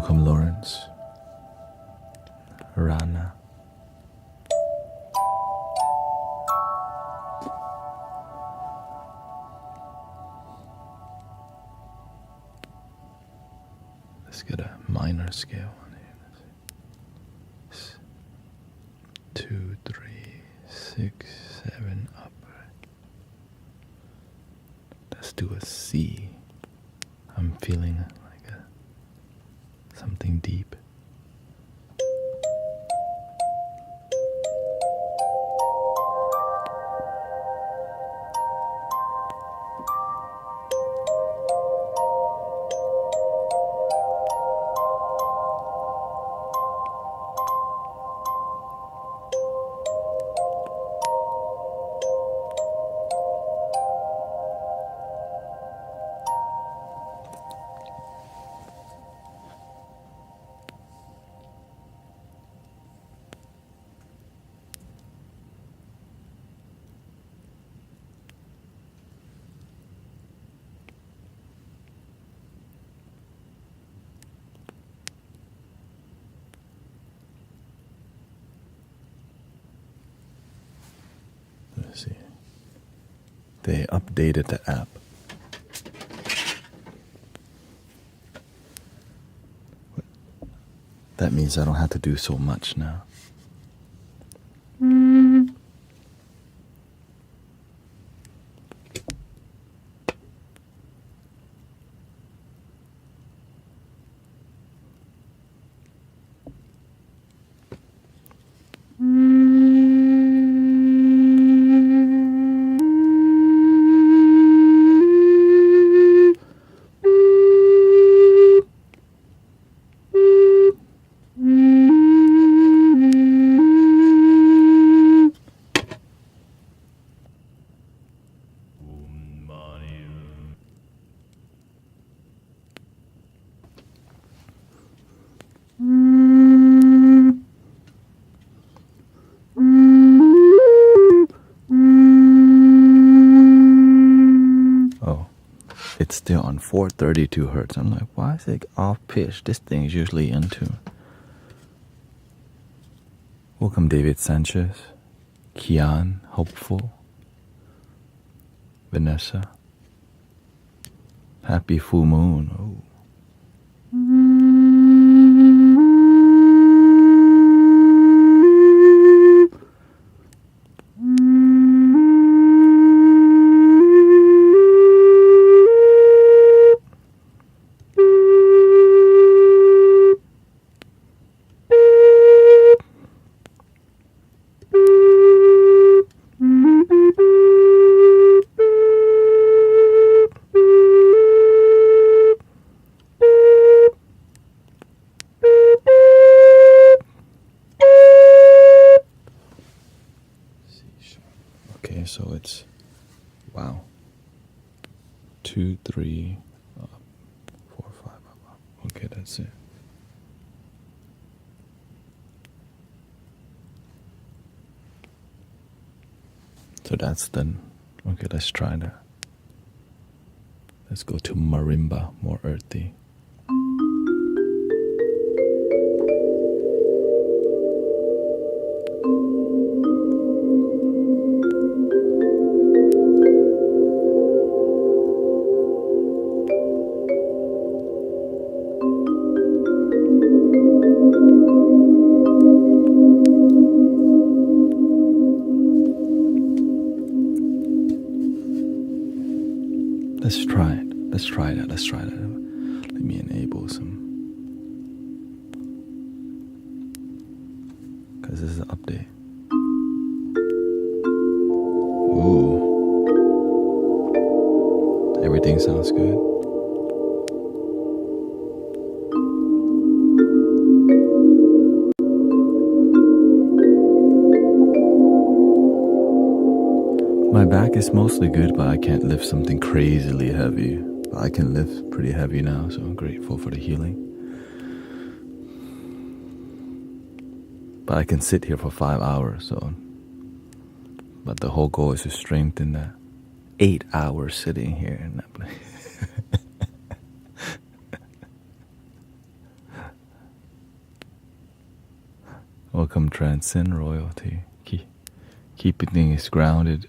Welcome, Lawrence. Rana. Let's get a minor scale on here. 2, 3, 6, 7 up. Let's do a C. I'm feeling like something deep. Let's see. They updated the app. That means I don't have to do so much now. It's still on 432 hertz. I'm like, why is it off pitch? This thing is usually in tune. Welcome, David Sanchez, Kian, Hopeful, Vanessa. Happy full moon. Oh. So it's, wow, 2, 3, 4, 5, up. Okay, that's it. So that's done. Okay, let's try that. Let's go to marimba, more earthy. Let's try it. Let's try that. Let's try that. Let me enable some. Because this is an update. Ooh. Everything sounds good. My back is mostly good, but I can't lift something crazily heavy. But I can lift pretty heavy now, so I'm grateful for the healing. But I can sit here for 5 hours, so. But the whole goal is to strengthen that 8 hours sitting here in that place. come transcend royalty. Keeping things grounded.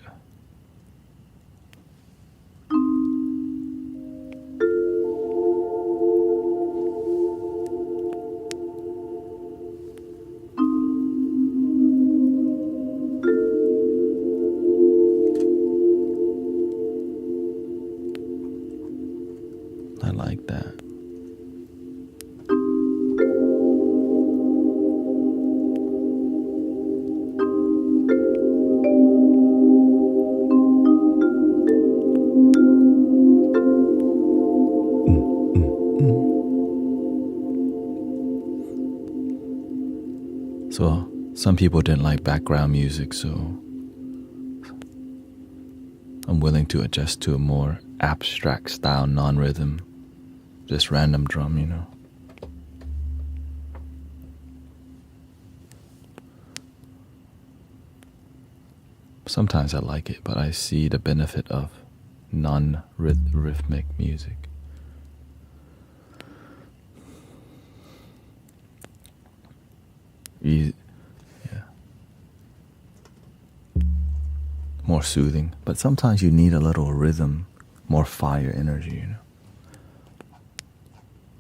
I like that. So some people didn't like background music, so I'm willing to adjust to a more abstract style, non-rhythm, just random drum, you know. Sometimes I like it, but I see the benefit of non-rhythmic music. Yeah. More soothing, but sometimes you need a little rhythm, more fire energy, you know.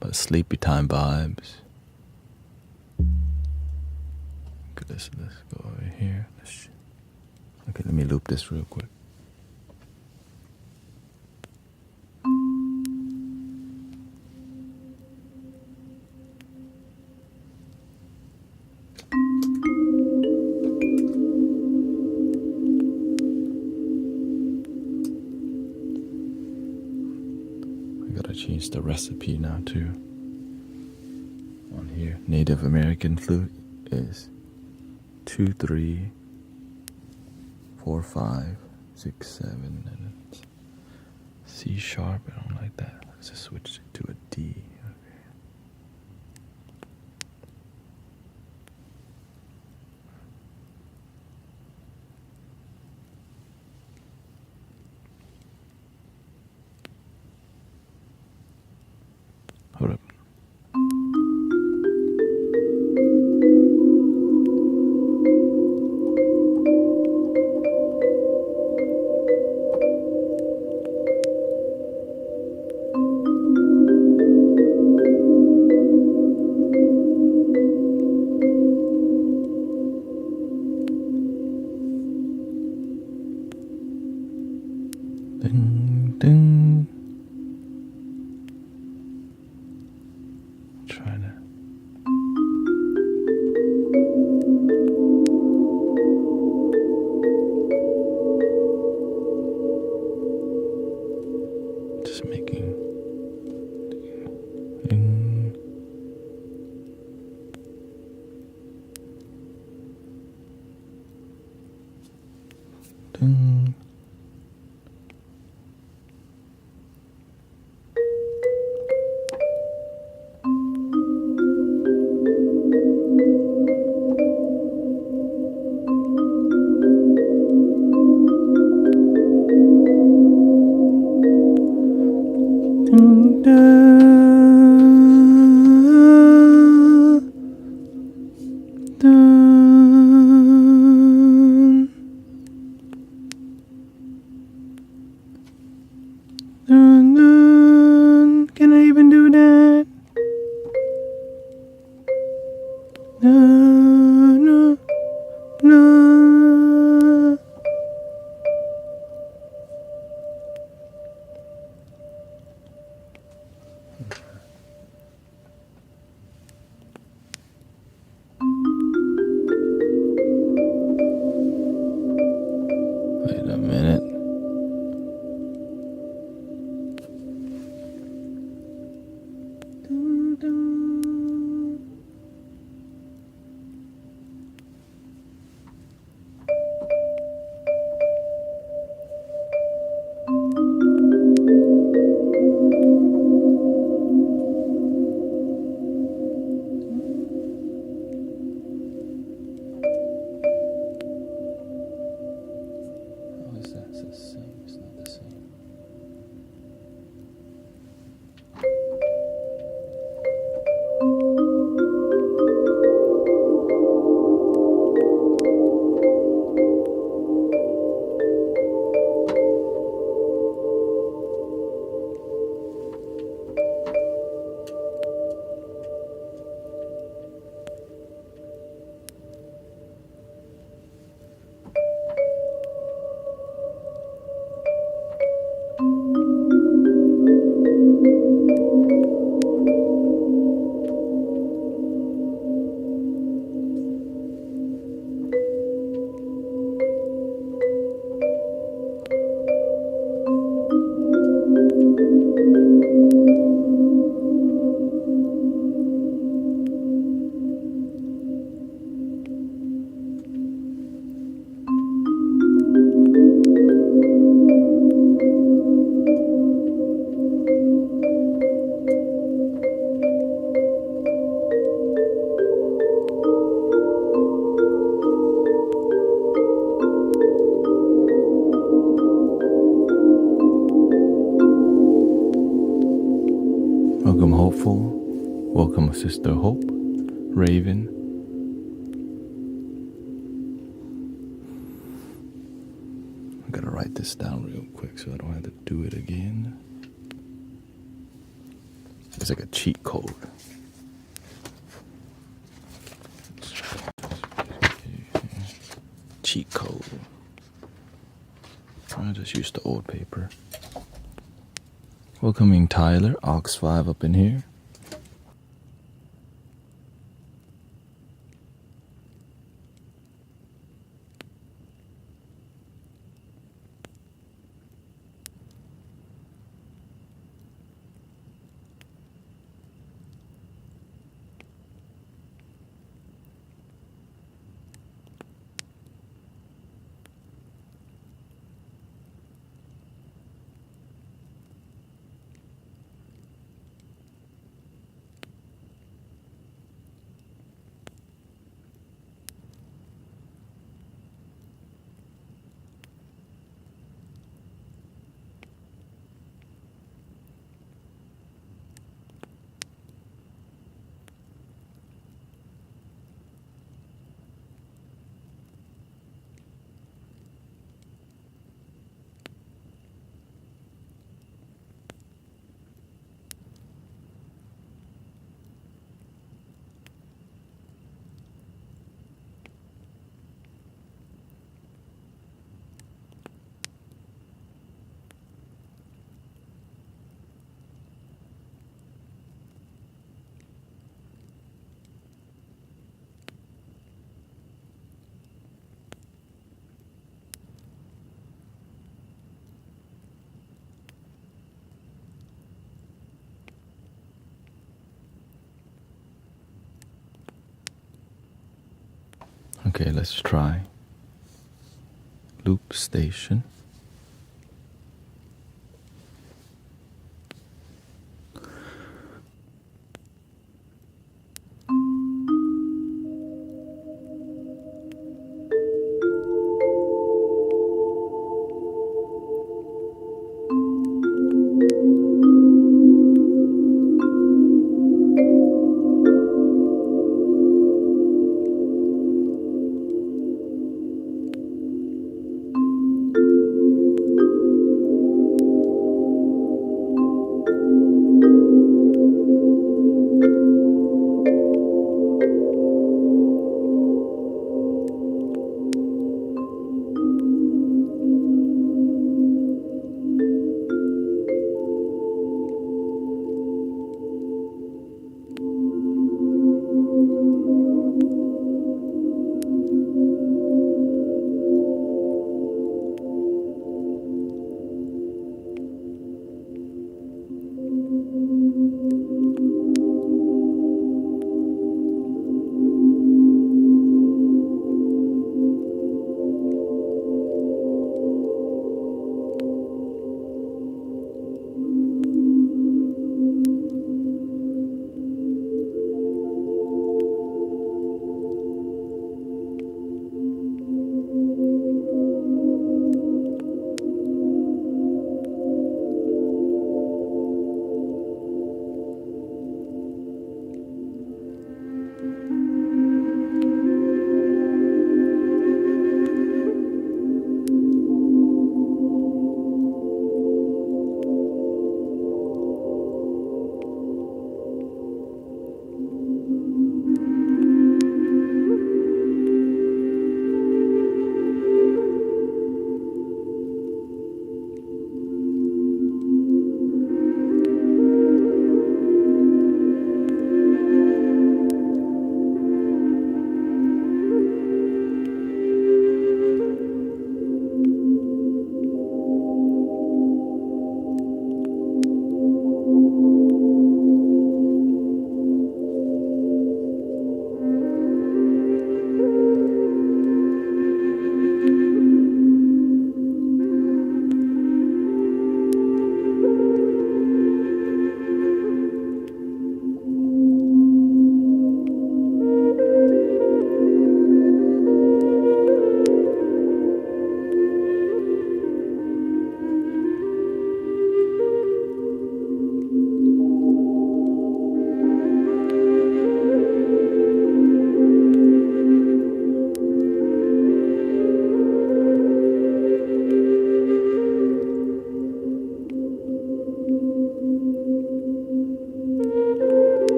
But sleepy time vibes. Okay, let's go over here. Okay, let me loop this real quick. Change the recipe now too. On here, Native American flute is 2, 3, 4, 5, 6, 7, and it's C sharp. I don't like that. Let's just switch it to a D. Hold up. Ding, ding. Trying to. Just making. Ding. Ding. Can I even do that? No. Wait a minute. Welcome, Hopeful. Welcome, Sister Hope. Raven. I gotta write this down real quick so I don't have to do it again. It's like a cheat code. Cheat code. I just used the old paper. Welcoming Tyler, Ox5 up in here. Okay, let's try. Loop station.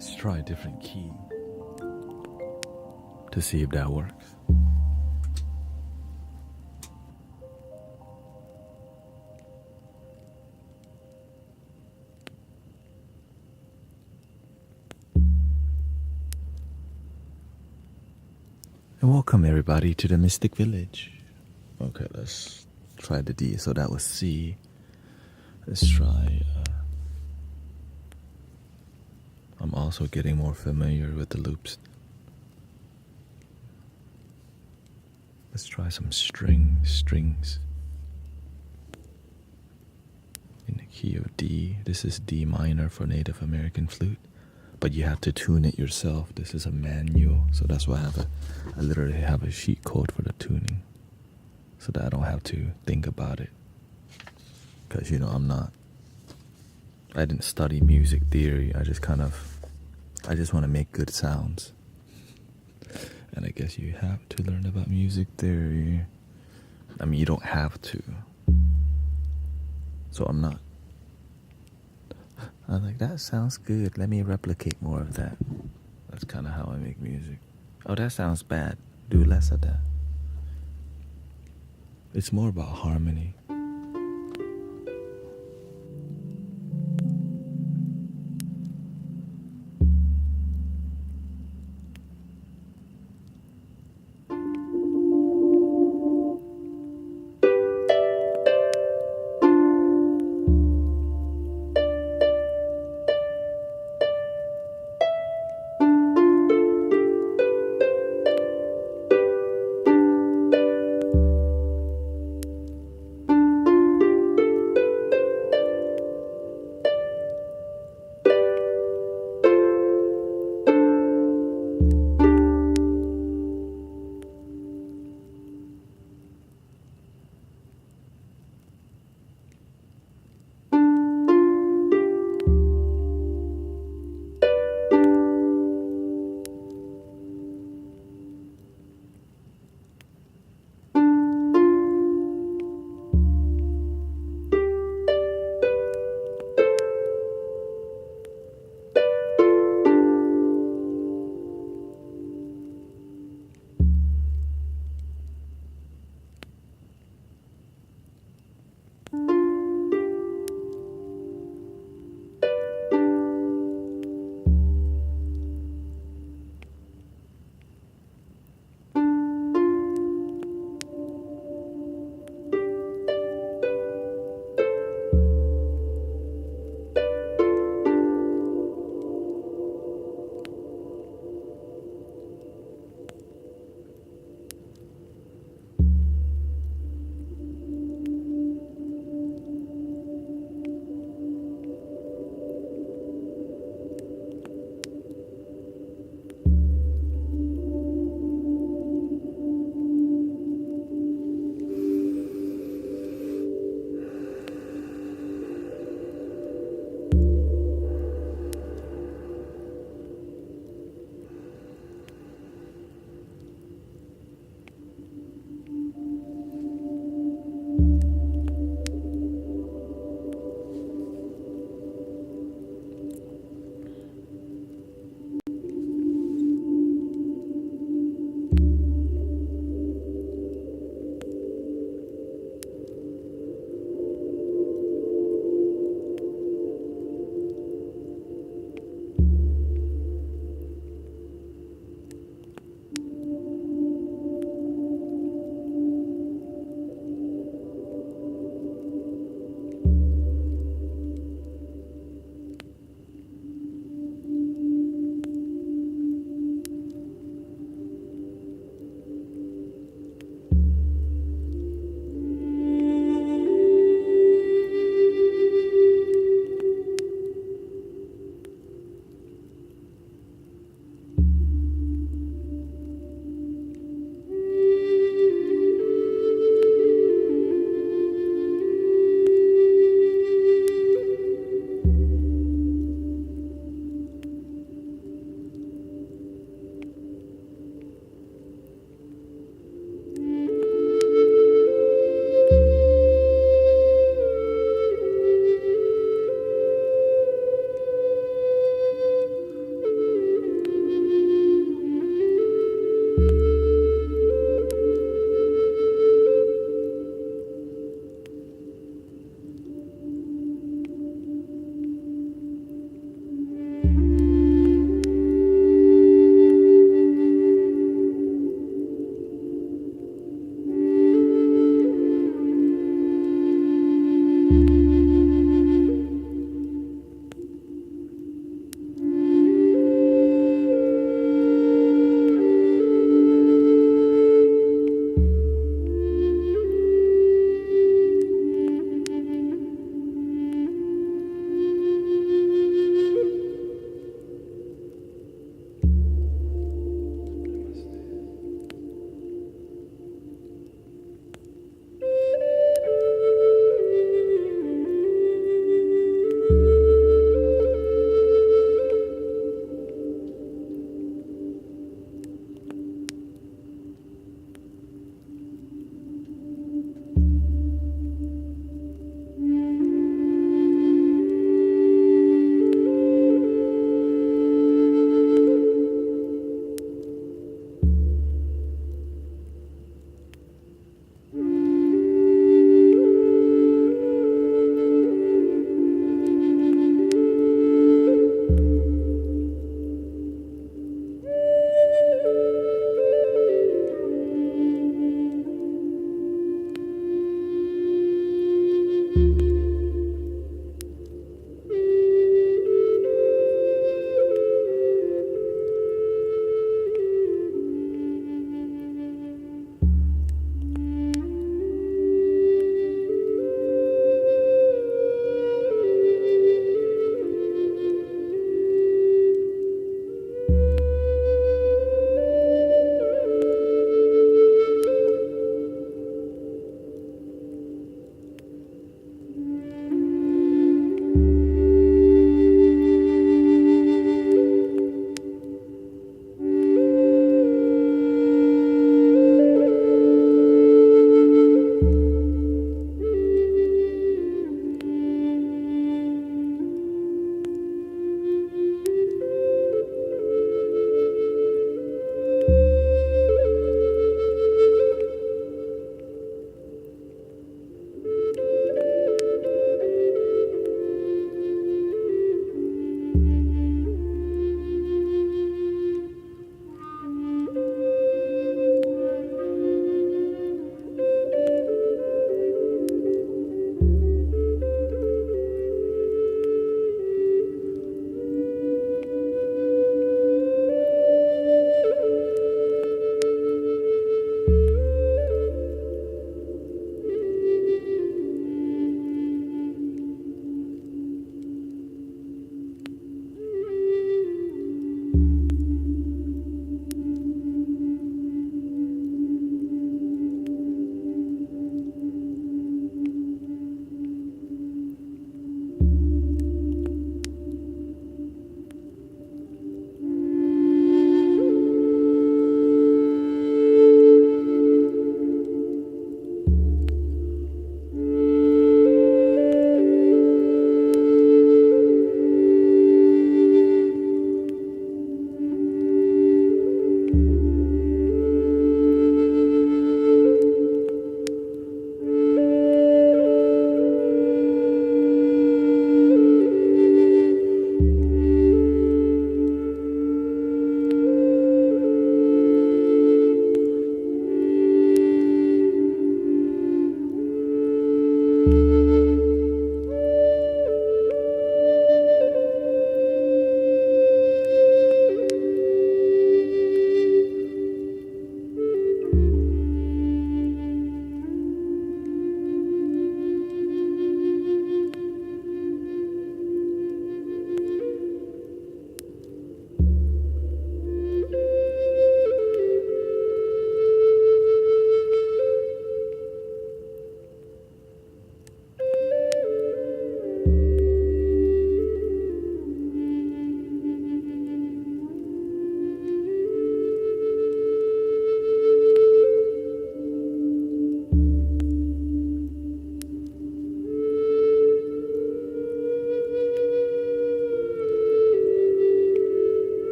Let's try a different key to see if that works. And welcome everybody to the Mystic Village. Okay, let's try the D. So that was C. Let's try. I'm also getting more familiar with the loops. Let's try some strings. In the key of D. This is D minor for Native American flute. But you have to tune it yourself. This is a manual. So that's why I literally have a sheet code for the tuning. So that I don't have to think about it. Because, I didn't study music theory. I just want to make good sounds. And I guess you have to learn about music theory. I mean, you don't have to. So I'm like, that sounds good. Let me replicate more of that. That's kind of how I make music. Oh, that sounds bad. Do less of that. It's more about harmony.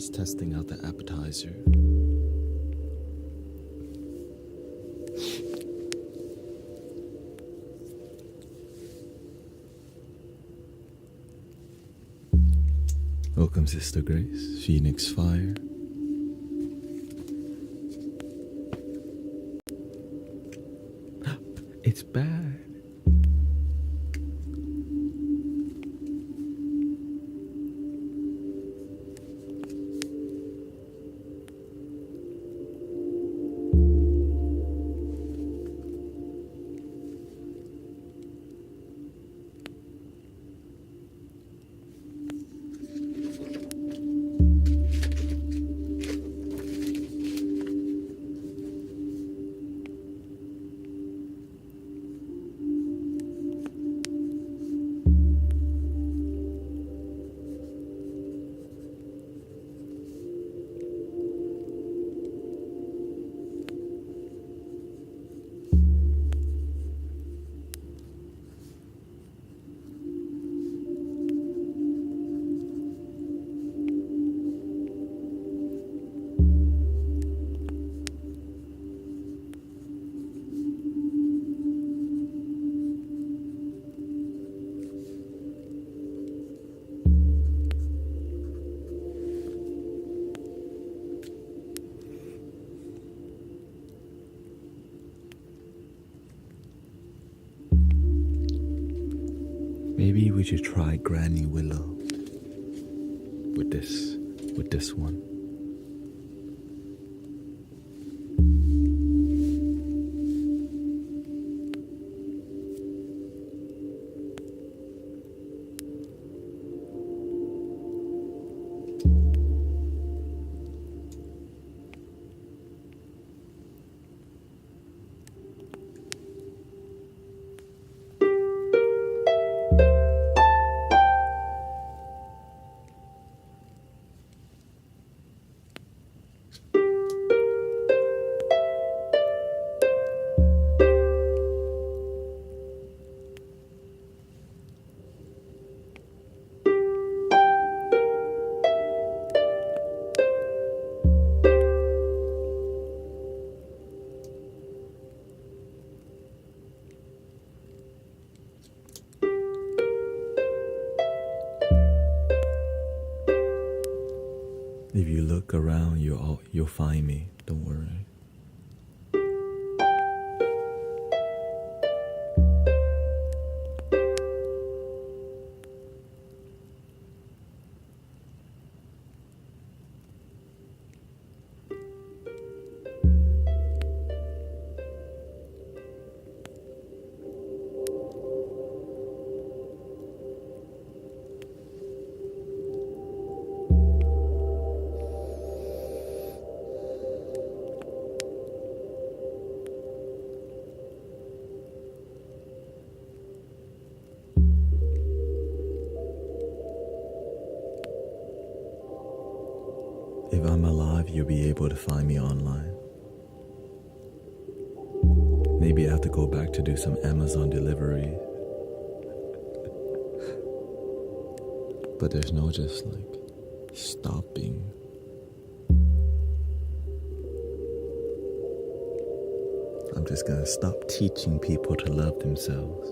He's testing out the appetizer. Welcome, Sister Grace, Phoenix Fire. It's bad. Maybe we should try Granny Willow with this one. If you look around, you'll find me. Don't worry. If I'm alive, you'll be able to find me online. Maybe I have to go back to do some Amazon delivery. But there's no just like stopping. I'm just gonna stop teaching people to love themselves.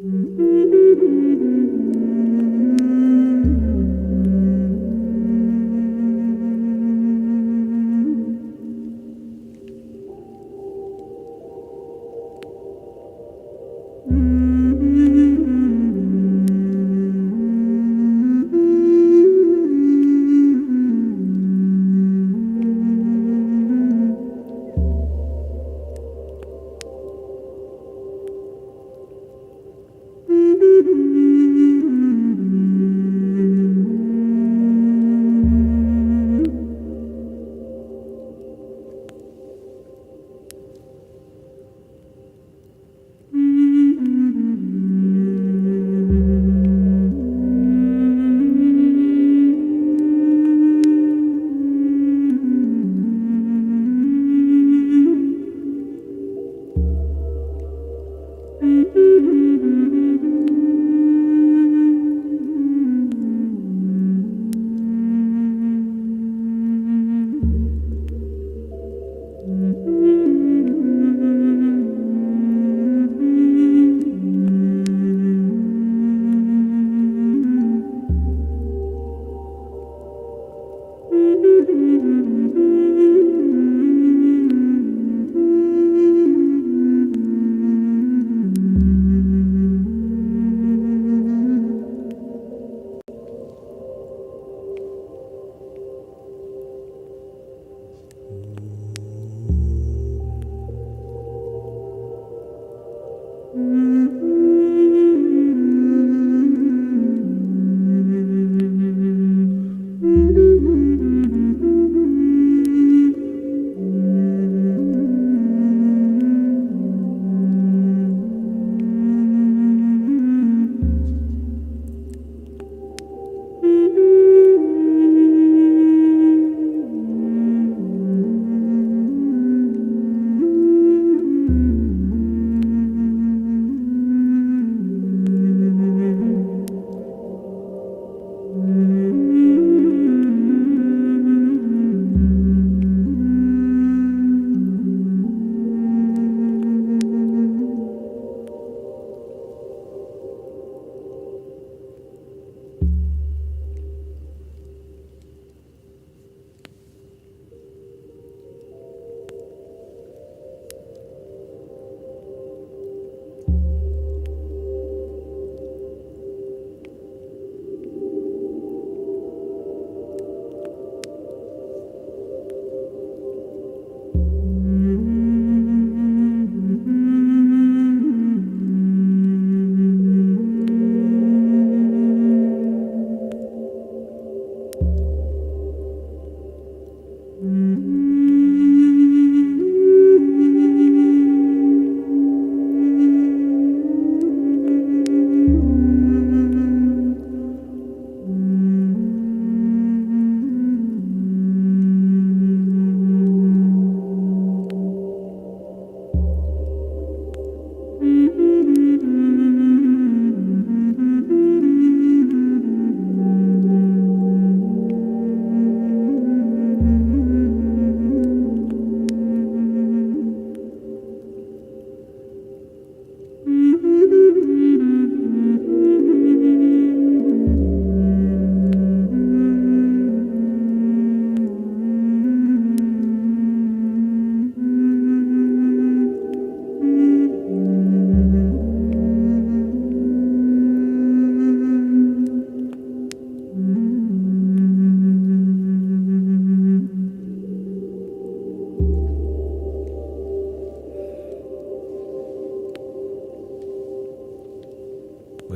What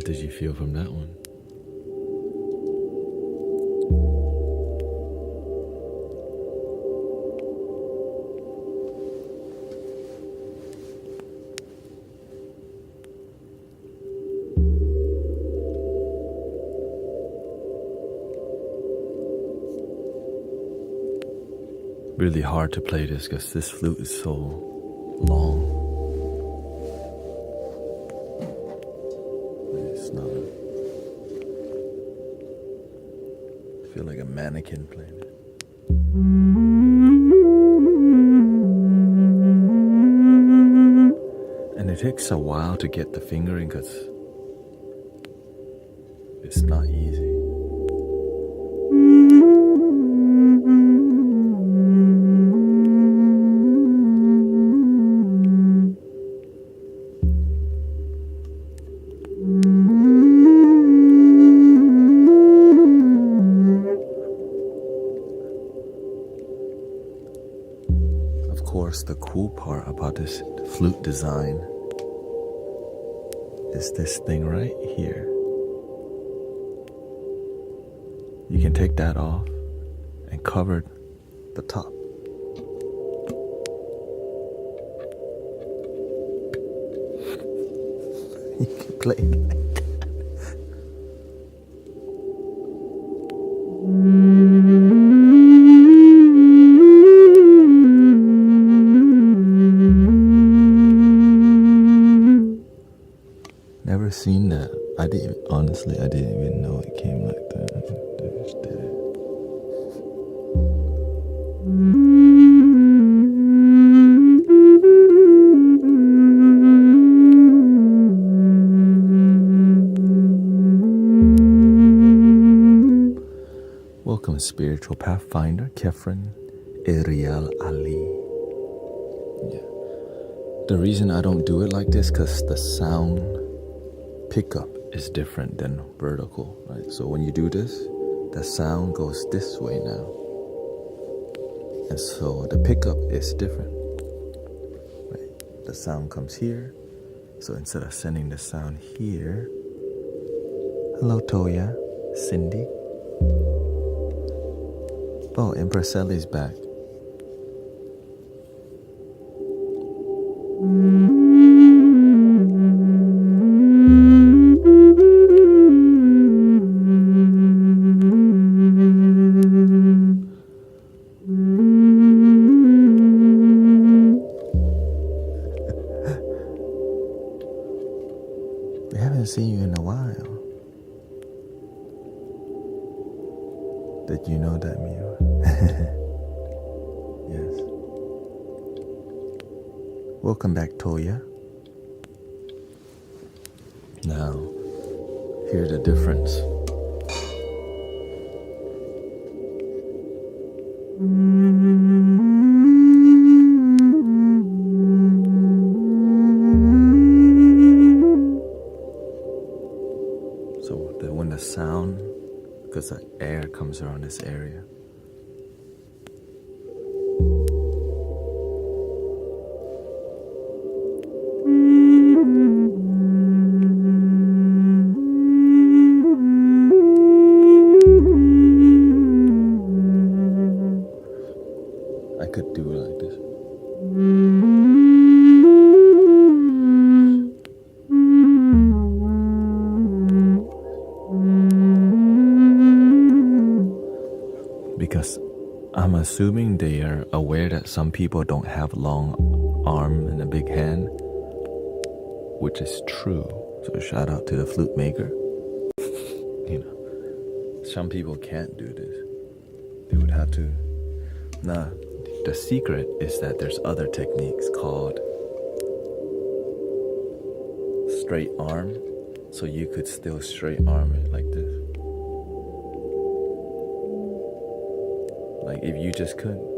did you feel from that one? Really hard to play this because this flute is so long. It's not. I feel like a mannequin playing it. And it takes a while to get the fingering because it's not easy. Of course, the cool part about this flute design is this thing right here. You can take that off and cover the top. You can play it like that. Never seen that. I didn't even know it came like that. They just did it. Welcome, spiritual pathfinder Kefren Ariel Ali. Yeah. The reason I don't do it like this because the sound pickup is different than vertical, right? So when you do this, the sound goes this way now. And so the pickup is different, right? The sound comes here. So instead of sending the sound here, hello Toya, Cindy. Oh, Empress Ellie's back. We haven't seen you in a while. Did you know that, Mew? Yes. Welcome back, Toya. Now, here's the difference. So when the sound, because the air comes around this area. I could do it like this. Because I'm assuming they are aware that some people don't have long arm and a big hand, which is true. So shout out to the flute maker. You know, some people can't do this. They would have to. Nah, the secret is that there's other techniques called straight arm. So you could still straight arm it like this. Like if you just couldn't.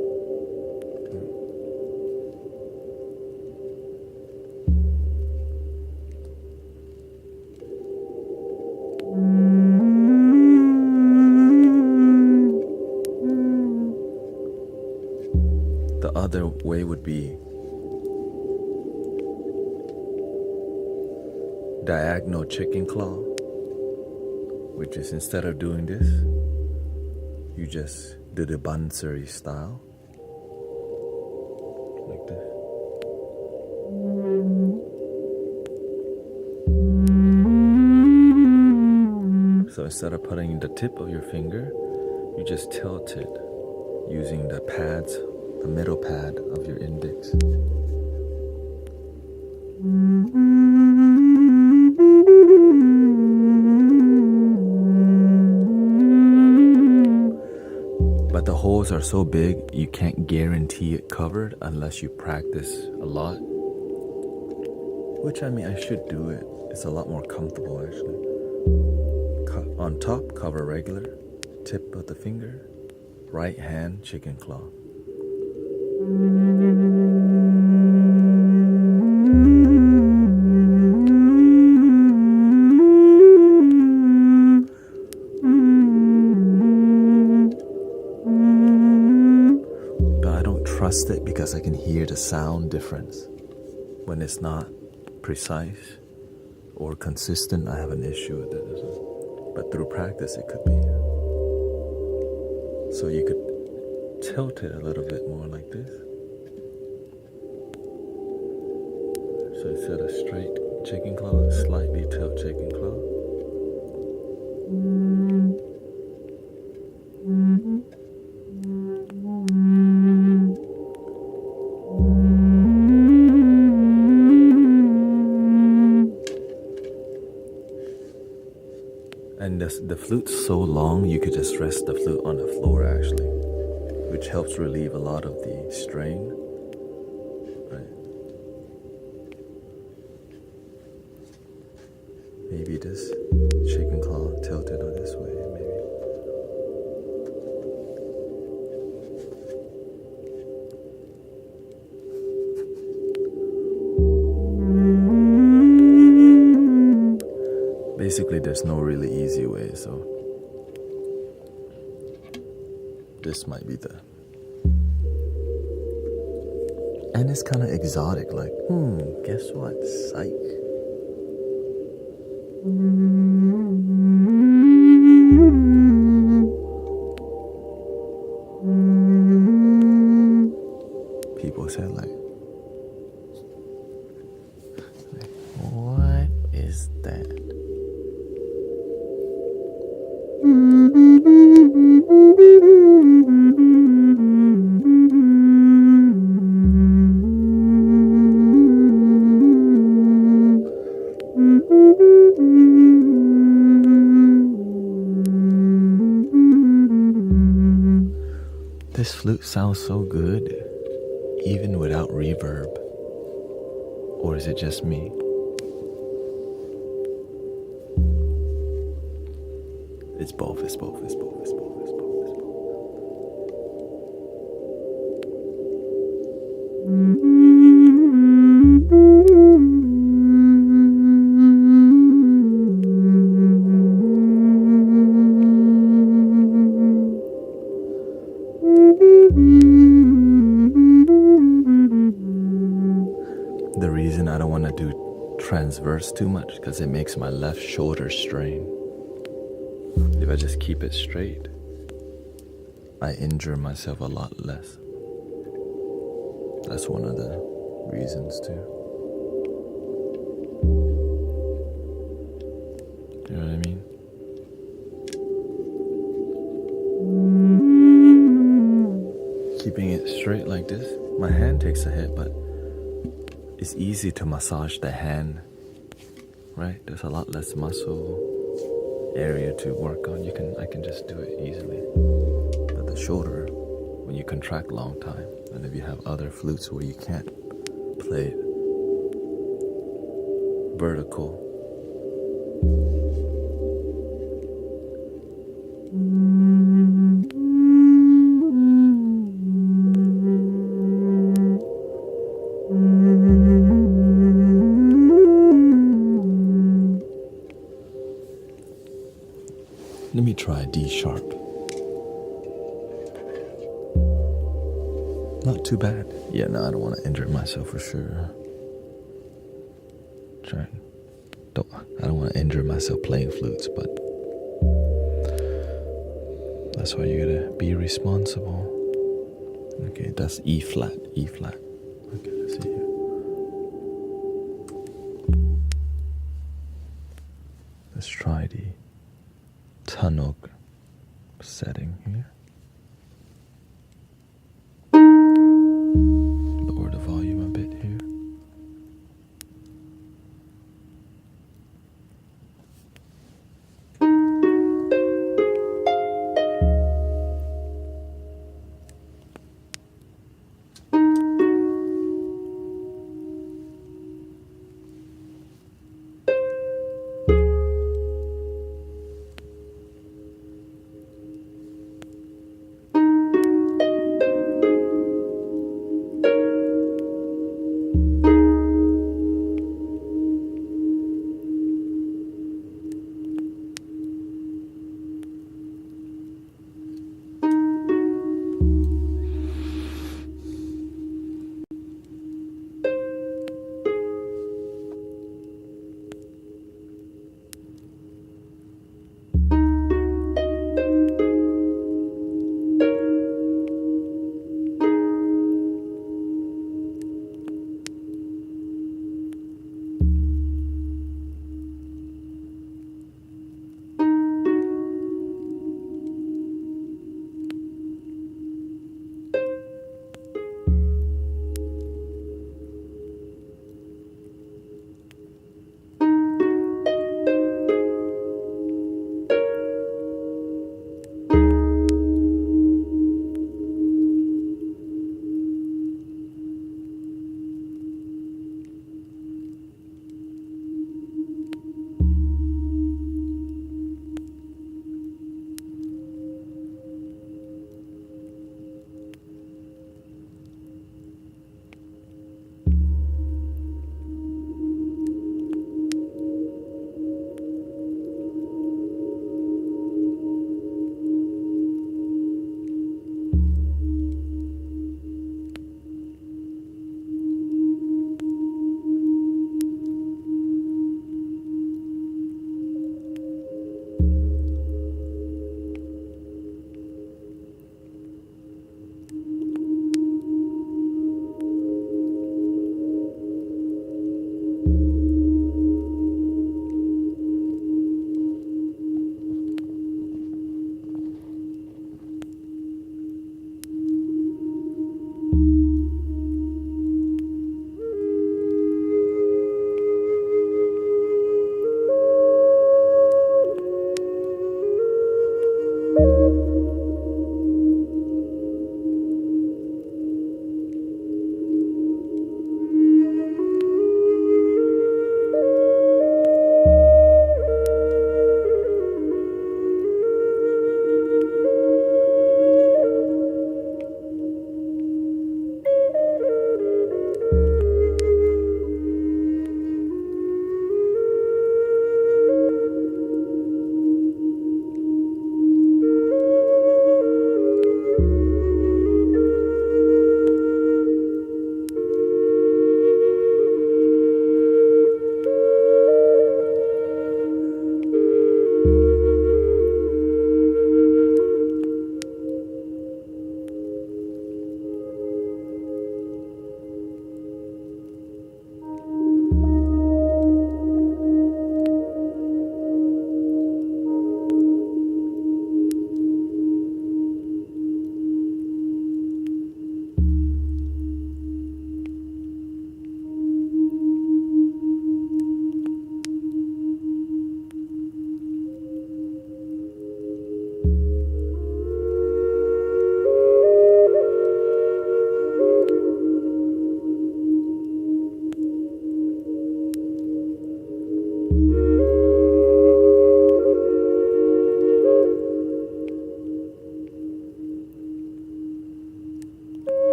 The other way would be diagonal chicken claw, which is instead of doing this, you just do the bansuri style, like this. So instead of putting the tip of your finger, you just tilt it using the pads, the middle pad of your index. But the holes are so big, you can't guarantee it covered unless you practice a lot. Which, I mean, I should do it. It's a lot more comfortable, actually. On top, cover regular, tip of the finger, right hand chicken claw. But I don't trust it because I can hear the sound difference. When it's not precise or consistent, I have an issue with it as well. But through practice, it could be. So you could tilt it a little bit more like this. So instead of straight chicken claw, slightly tilt chicken claw. And the flute's so long, you could just rest the flute on the floor actually, which helps relieve a lot of the strain. Right. Maybe this chicken claw tilted or this way, maybe. Basically, there's no really easy way, so this might be the... And it's kind of exotic, like, guess what? Psych. People said like, what is that? This flute sounds so good, even without reverb. Or is it just me? It's both, it's both, it's both, it's both, it's both, it's both. The reason I don't want to do transverse too much because it makes my left shoulder strain. If I just keep it straight, I injure myself a lot less. That's one of the reasons too. You know what I mean? Keeping it straight like this, my hand takes a hit, but it's easy to massage the hand, right? There's a lot less muscle area to work on. I can just do it easily. But the shoulder, when you contract long time, and if you have other flutes where you can't play it vertical, let me try D sharp. Not too bad. Yeah, no, I don't want to injure myself for sure. I don't want to injure myself playing flutes, but that's why you gotta be responsible. Okay, that's E flat, E flat. Okay, let's see here. Let's try the Taout setting here. Lower the volume a bit here.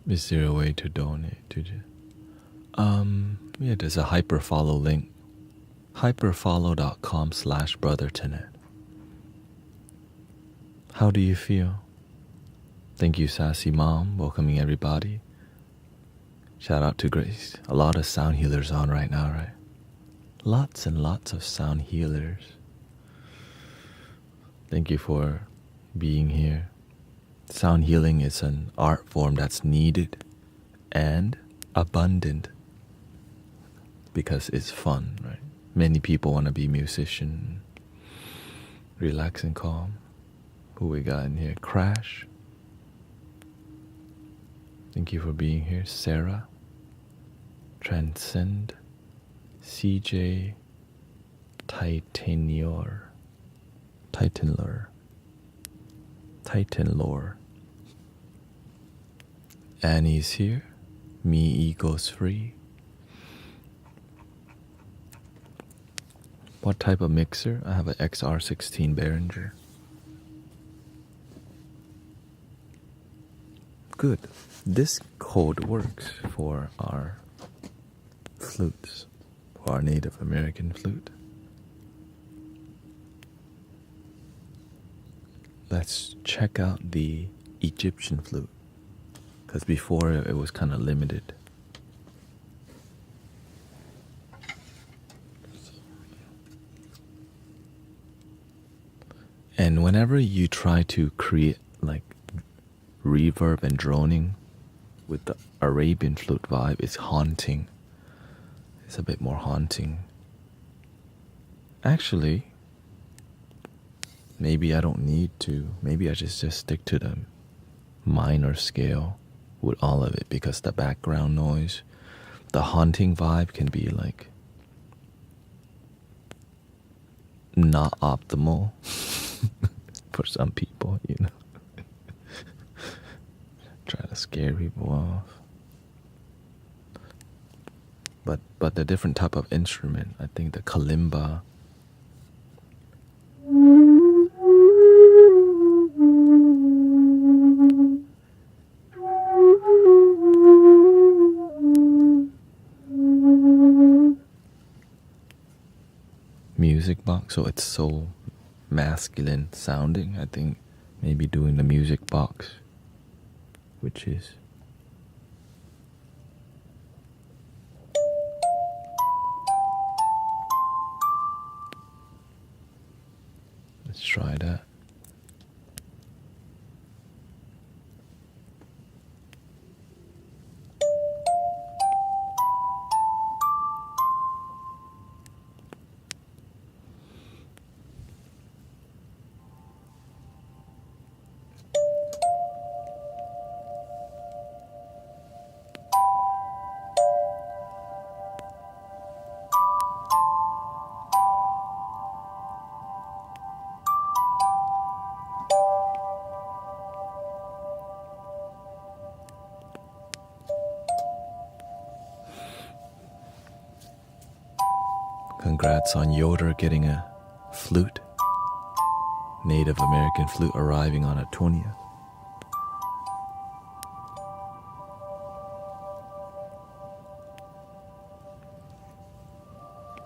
Is there a way to donate to the... Yeah, there's a hyperfollow link. hyperfollow.com/brothertenet. How do you feel? Thank you, Sassy Mom, welcoming everybody. Shout out to Grace. A lot of sound healers on right now, right? Lots and lots of sound healers. Thank you for being here. Sound healing is an art form that's needed and abundant because it's fun, right? Many people want to be musician, relax and calm. Who we got in here? Crash. Thank you for being here. Sarah. Transcend. CJ. Titanlore. Annie's here. Me Ego's free. What type of mixer? I have an XR16 Behringer. Good. This code works for our flutes, for our Native American flute. Let's check out the Egyptian flute, because before it was kind of limited. And whenever you try to create like reverb and droning with the Arabian flute vibe, it's haunting. It's a bit more haunting. Actually, maybe I don't need to. Maybe I just stick to the minor scale with all of it, because the background noise, the haunting vibe can be like not optimal for some people, you know. scare people off. But the different type of instrument, I think the kalimba, music box, so it's so masculine sounding. I think maybe doing the music box, which is let's try that. Congrats on Yoder getting a flute. Native American flute arriving on a 20th.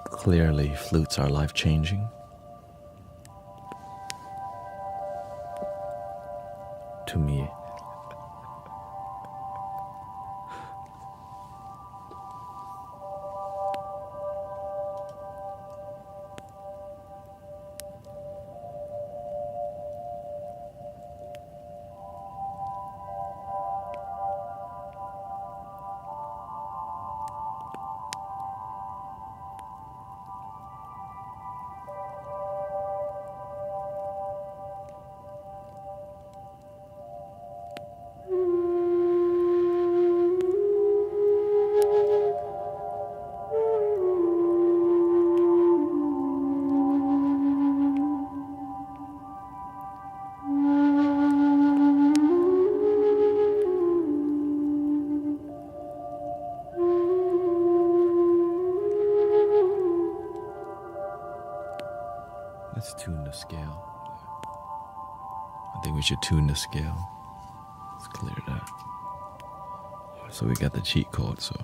Clearly, flutes are life-changing. To me. Let's tune the scale. I think we should tune the scale. Let's clear that. So we got the cheat code, so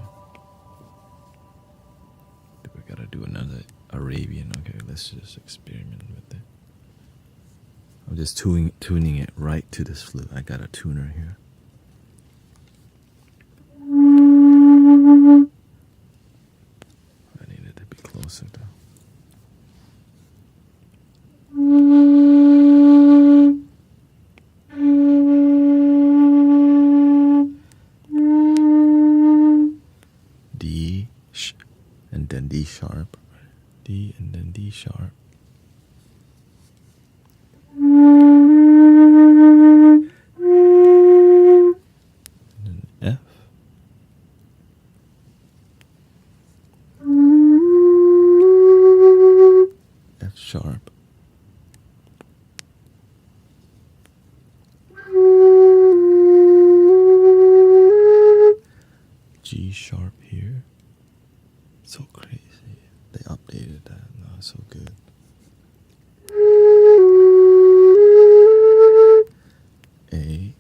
we gotta do another Arabian. Okay, let's just experiment with it. I'm just tuning it right to this flute. I got a tuner here. I need it to be closer though. D and then D sharp. D and then D sharp. And then F. F sharp. G sharp here. So crazy. They updated that. No, it's so good. A.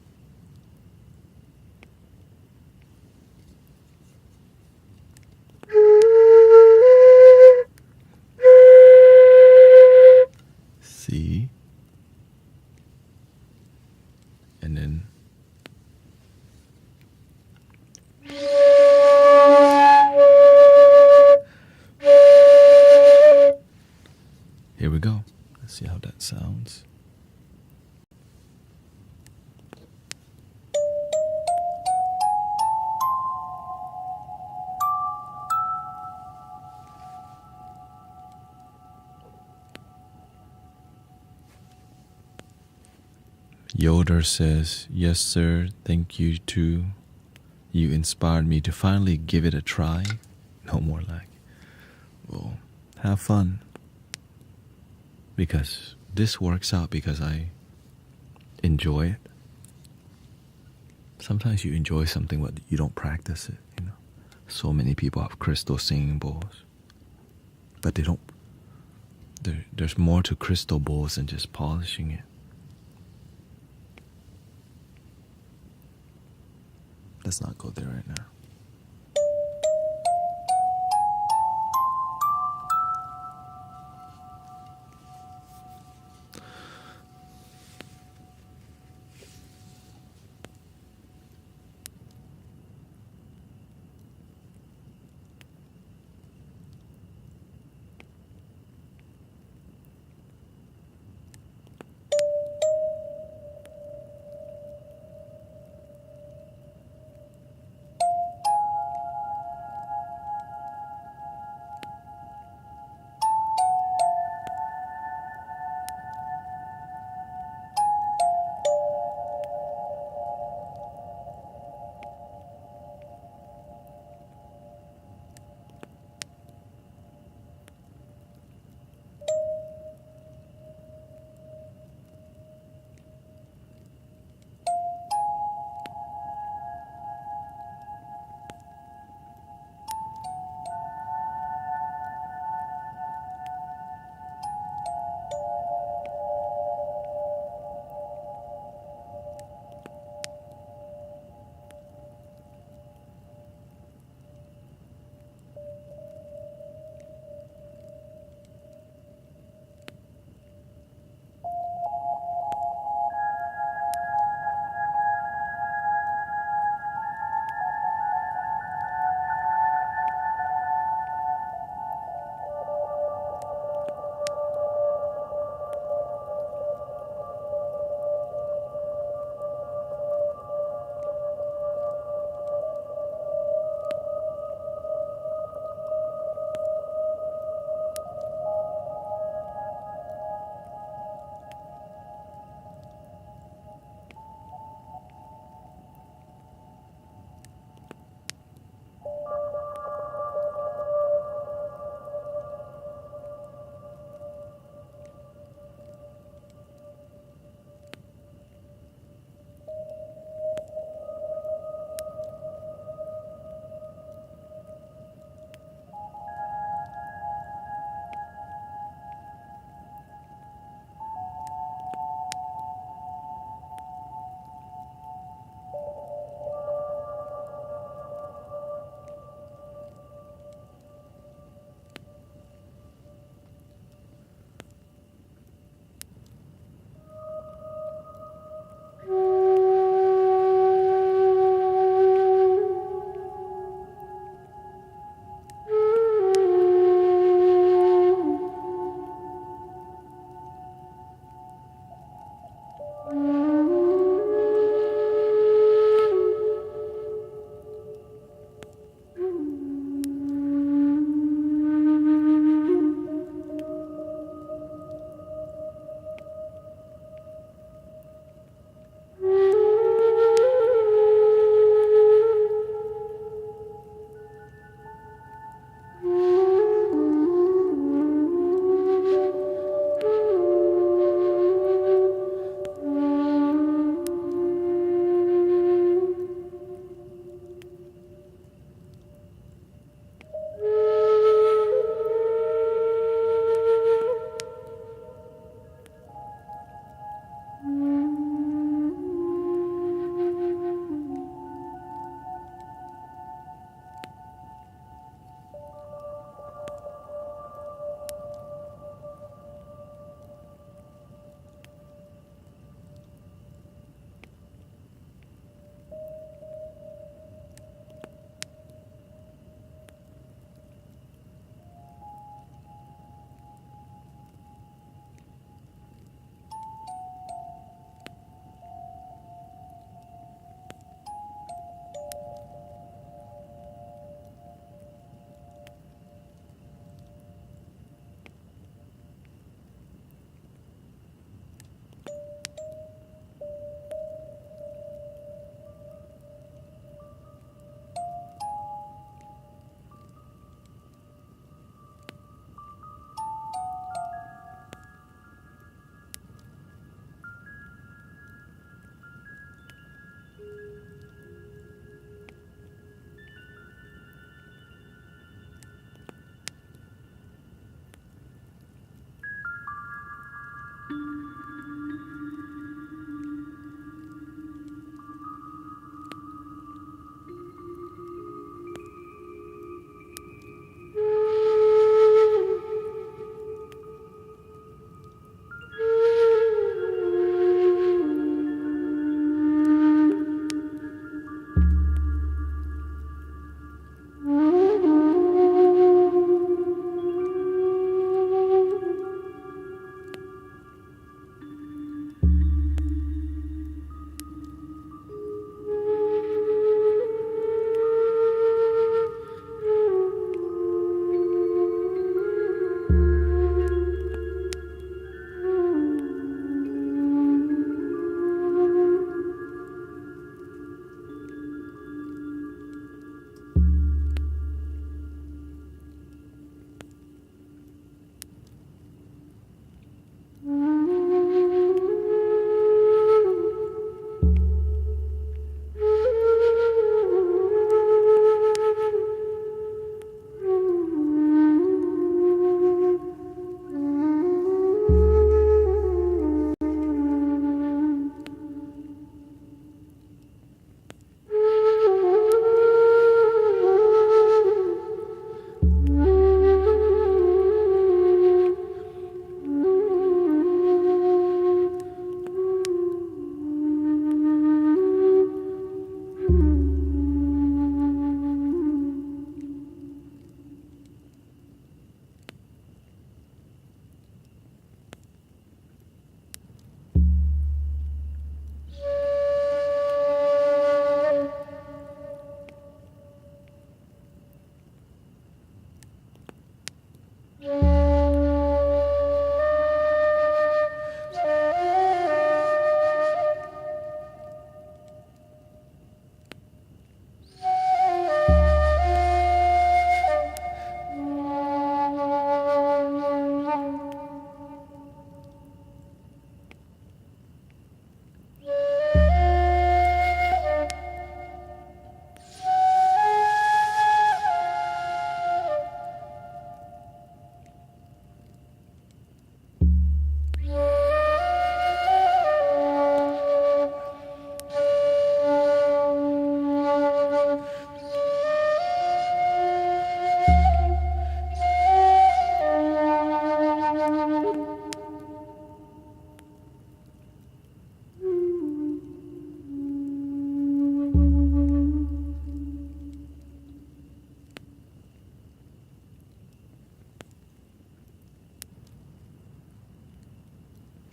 C. And then here we go. Let's see how that sounds. Yoder says, yes, sir. Thank you too. You inspired me to finally give it a try. No more lag. Well, have fun. Because this works out because I enjoy it. Sometimes you enjoy something but you don't practice it, you know. So many people have crystal singing bowls, but they don't. There's more to crystal bowls than just polishing it. Let's not go there right now.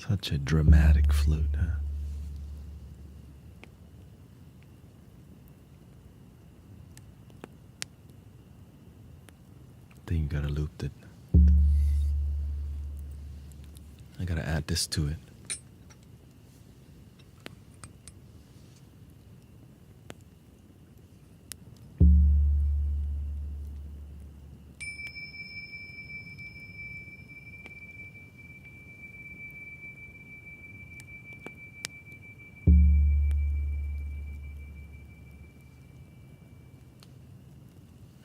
Such a dramatic flute, huh? I think you gotta loop it. I gotta add this to it.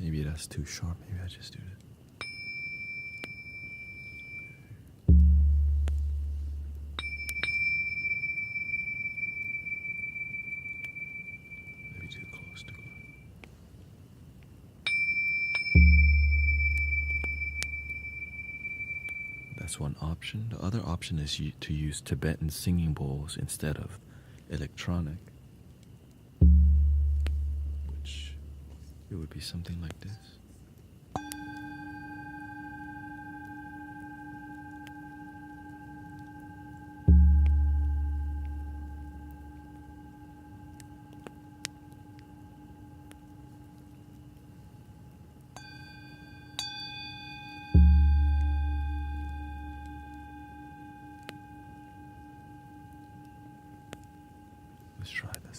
Maybe that's too sharp. Maybe I just do it. Maybe too close, too close. That's one option. The other option is to use Tibetan singing bowls instead of electronic, which it would be something like this. Let's try that.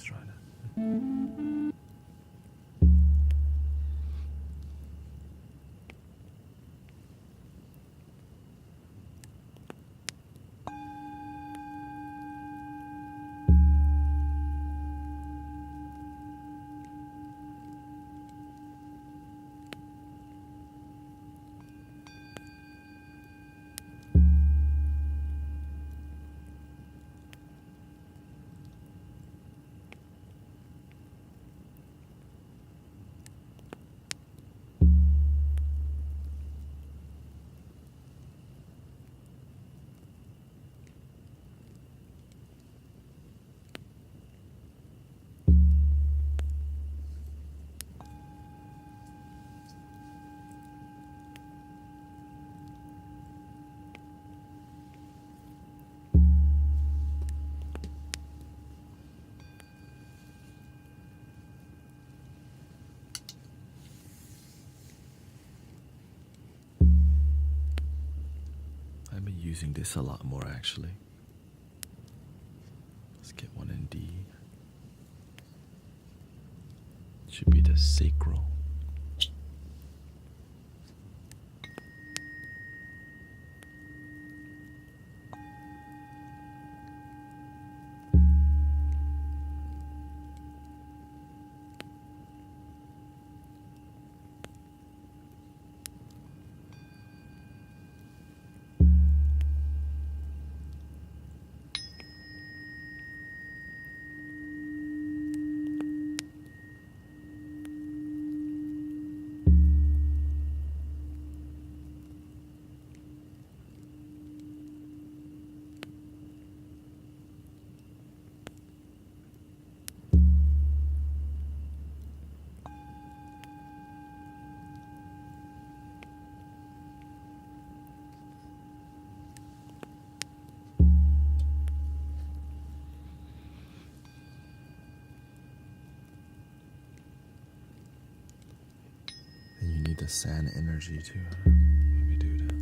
using this a lot more actually. Let's get one in D. Should be the sacral. And you need the sand energy too. Huh? Let me do that.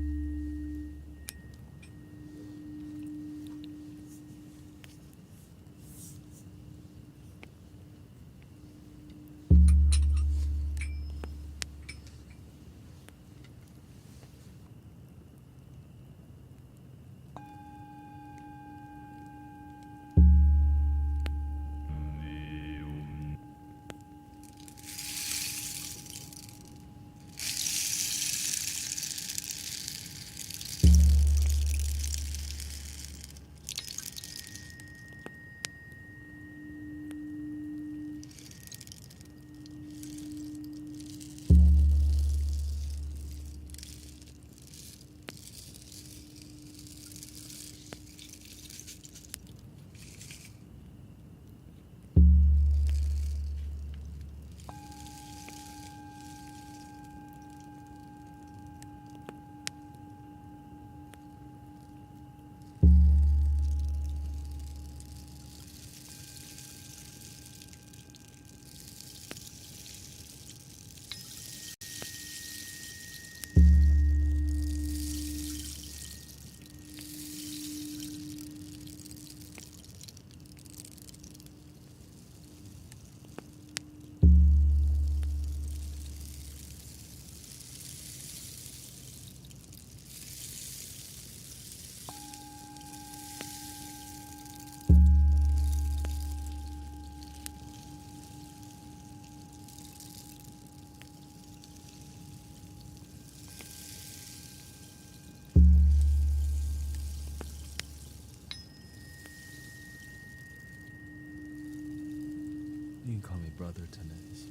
You can call me Brother Tennis.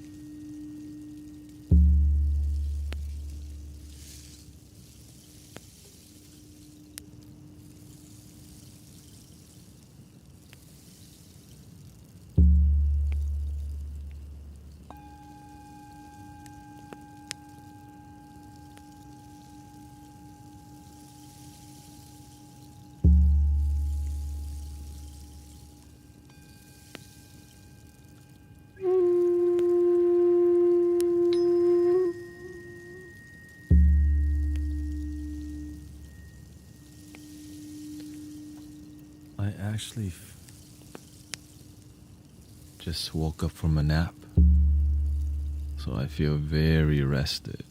I actually just woke up from a nap, so I feel very rested.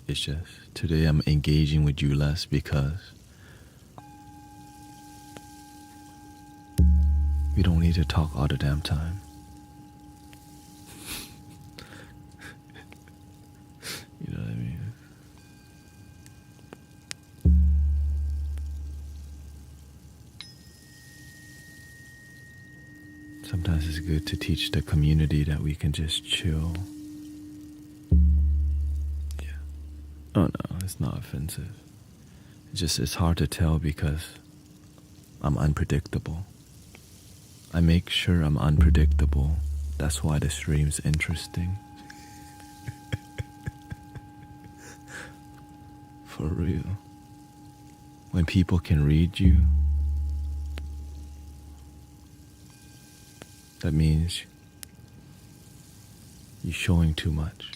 It's just today I'm engaging with you less because we don't need to talk all the damn time. You know what I mean? Sometimes it's good to teach the community that we can just chill. Yeah. Oh no, it's not offensive. It's hard to tell because I'm unpredictable. I make sure I'm unpredictable. That's why the stream's interesting. For real. When people can read you, that means you're showing too much.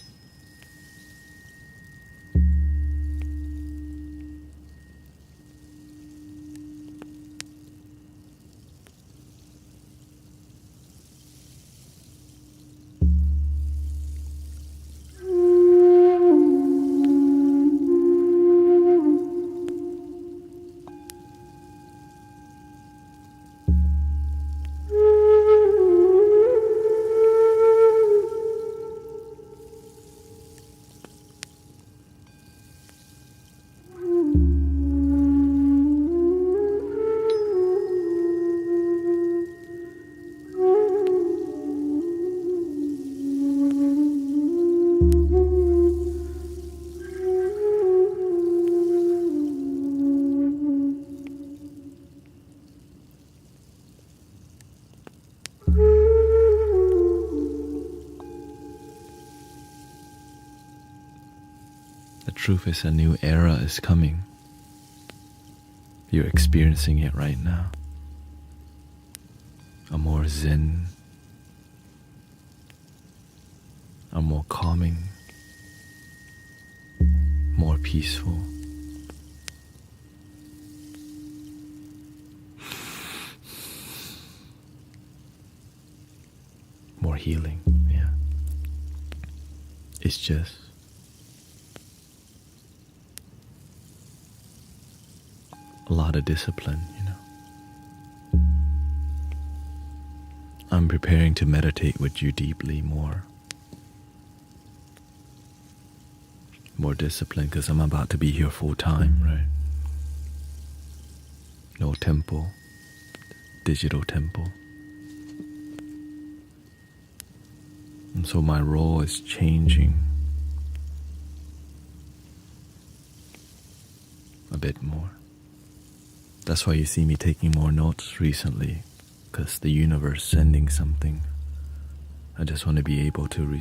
truth is a new era is coming. You're experiencing it right now. A more zen, a more calming, more peaceful, more healing. Yeah. It's just a lot of discipline, you know. I'm preparing to meditate with you deeply more discipline, because I'm about to be here full time, right? No temple, digital temple. And so my role is changing a bit more. That's why you see me taking more notes recently, because the universe sending something. I just want to be able to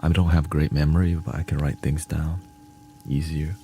I don't have great memory, but I can write things down easier.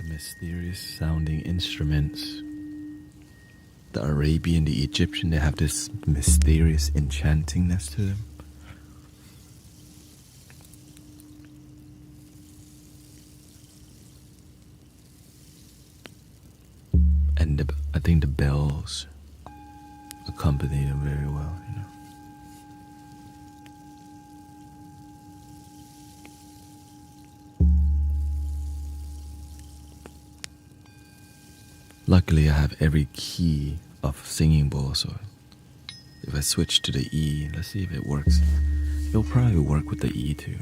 Mysterious sounding instruments. The Arabian, the Egyptian, they have this mysterious enchantingness to them. And I think the bells accompany them very well, you know. Luckily, I have every key of singing bowl, so if I switch to the E, let's see if it works. It'll probably work with the E too.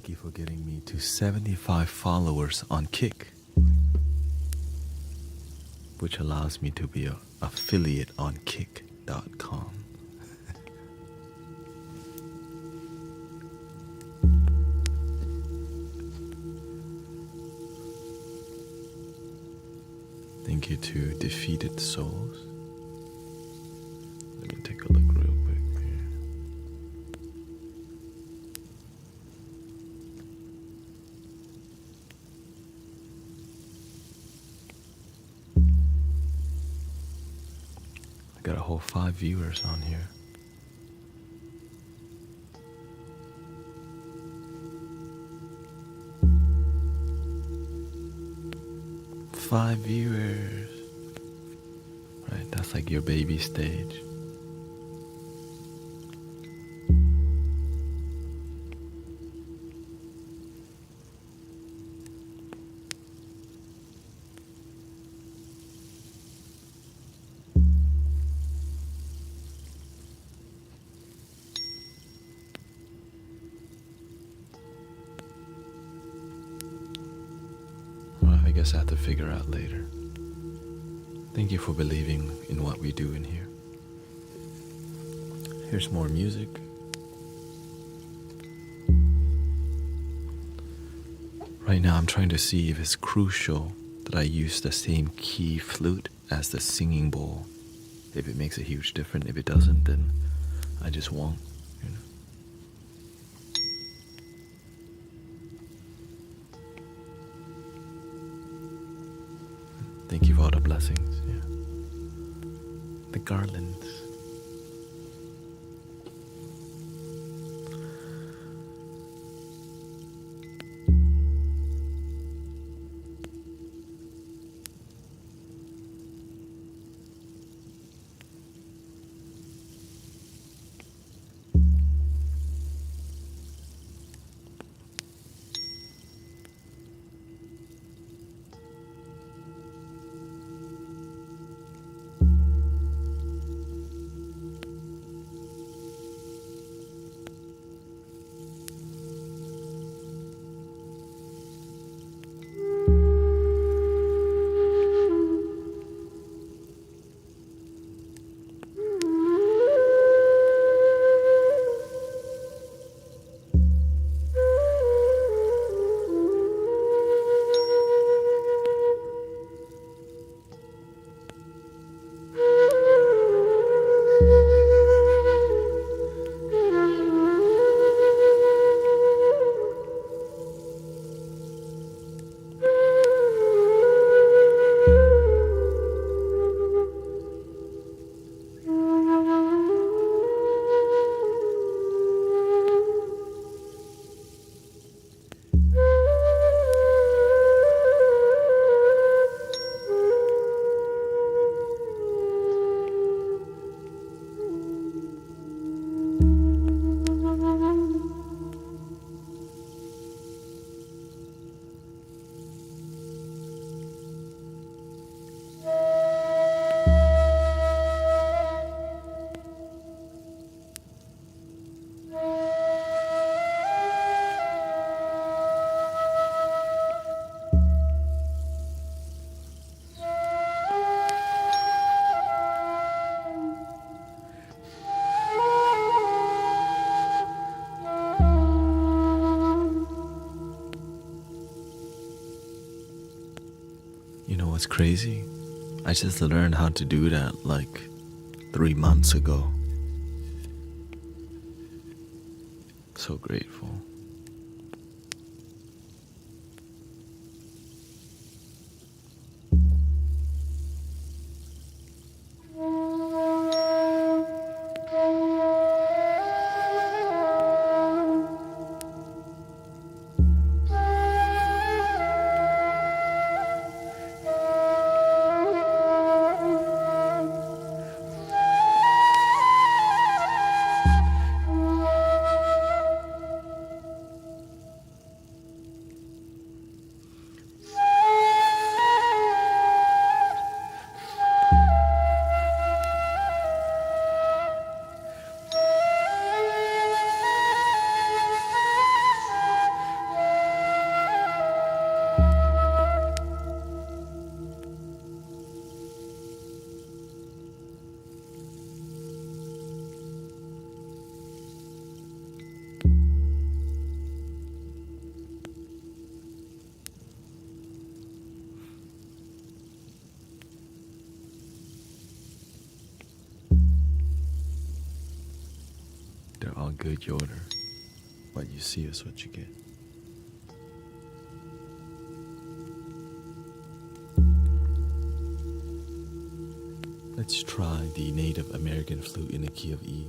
Thank you for getting me to 75 followers on Kick, which allows me to be an affiliate on kick.com. Thank you to Defeated Souls. Let me take a look real quick here. I got a whole 5 viewers on here. Five viewers. Right, that's like your baby stage. Well, I guess I have to figure out later. Thank you for believing in what we do in here. Here's more music. Right now I'm trying to see if it's crucial that I use the same key flute as the singing bowl. If it makes a huge difference. If it doesn't, then I just won't. You know? Thank you for all the blessings. Yeah. The garlands. You know what's crazy? I just learned how to do that like 3 months ago. So grateful. good you order. What you see is what you get. Let's try the Native American flute in the key of E.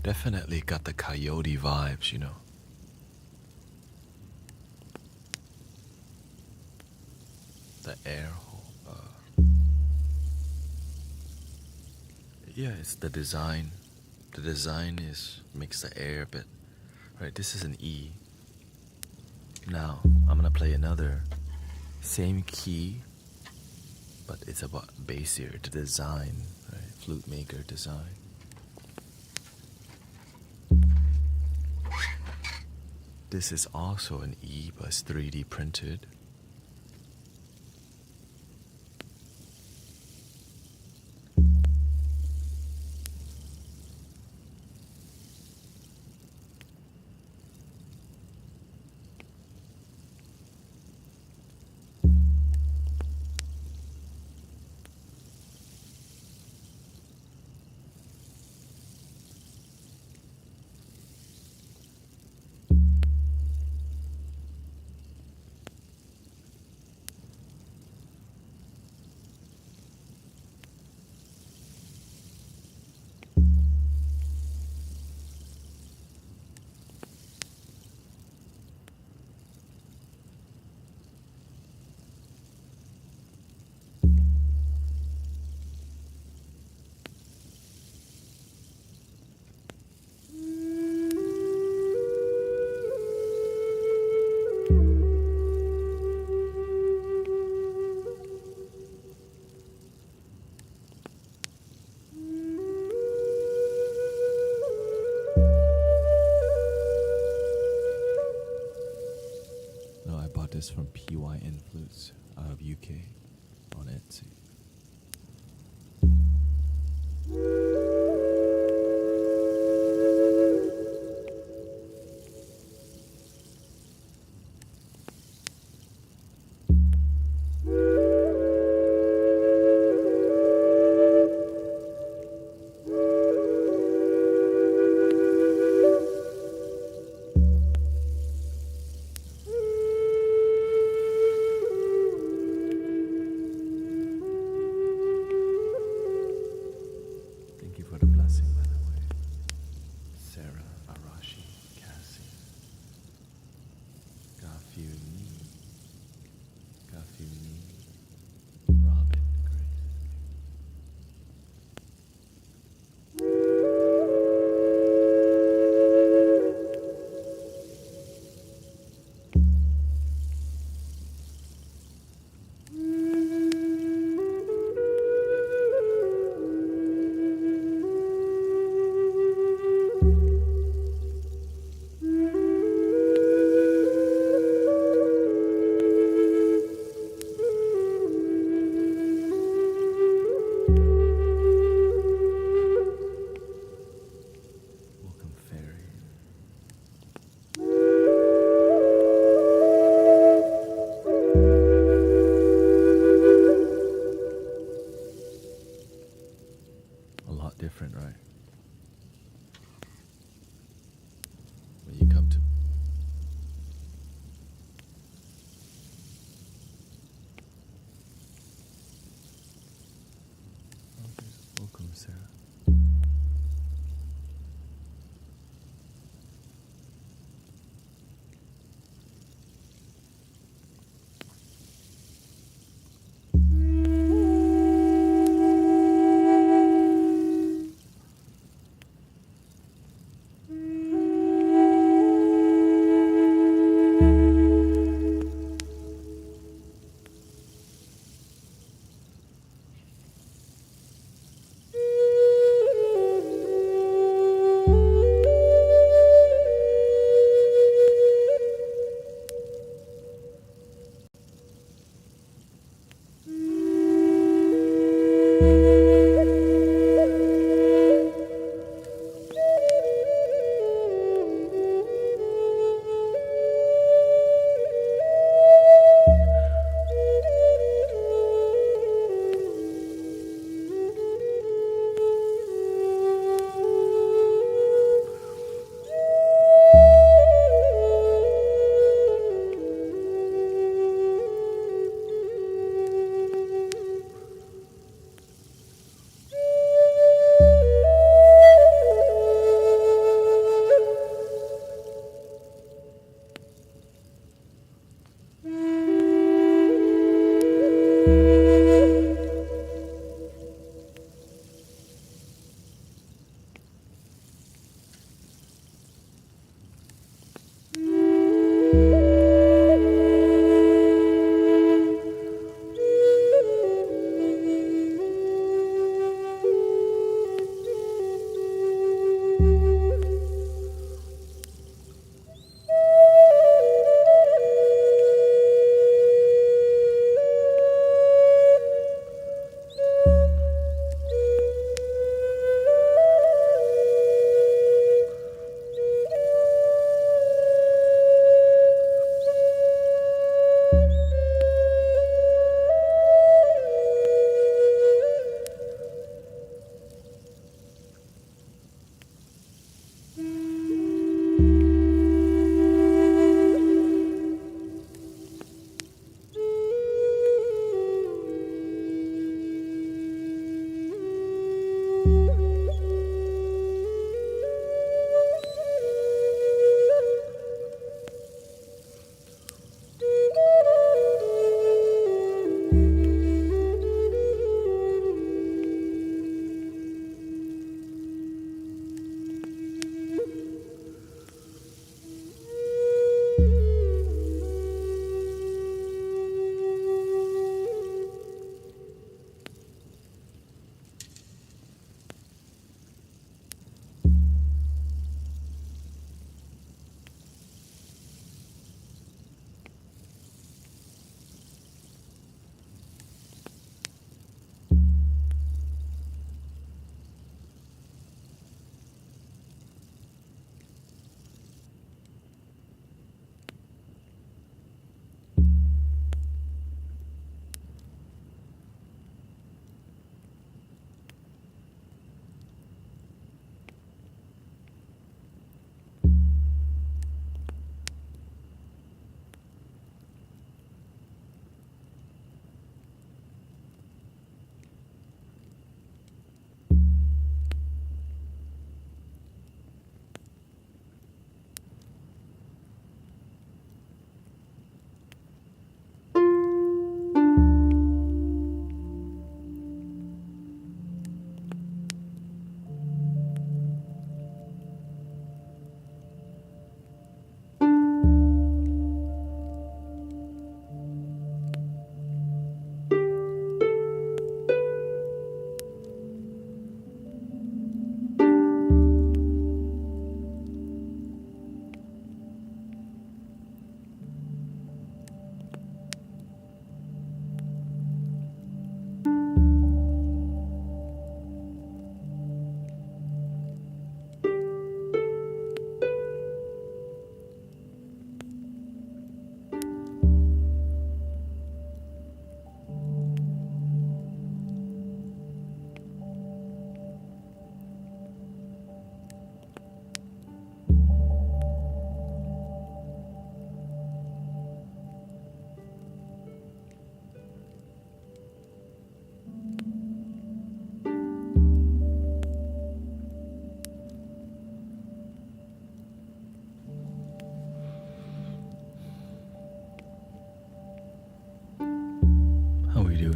Definitely got the coyote vibes, you know. The air hole. Yeah, it's the design. The design makes the air a bit. Right, this is an E. Now, I'm gonna play another same key, but it's about bassier, the design, right? Flute maker design. This is also an E, but it's 3D printed. is from PYN Flutes out of UK on Etsy.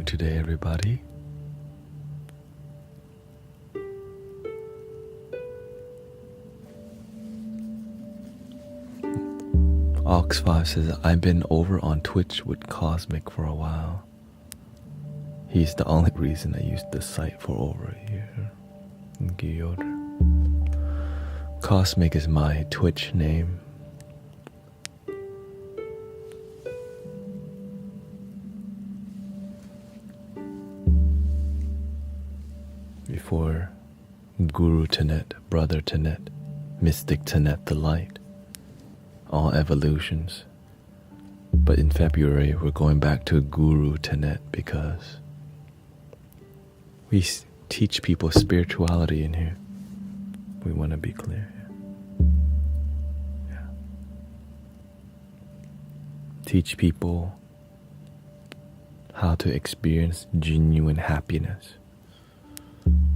today, everybody? Ox5 says, I've been over on Twitch with Cosmic for a while. He's the only reason I used the site for over a year. Cosmic is my Twitch name. Before Guru Tanet, Brother Tanet, Mystic Tanet the Light, all evolutions. But in February we're going back to Guru Tanet because we teach people spirituality in here. We want to be clear. Yeah. Teach people how to experience genuine happiness.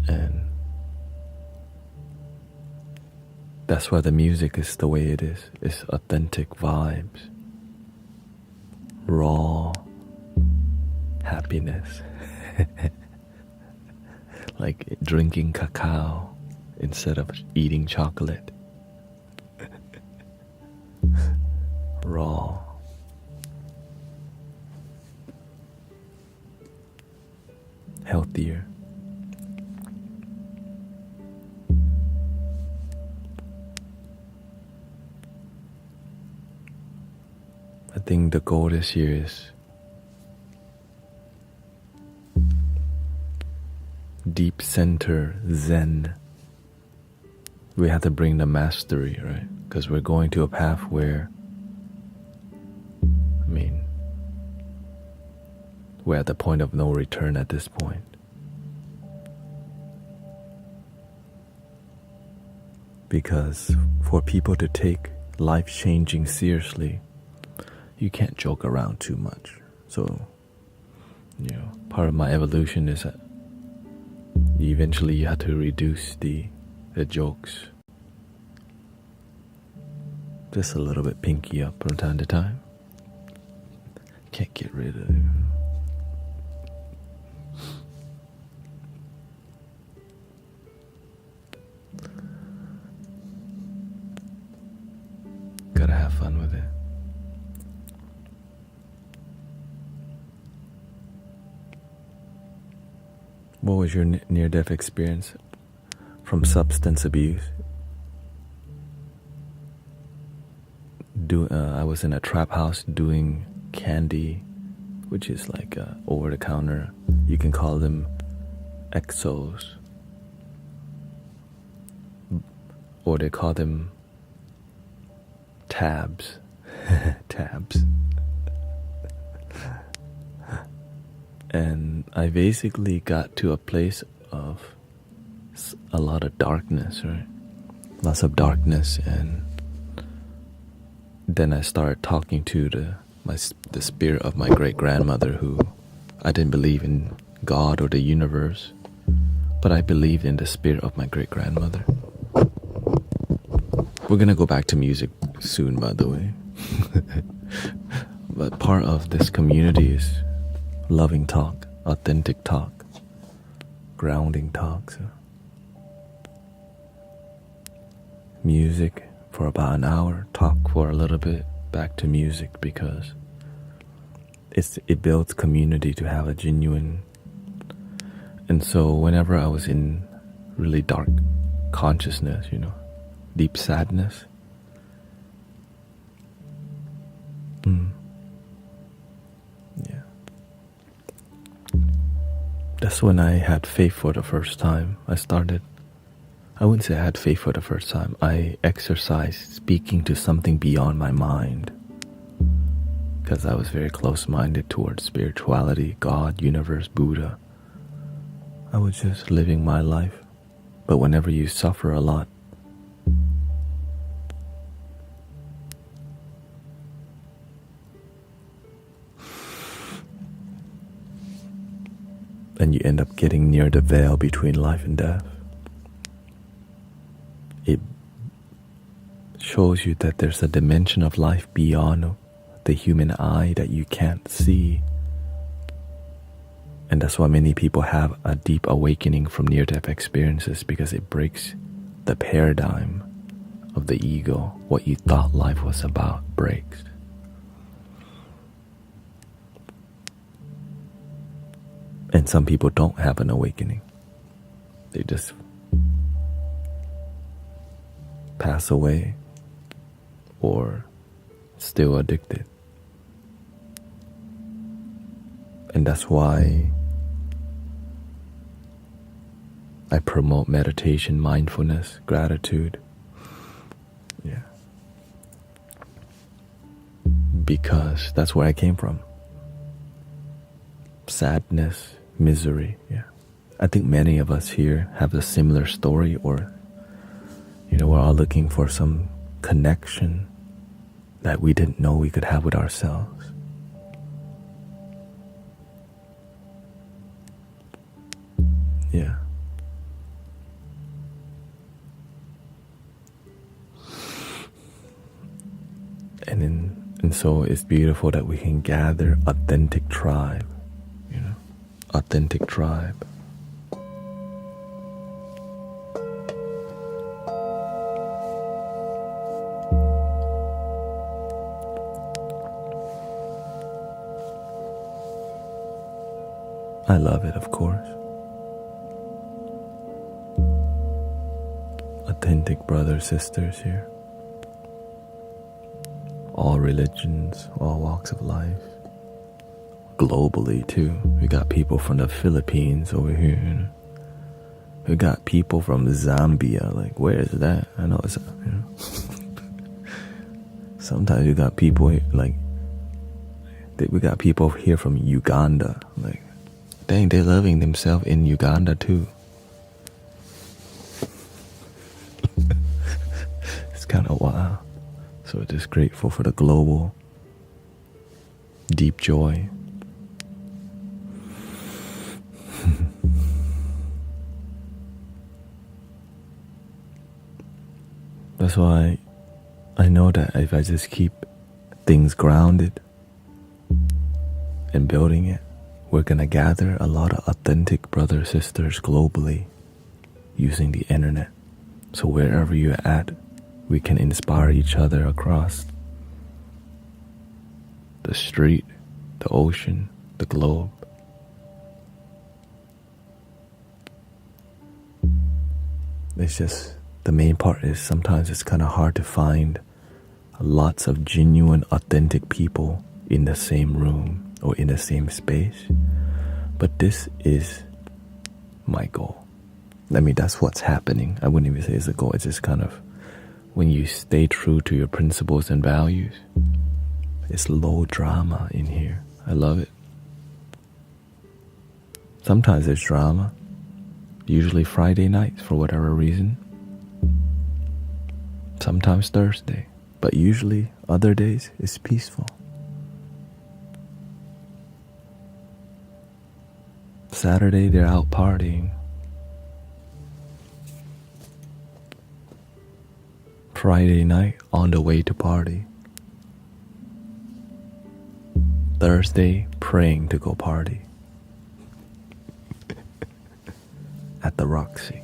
And that's why the music is the way it is. It's authentic vibes. Raw happiness. Like drinking cacao instead of eating chocolate. Raw. Healthier. I think the goal this year is deep center Zen. We have to bring the mastery, right? Because we're going to a path where, we're at the point of no return at this point. Because for people to take life-changing seriously, you can't joke around too much. So, part of my evolution is that eventually you have to reduce the jokes. Just a little bit pinky up from time to time. Can't get rid of it. Gotta have fun with it. What was your near-death experience from substance abuse? I was in a trap house doing candy, which is like over-the-counter. You can call them exos, or they call them tabs. Tabs. And I basically got to a place of a lot of darkness, right? Lots of darkness, and then I started talking to the spirit of my great-grandmother, who I didn't believe in God or the universe, but I believed in the spirit of my great-grandmother. We're gonna go back to music soon, by the way. But part of this community is loving talk, authentic talk, grounding talk. So music for about an hour, talk for a little bit, back to music, because it builds community to have a genuine. And so whenever I was in really dark consciousness, deep sadness, that's when I had faith for the first time. I wouldn't say I had faith for the first time. I exercised speaking to something beyond my mind, because I was very close-minded towards spirituality, God, universe, Buddha. I was just living my life. But whenever you suffer a lot, and you end up getting near the veil between life and death, it shows you that there's a dimension of life beyond the human eye that you can't see. And that's why many people have a deep awakening from near-death experiences, because it breaks the paradigm of the ego. What you thought life was about breaks. And some people don't have an awakening. They just pass away or still addicted. And that's why I promote meditation, mindfulness, gratitude. Yeah. Because that's where I came from. Sadness, misery, yeah. I think many of us here have a similar story, or, we're all looking for some connection that we didn't know we could have with ourselves. Yeah. And so it's beautiful that we can gather authentic tribe, authentic tribe. I love it, of course. Authentic brothers, sisters here. All religions, all walks of life. Globally too. We got people from the Philippines over here. We got people from Zambia. Like, where is that? I know it's, Sometimes we got people like, we got people here from Uganda. Like, dang, they're loving themselves in Uganda too. It's kind of wild. So just grateful for the global deep joy. That's why I know that if I just keep things grounded and building it, we're gonna gather a lot of authentic brothers, sisters globally using the internet. So wherever you're at, we can inspire each other across the street, the ocean, the globe. It's just, the main part is sometimes it's kind of hard to find lots of genuine, authentic people in the same room or in the same space. But this is my goal. I mean, that's what's happening. I wouldn't even say it's a goal. It's just kind of, when you stay true to your principles and values, it's low drama in here. I love it. Sometimes there's drama. Usually Friday nights for whatever reason. Sometimes Thursday. But usually other days it's peaceful. Saturday they're out partying. Friday night on the way to party. Thursday praying to go party. At the Roxy.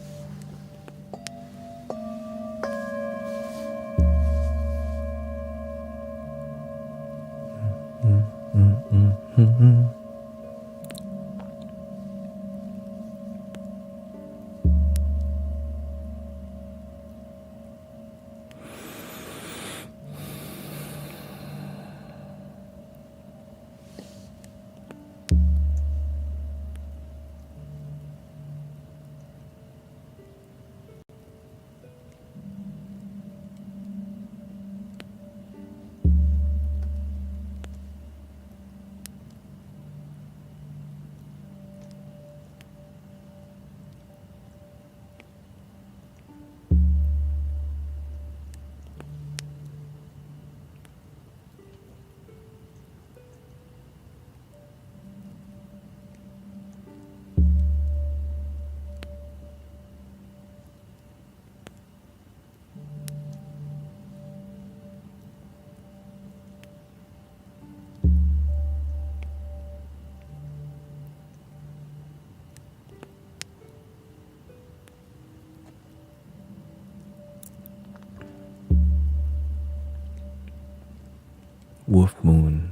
wolf moon.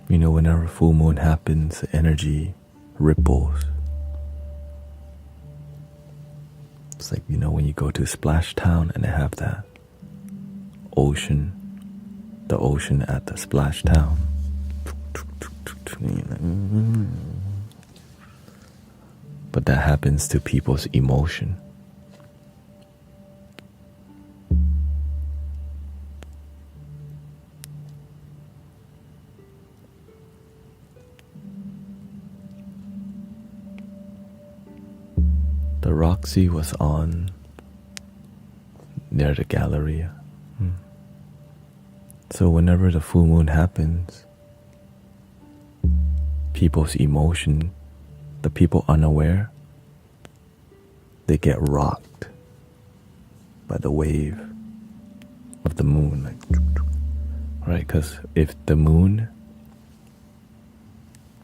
You know, whenever full moon happens, the energy ripples. It's like, you know, when you go to Splash Town and they have that ocean, the ocean at the Splash Town. But that happens to people's emotion. The Roxy was on near the Galleria. So whenever the full moon happens, people's emotion, the people unaware, they get rocked by the wave of the moon. Like, right? Because if the moon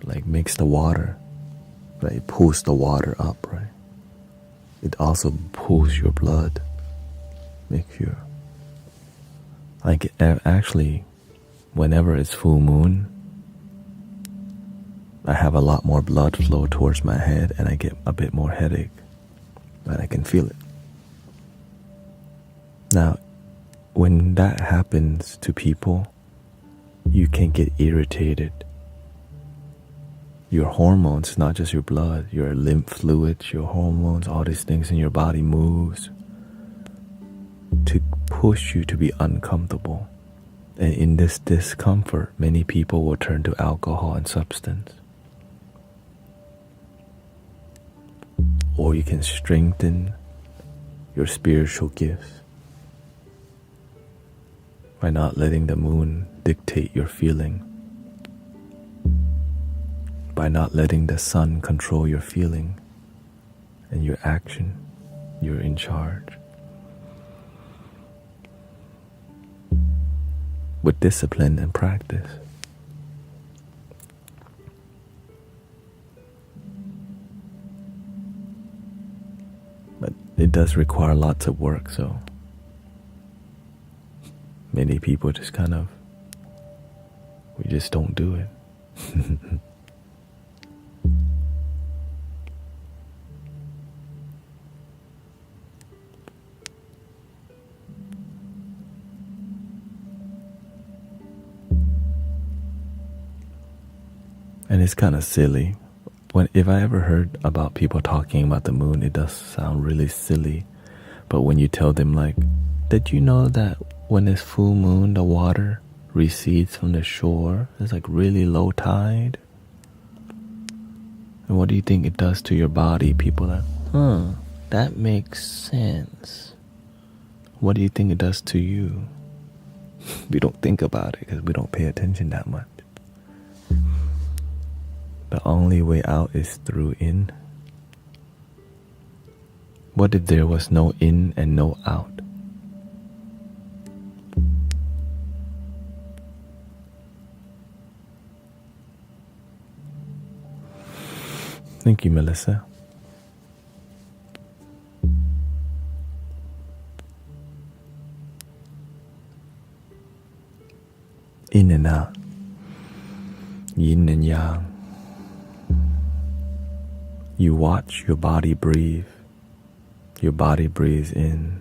like makes the water, right, it pulls the water up, right? It also pulls your blood, makes you like actually whenever it's full moon, I have a lot more blood flow towards my head and I get a bit more headache, and I can feel it. Now, when that happens to people, you can get irritated. Your hormones, not just your blood, your lymph fluids, your hormones, all these things in your body moves to push you to be uncomfortable. And in this discomfort, many people will turn to alcohol and substance. Or you can strengthen your spiritual gifts by not letting the moon dictate your feeling, by not letting the sun control your feeling and your action. You're in charge. With discipline and practice. But it does require lots of work, so many people just kind of, we just don't do it. And it's kind of silly. If I ever heard about people talking about the moon, it does sound really silly. But when you tell them, like, did you know that when it's full moon, the water recedes from the shore? It's like really low tide. And what do you think it does to your body? People are, that makes sense. What do you think it does to you? We don't think about it because we don't pay attention that much. The only way out is through in. What if there was no in and no out? Thank you, Melissa. In and out. Yin and yang. You watch your body breathe. Your body breathes in.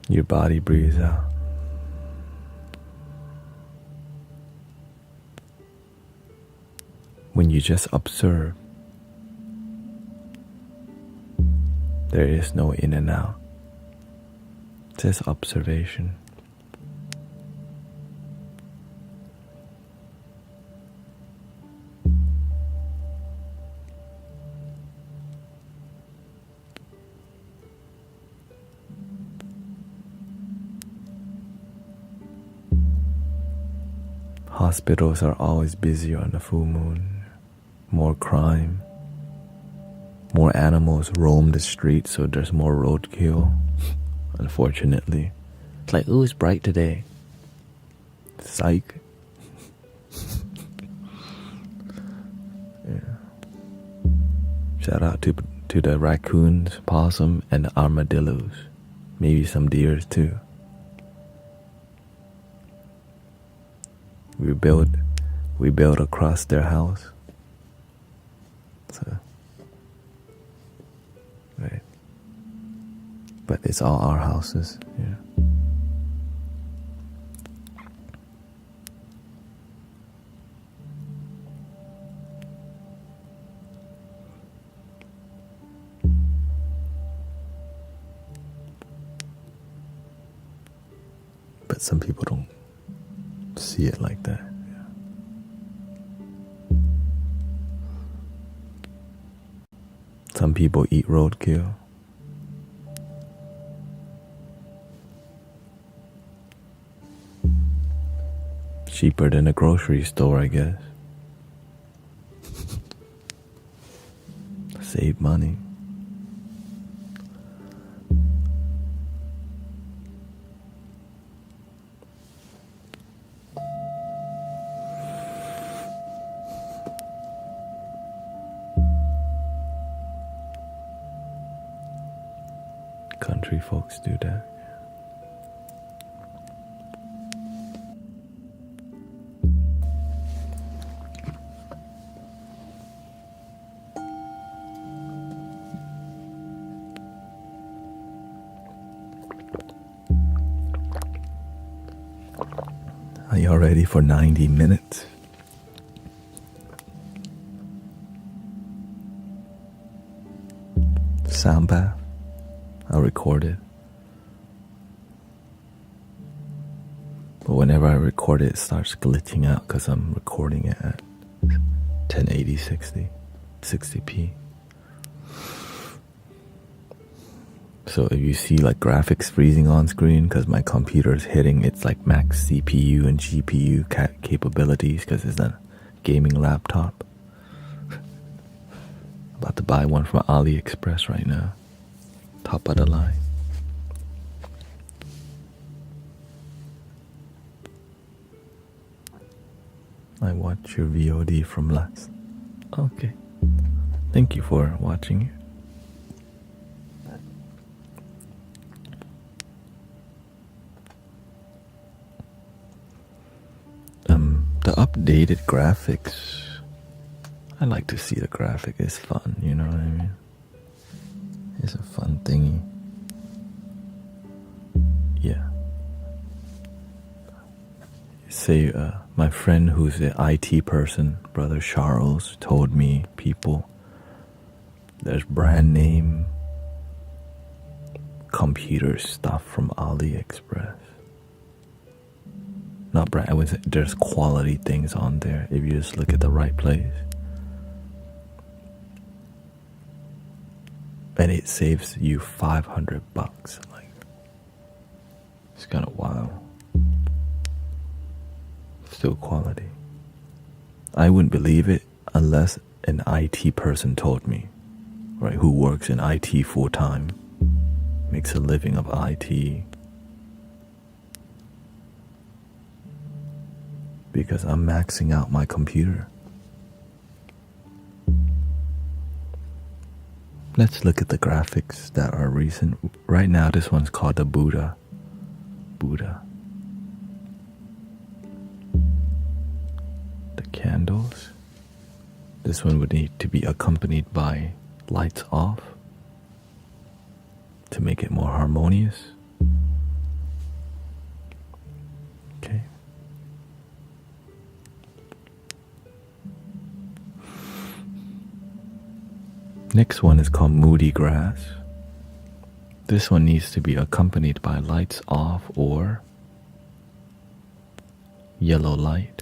Your body breathes out. When you just observe, there is no in and out. Just observation. Hospitals are always busy on the full moon. more crime, more animals roam the streets, so there's more roadkill, unfortunately. It's like, ooh, it's bright today. Psych. Yeah. Shout out to the raccoons, possum, and the armadillos. Maybe some deers too. We built across their house. So, right. But it's all our houses, yeah. But some people don't see it like that. Yeah. Some people eat roadkill. Cheaper than a grocery store, I guess. Save money. Country folks do that. Are you all ready for 90 minutes? Soundbath. I'll record it. But whenever I record it, it starts glitching out because I'm recording it at 1080 60p. So if you see like graphics freezing on screen because my computer is hitting its like max CPU and GPU capabilities because it's a gaming laptop. About to buy one from AliExpress right now. Top of the line. I watched your VOD from last. Okay. Thank you for watching it. The updated graphics. I like to see the graphic. It's fun, you know what I mean? It's a fun thingy. Yeah. Say, my friend who's the IT person, Brother Charles, told me there's brand name computer stuff from AliExpress. Not brand, I would say there's quality things on there if you just look at the right place. And it saves you $500. Like, it's kind of wild. Still quality. I wouldn't believe it unless an IT person told me, right? Who works in IT full time, makes a living of IT. Because I'm maxing out my computer. Let's look at the graphics that are recent. Right now, this one's called the Buddha. The candles. This one would need to be accompanied by lights off to make it more harmonious. Okay. Next one is called Moody Grass. This one needs to be accompanied by lights off or yellow light.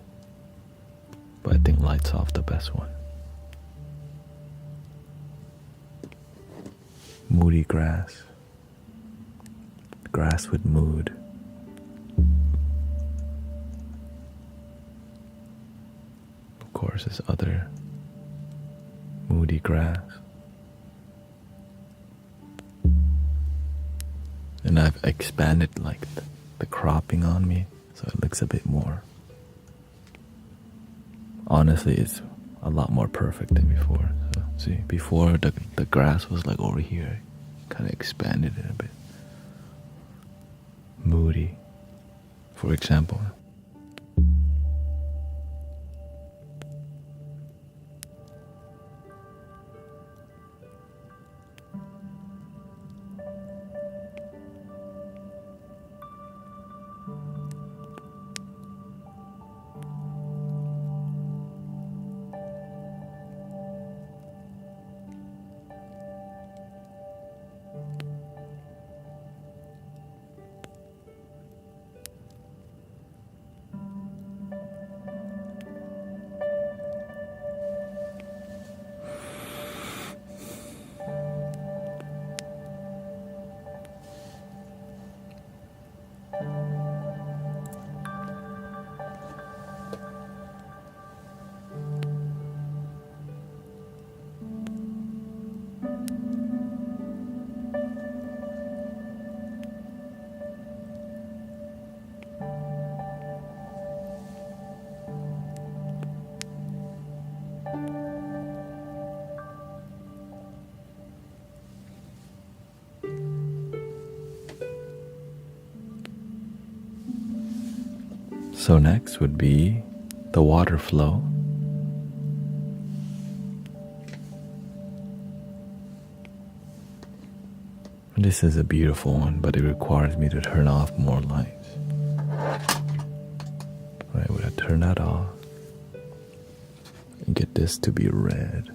But I think lights off the best one. Moody grass. Grass with mood. Of course, there's other moody grass. And I've expanded like the cropping on me, so it looks a bit more. Honestly, it's a lot more perfect than before. So see, before the grass was like over here, kind of expanded it a bit. Moody, for example. So next would be the water flow. This is a beautiful one, but it requires me to turn off more lights. Right, we're gonna turn that off and get this to be red.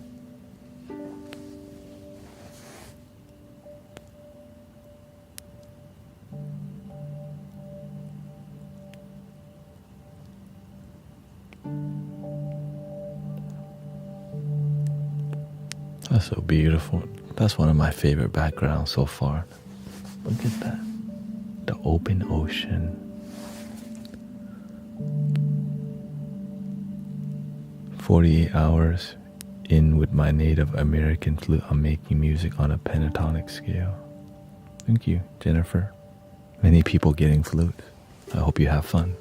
That's so beautiful. That's one of my favorite backgrounds so far. Look at that. The open ocean. "48 hours in with my Native American flute. I'm making music on a pentatonic scale." Thank you, Jennifer. Many people getting flutes. I hope you have fun.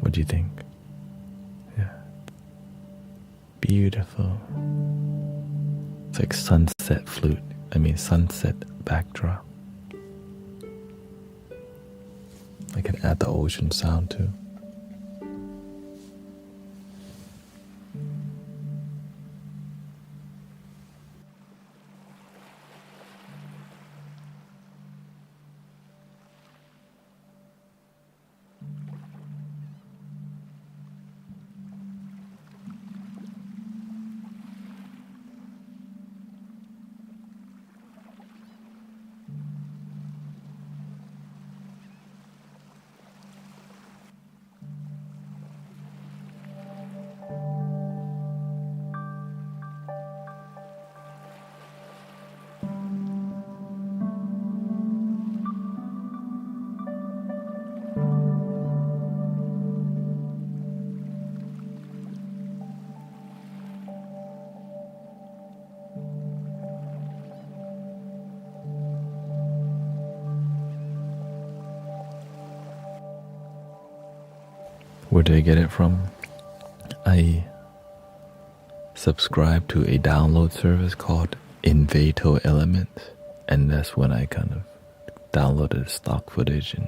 What do you think? Yeah. Beautiful. It's like sunset flute. Sunset backdrop. I can add the ocean sound too. Where did I get it from? I subscribe to a download service called Invato Elements, and that's when I kind of downloaded stock footage and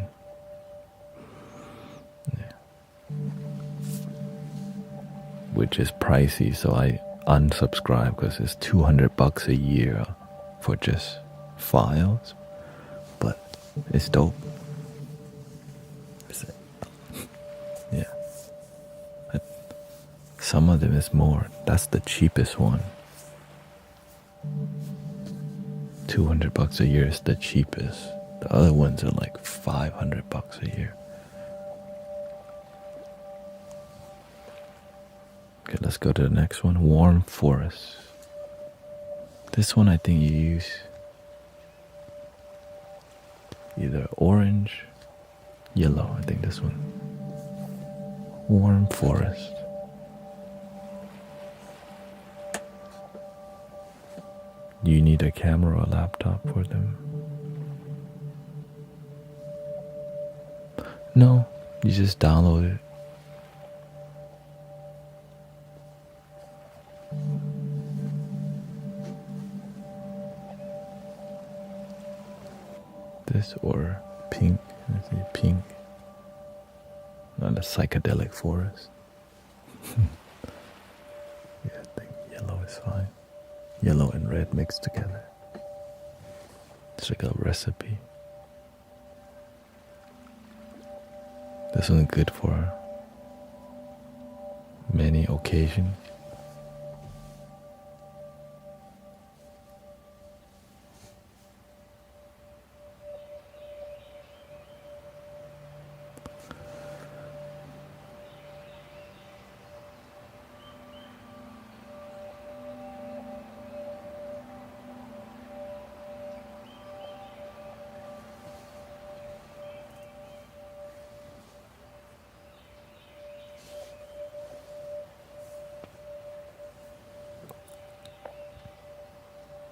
which is pricey, so I unsubscribe because it's $200 a year for just files, but it's dope. Yeah. Some of them is more. That's the cheapest one. $200 a year is the cheapest. The other ones are like $500 a year. Okay, let's go to the next one. Warm forest. This one I think you either orange, yellow, I think this one. Warm forest. Do you need a camera or a laptop for them? No, you just download it. This or pink. Let's see, pink. Not a psychedelic forest. Yeah, I think yellow is fine. Yellow and red mixed together. It's like a recipe. This one's good for many occasions.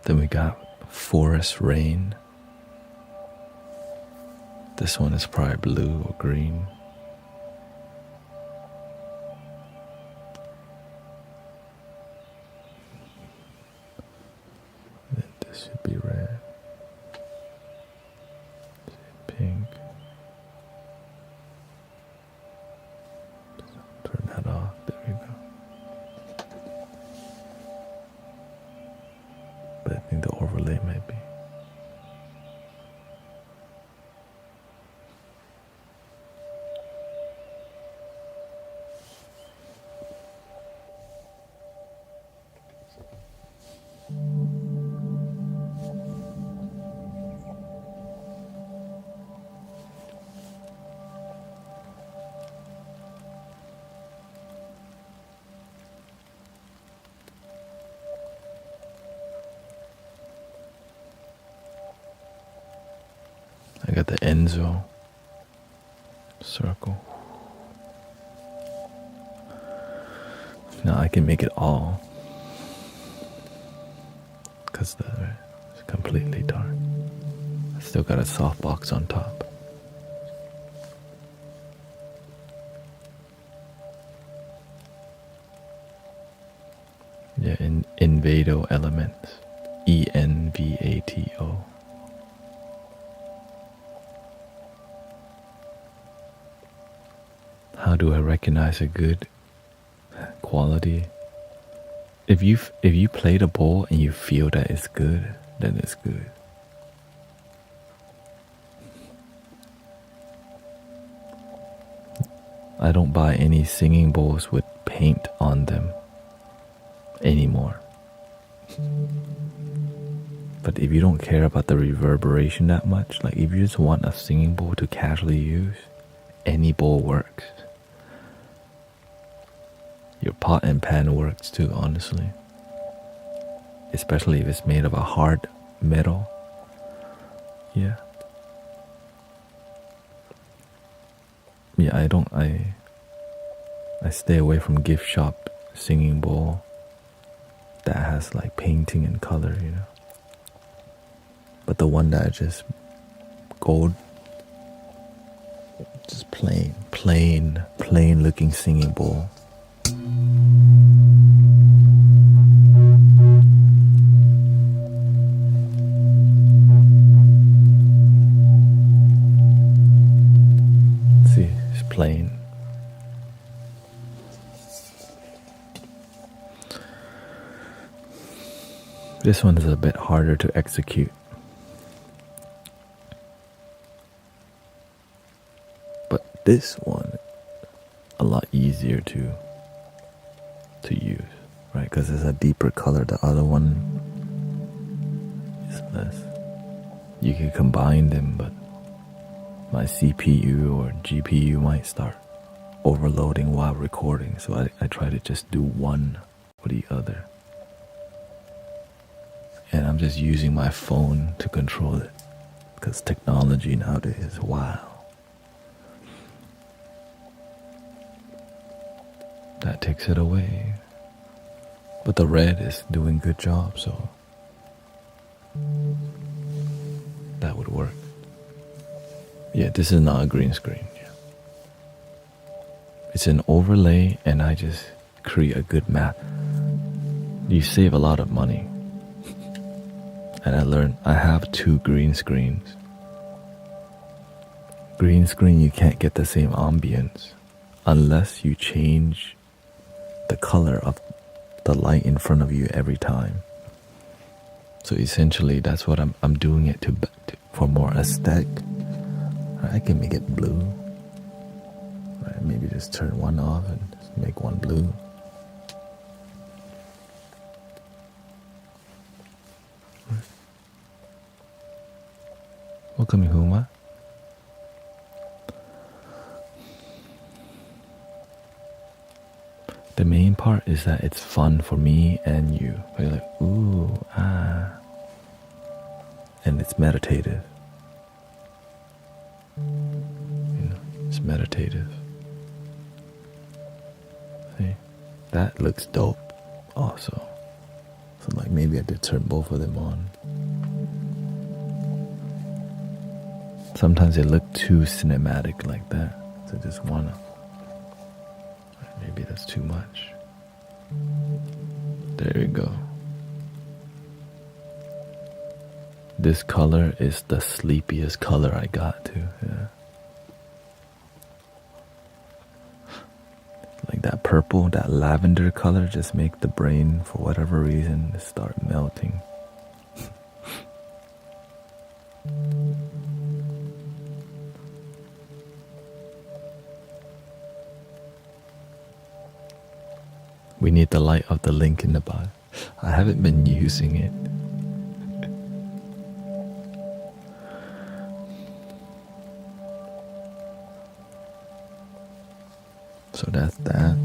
Then we got forest rain. This one is probably blue or green. Then this should be red. Pink. Turn that off. There we go. But I think the overlay might be. I got the Enzo circle. Now I can make it all because it's completely dark. I still got a softbox on top. Yeah, Envato elements. ENVATO. How do I recognize a good quality? If you play the bowl and you feel that it's good, then it's good. I don't buy any singing bowls with paint on them anymore. But if you don't care about the reverberation that much, like if you just want a singing bowl to casually use, any bowl works. Your pot and pan works too, honestly. Especially if it's made of a hard metal. Yeah. Yeah, I stay away from gift shop singing bowl that has like painting and color, you know. But the one that is just gold, just plain looking singing bowl. See, it's plain. This one is a bit harder to execute. But this one, a lot easier to use, right? Because it's a deeper color. The other one is less. You can combine them, but my CPU or GPU might start overloading while recording. So I try to just do one or the other. And I'm just using my phone to control it. because technology nowadays is wow. That takes it away. But the red is doing good job, so that would work. Yeah, this is not a green screen. Yeah. It's an overlay, and I just create a good map. You save a lot of money. And I learned I have 2 green screens. Green screen, you can't get the same ambience unless you change the color of the light in front of you every time. So essentially, that's what I'm doing it to for more aesthetic. I can make it blue. Right, maybe just turn one off and just make one blue. Welcome, Huma. The main part is that it's fun for me and you. You're like, ooh, ah. And it's meditative. You know, it's meditative. See? That looks dope also. So like maybe I did turn both of them on. Sometimes they look too cinematic like that. So I just wanna, maybe that's too much. There you go. This color is the sleepiest color I got to, yeah. Like that purple, that lavender color just make the brain, for whatever reason, start melting. We need the light of the link in the bottom. I haven't been using it. So that's that.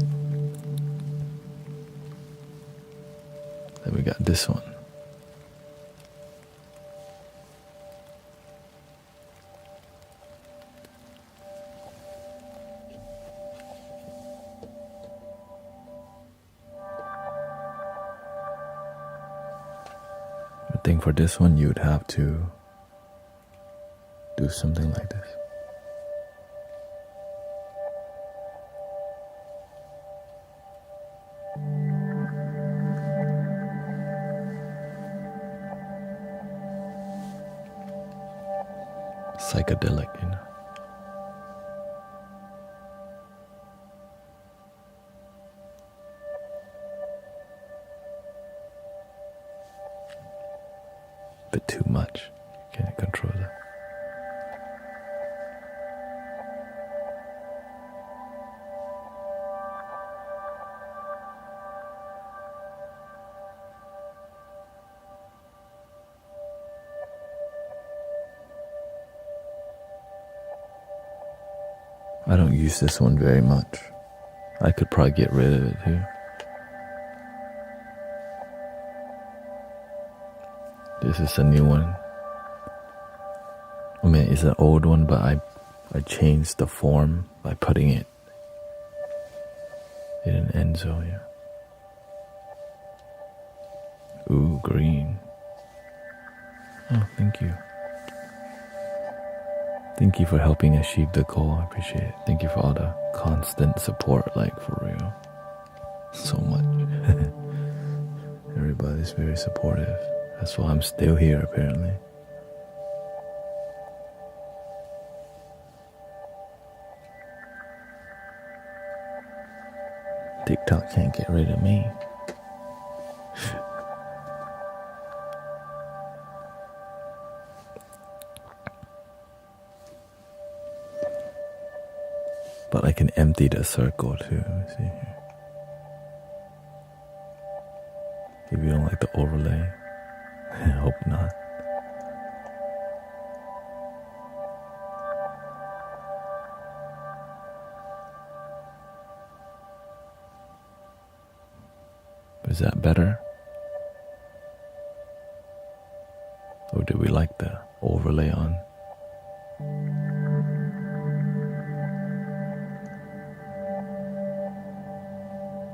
Then we got this one. I think for this one you would have to do something like this. Psychedelic, you know. Bit too much. Can't control that. I don't use this one very much. I could probably get rid of it too. This is a new one. I mean, it's an old one, but I changed the form by putting it in an enzo, yeah. Ooh, green. Oh, thank you. Thank you for helping achieve the goal. I appreciate it. Thank you for all the constant support, like for real. So much. Everybody's very supportive. That's why I'm still here, apparently. TikTok can't get rid of me. But I can empty the circle too. Let me see here. If you don't like the overlay, I hope not. Is that better? Or do we like the overlay on?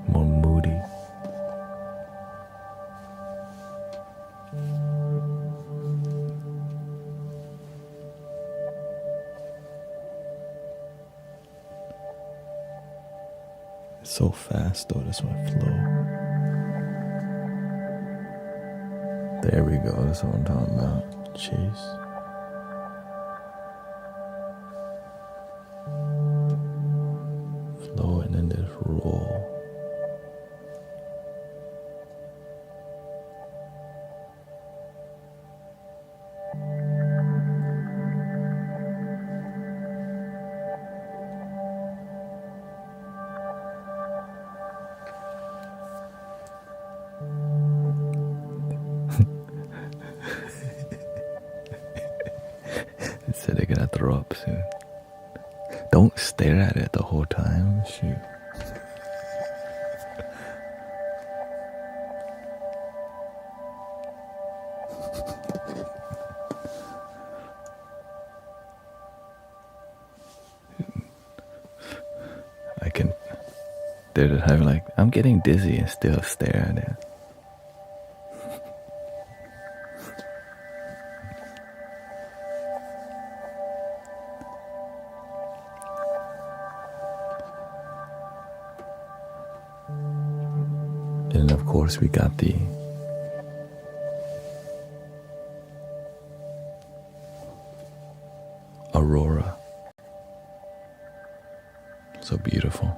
More moody. It's so fast though, that's why I flow. There we go, that's what I'm talking about. Chase. Flow and then there's roll. It said they're gonna throw up soon. Don't stare at it the whole time. Shoot. I can. They're the type like, I'm getting dizzy and still stare at it. And of course we got the aurora. So beautiful.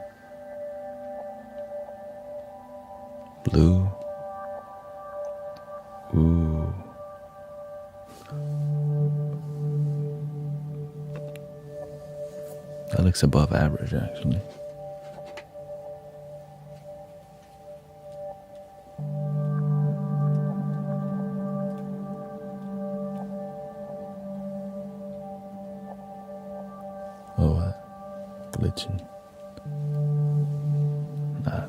Blue. Ooh. That looks above average actually. Oh, glitching. Nah.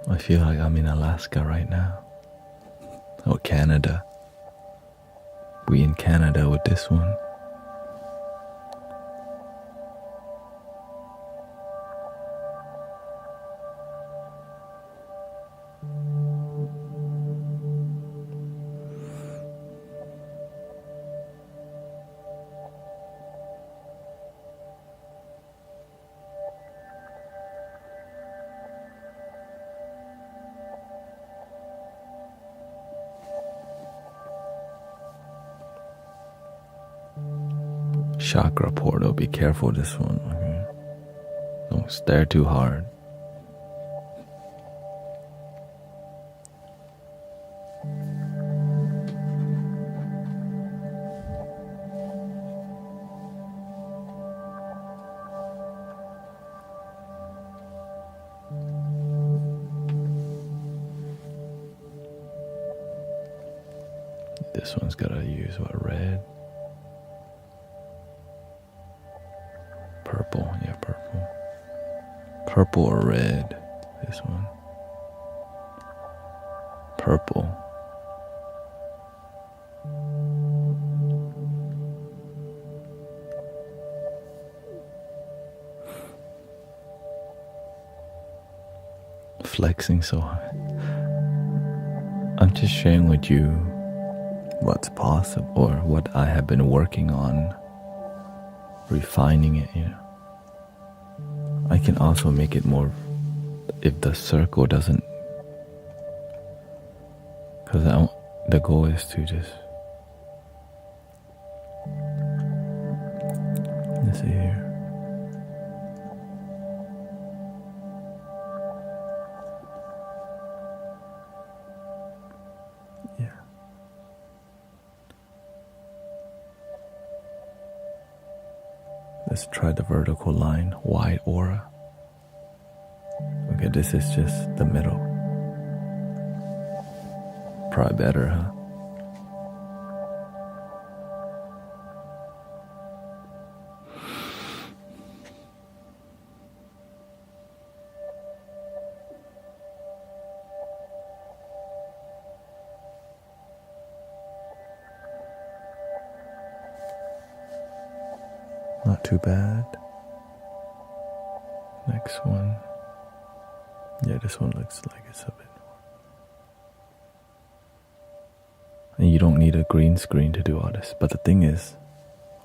I feel like I'm in Alaska right now. Or Canada. We in Canada with this one. Chakra portal, be careful this one. Okay? Don't stare too hard. This one's gotta use what, red? Purple, yeah, purple. Purple or red, this one. Purple. Flexing so hard. I'm just sharing with you what's possible or what I have been working on, refining it, you know. I can also make it more if the circle doesn't, because the goal is to just, let's see here. Yeah. Let's try the vertical line, wide aura. Okay, this is just the middle. Probably better, huh? Not too bad. Next one. Yeah, this one looks like it's a bit. And you don't need a green screen to do all this. But the thing is,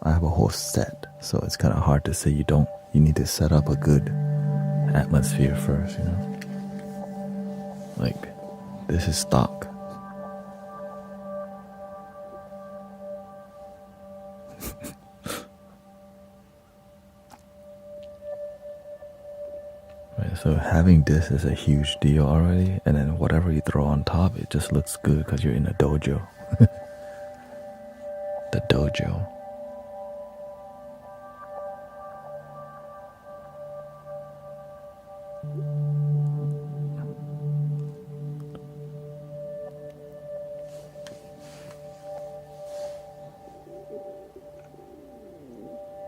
I have a whole set, so it's kind of hard to say you don't. You need to set up a good atmosphere first, you know? Like, this is stock. Right, so having this is a huge deal already, and then whatever you throw on top, it just looks good because you're in a dojo. The dojo.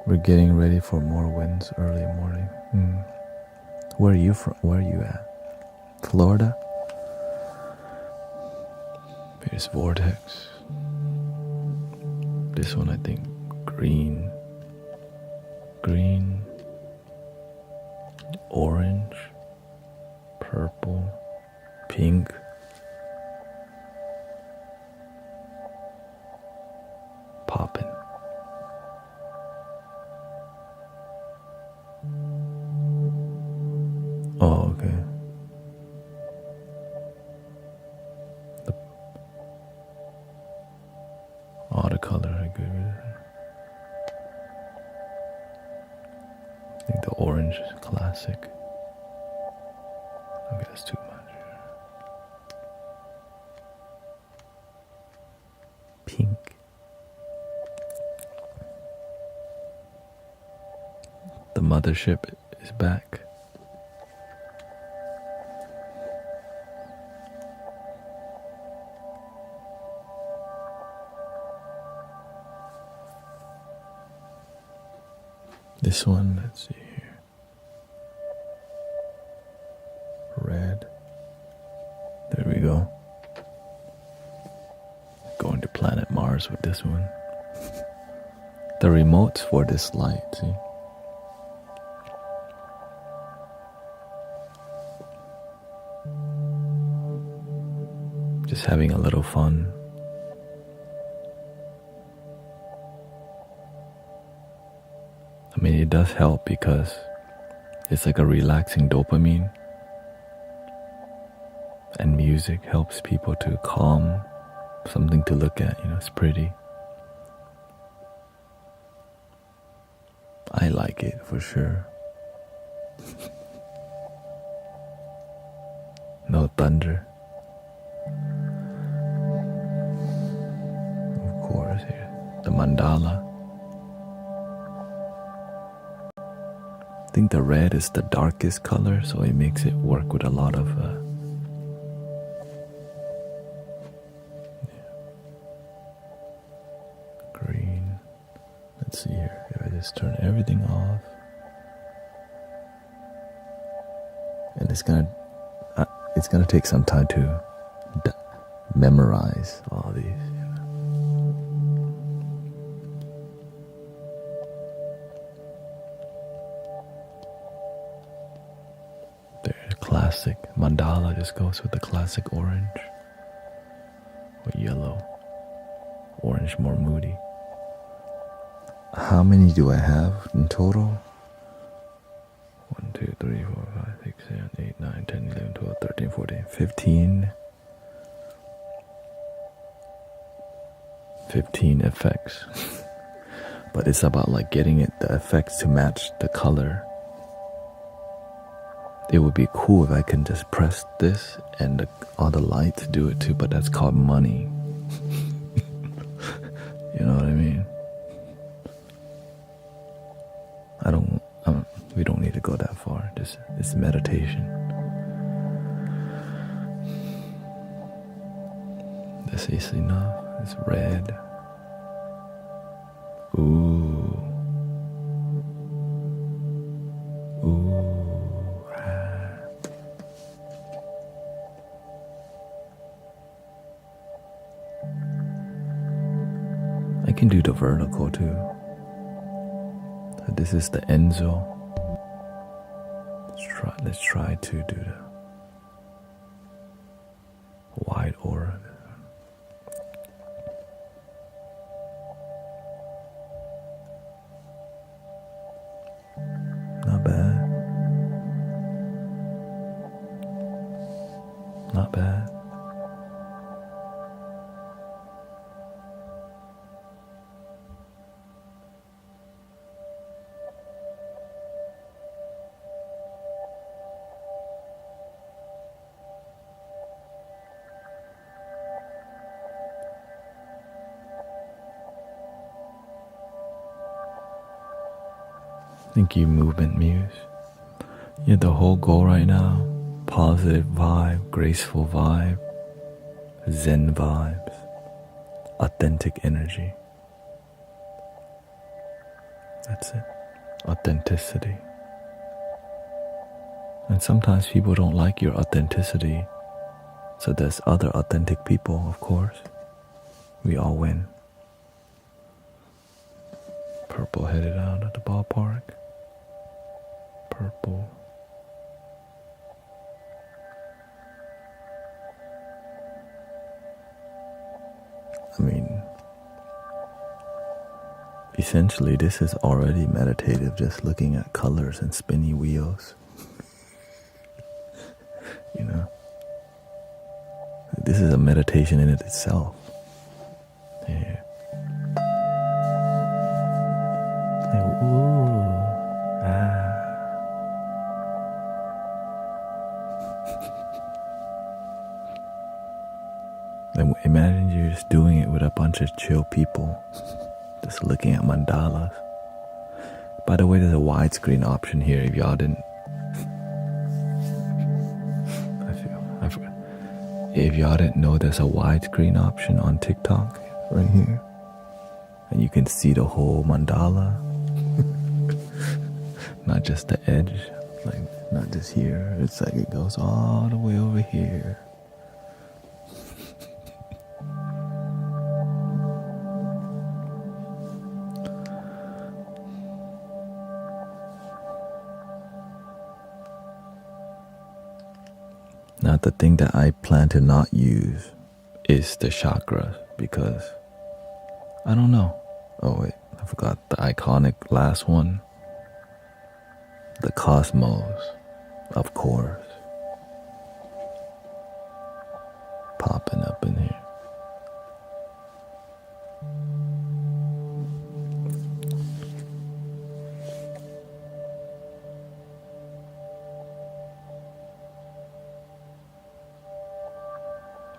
We're getting ready for more winds early morning. Where are you from? Where are you at? Florida? Here's vortex. This one I think green, orange, purple, pink. Poppin'. Oh, okay. The color I agree with it. I think the orange is classic. Okay, that's too much. Pink. The mothership is back. This one, let's see here. Red. There we go. Going to planet Mars with this one. The remote's for this light, see? Just having a little fun. I mean, it does help because it's like a relaxing dopamine, and music helps people to calm, something to look at, you know, it's pretty. I like it for sure. No thunder. Of course, here, the mandala. I think the red is the darkest color, so it makes it work with a lot of green. Let's see here. If I just turn everything off, and it's gonna take some time to memorize all these. Classic mandala just goes with the classic orange or yellow. Orange more moody. How many do I have in total? 1, 2, 3, 4, 5, 6, 7, 8, 9, 10, 11, 12, 13, 14, 15. 15 effects. But it's about like getting the effects to match the color. It would be cool if I can just press this and all the lights do it too, but that's called money. You know what I mean? This meditation. This is enough. It's red. Ooh. Ooh. Ah. I can do the vertical too. So this is the Enzo. Let's try to do the wide aura. Not bad. Not bad. Thank you, Movement Muse. Yeah, the whole goal right now, positive vibe, graceful vibe, Zen vibes, authentic energy. That's it. Authenticity. And sometimes people don't like your authenticity, so there's other authentic people, of course. We all win. Purple headed out at the ballpark. Purple. I mean, essentially this is already meditative, just looking at colors and spinny wheels. You know? This is a meditation in it itself. Yeah. Like, ooh, ah. And imagine you're just doing it with a bunch of chill people, just looking at mandalas. By the way, there's a widescreen option here if y'all didn't. I forgot. If y'all didn't know, there's a widescreen option on TikTok right here, and you can see the whole mandala, not just the edge, like not just here. It's like it goes all the way over here. Now, the thing that I plan to not use is the chakras, because I don't know. Oh wait, I forgot the iconic last one. The cosmos, of course, popping up in here.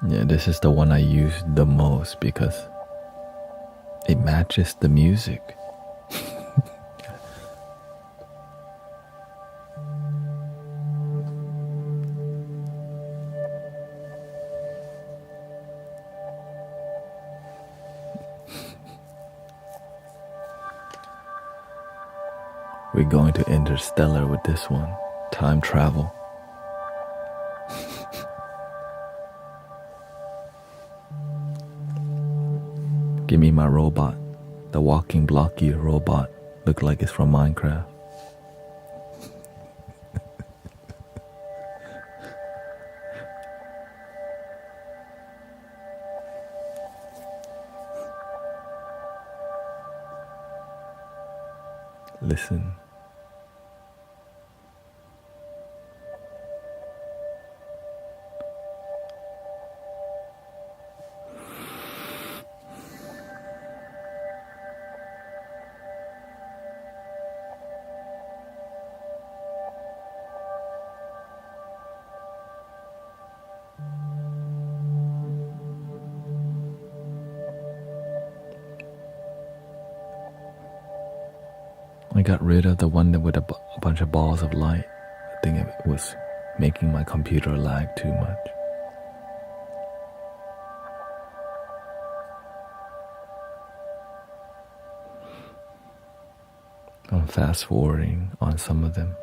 Yeah, this is the one I use the most because it matches the music. We're going to interstellar with this one. Time travel. Give me my robot. The walking blocky robot. Look like it's from Minecraft. Listen. I got rid of the one with a bunch of balls of light. think it was making my computer lag too much. I'm fast forwarding on some of them.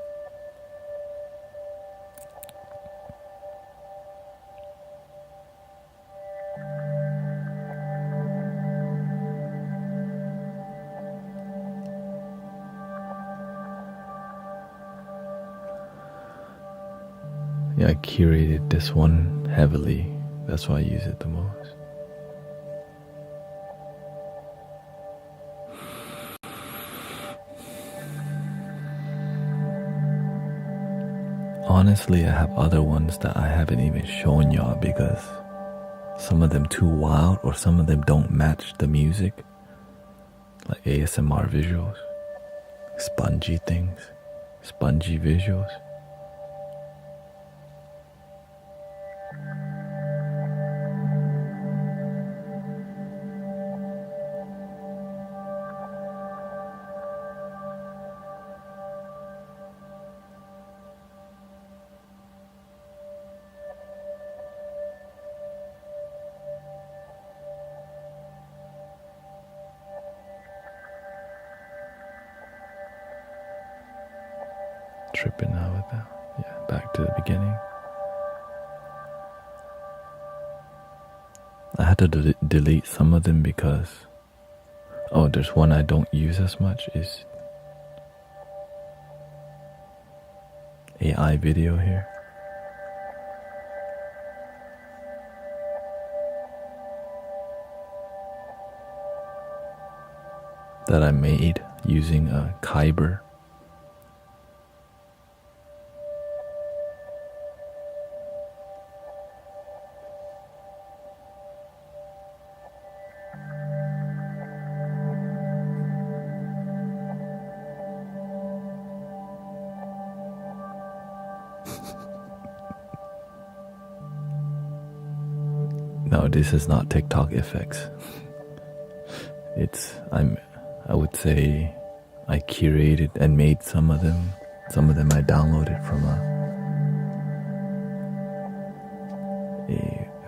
Yeah, I curated this one heavily. That's why I use it the most. Honestly, I have other ones that I haven't even shown y'all because some of them too wild or some of them don't match the music. Like ASMR visuals, spongy things, spongy visuals. Tripping out with that. Yeah, back to the beginning. I had to delete some of them because there's one I don't use as much is AI video here. That I made using a Kyber. No, this is not TikTok effects. I would say I curated and made some of them. Some of them I downloaded from a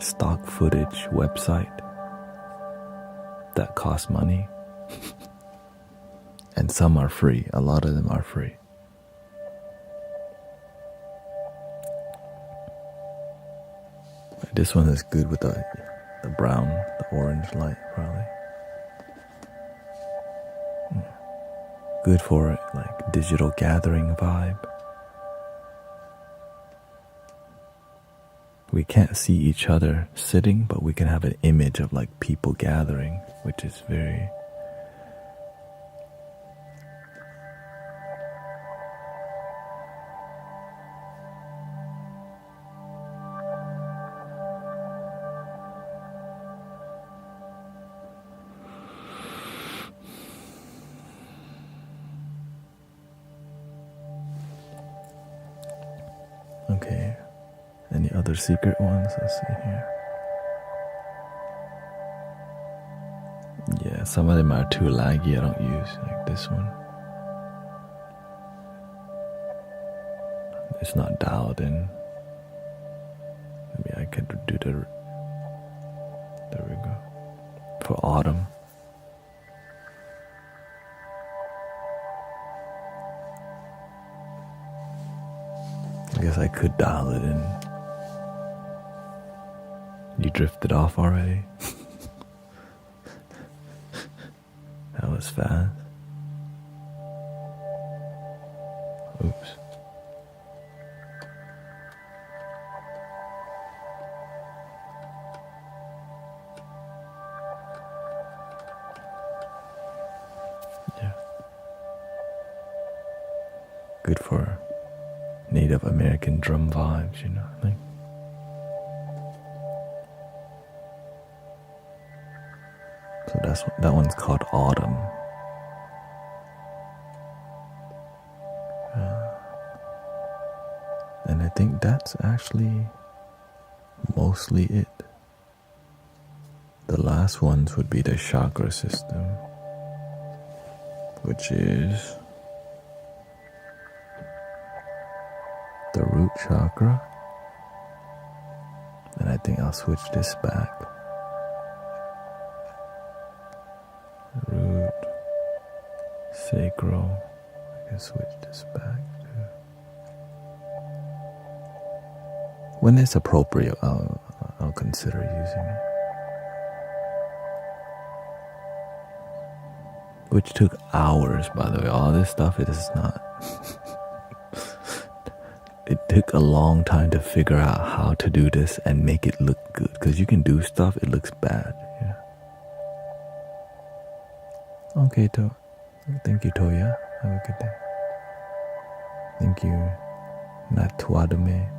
stock footage website that costs money. And some are free. A lot of them are free. This one is good with the brown, the orange light, probably. Good for like digital gathering vibe. We can't see each other sitting, but we can have an image of like people gathering, which is very... Okay, any other secret ones? Let's see here. Yeah, some of them are too laggy, I don't use, like this one. It's not dialed in. Maybe I could do the... There we go. For autumn. I guess I could dial it in. You drifted off already? That was fast. Oops. Yeah. Good for Native American drum vibes, you know, like. So that one's called Autumn. And I think that's actually mostly it. The last ones would be the chakra system, which is the root chakra. And I think I'll switch this back. Root, sacral. I can switch this back too. When it's appropriate, I'll consider using it. Which took hours, by the way. All this stuff, it is not. It took a long time to figure out how to do this and make it look good. Because you can do stuff, it looks bad. Yeah. Okay, thank you, Toya. Have a good day. Thank you, Natuadame.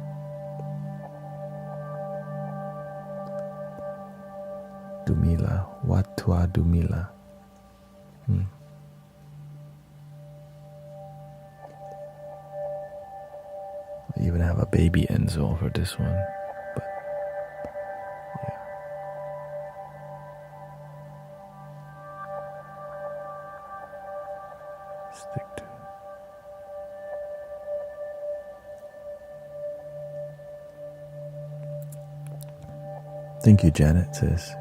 Dumila, Watua Dumila. I even have a baby Enzo for this one, but yeah. Stick to. Thank you, Janet says.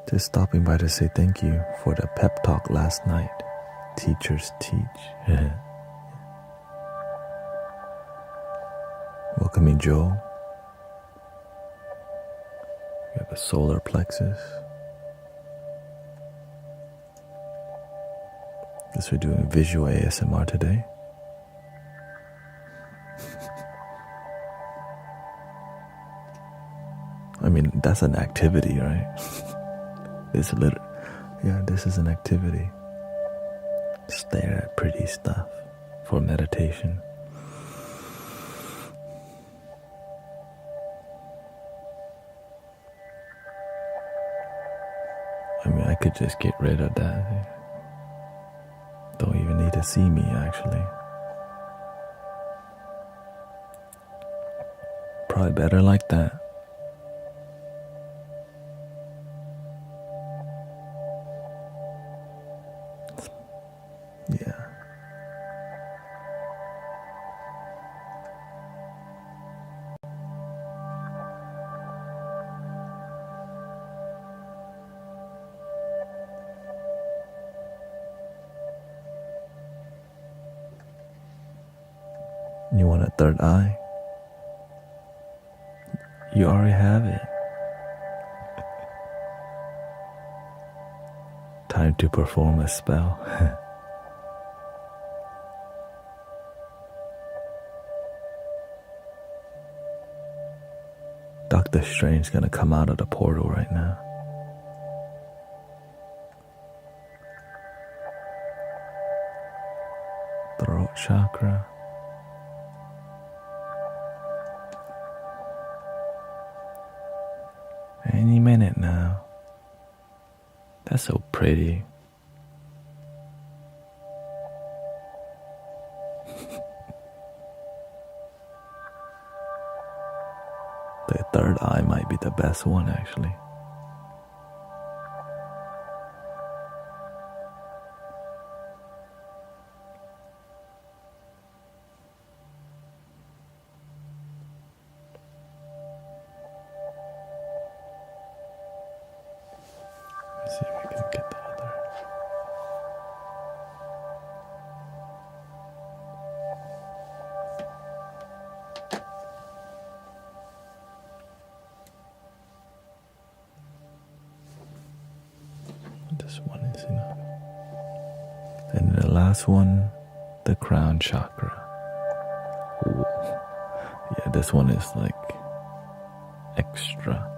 Just stopping by to say thank you for the pep talk last night. Teachers teach. Welcoming Joe. We have a solar plexus. Guess we're doing visual ASMR today. I mean, that's an activity, right? This is an activity. Stare at pretty stuff for meditation. I mean, I could just get rid of that. Don't even need to see me, actually. Probably better like that. Yeah. You want a third eye? You already have it. Time to perform a spell. Doctor Strange's gonna come out of the portal right now. Throat chakra. Any minute now. That's so pretty. The third eye might be the best one, actually. Let's see if we can get the other. This one is enough. And the last one, the crown chakra. Ooh. Yeah, this one is like extra.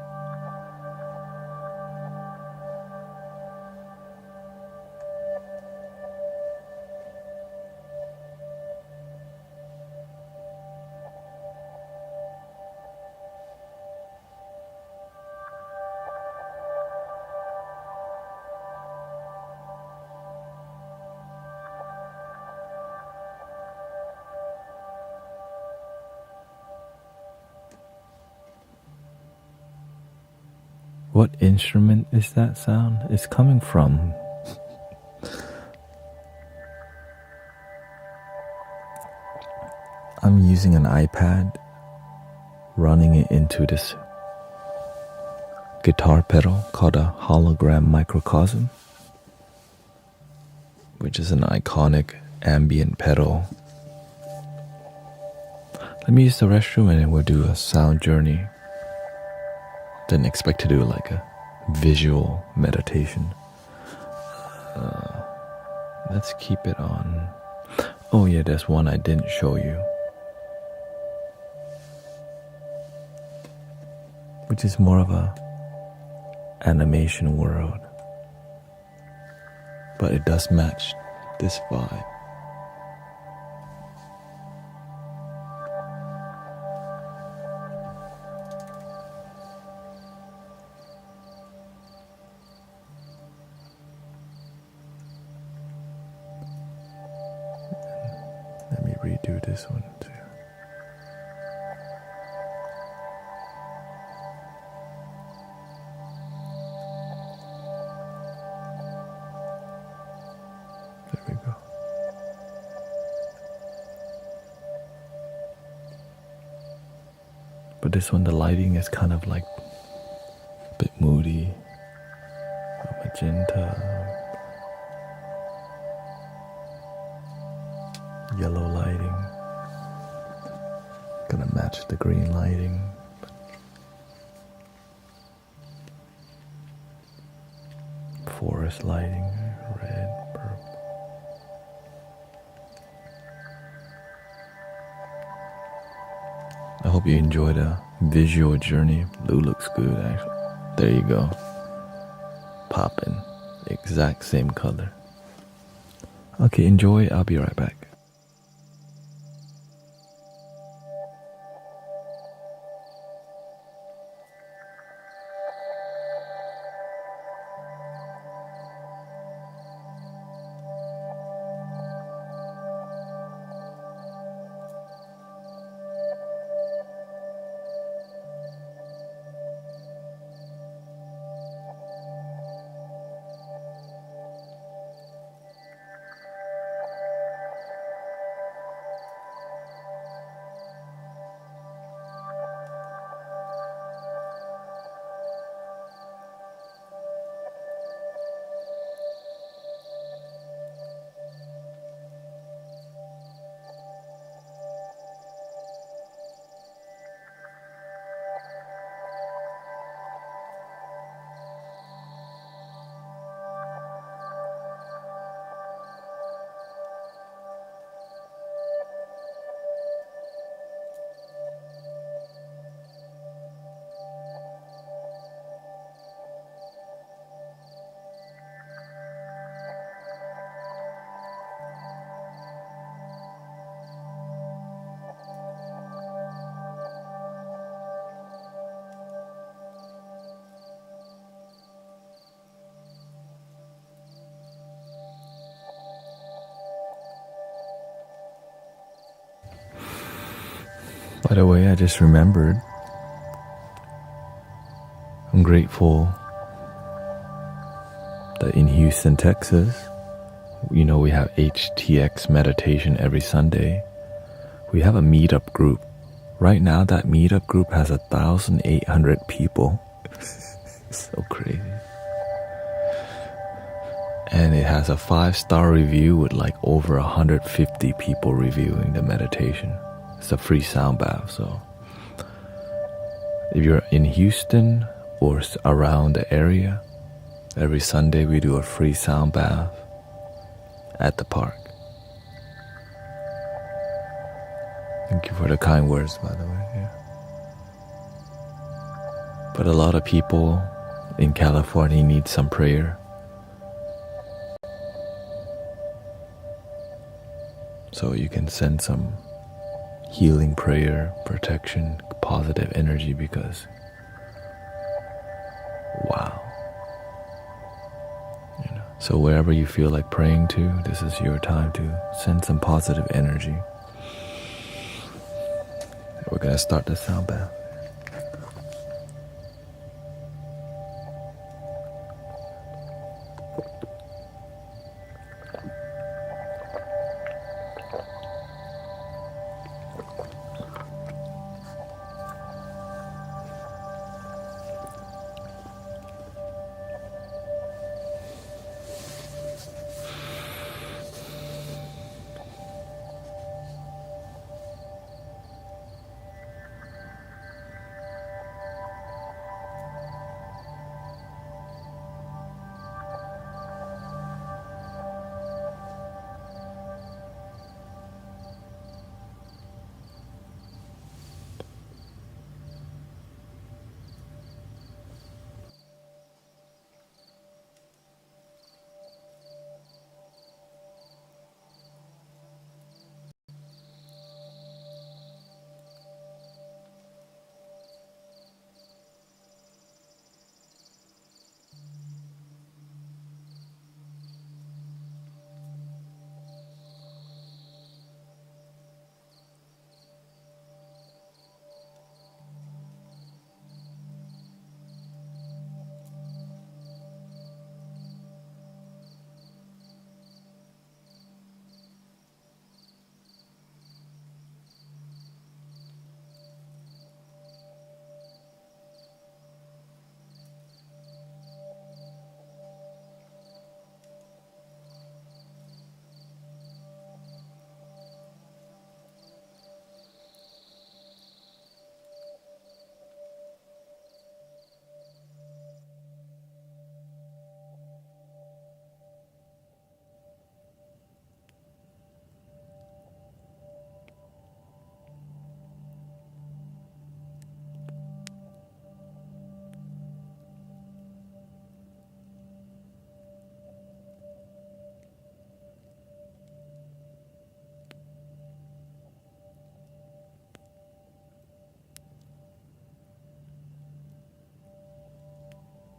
What instrument is that sound? It's coming from. I'm using an iPad, running it into this guitar pedal called a hologram microcosm, which is an iconic ambient pedal. Let me use the restroom and then we'll do a sound journey. Didn't expect to do like a visual meditation. Let's keep it on. Oh yeah, there's one I didn't show you, which is more of a animation world, but it does match this vibe. Let me redo this one too. There we go. But this one, the lighting is kind of like a bit moody, magenta, yellow lighting, gonna match the green lighting. Forest lighting, red, purple. I hope you enjoyed a visual journey. Blue looks good, actually. There you go. Poppin'. Exact same color. Okay, enjoy. I'll be right back. By the way, I just remembered, I'm grateful that in Houston, Texas, we have HTX meditation every Sunday. We have a meetup group. Right now, that meetup group has 1,800 people. So crazy. And it has a 5-star review with like over 150 people reviewing the meditation. It's a free Soundbath, so if you're in Houston or around the area, every Sunday we do a free Soundbath at the park. Thank you for the kind words, by the way. Yeah. But a lot of people in California need some prayer. So you can send some healing prayer, protection, positive energy, because wow. So wherever you feel like praying to, this is your time to send some positive energy. We're gonna start the sound bath.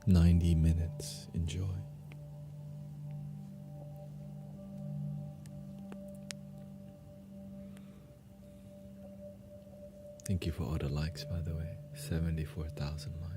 90 minutes. Enjoy. Thank you for all the likes, by the way. 74,000 likes.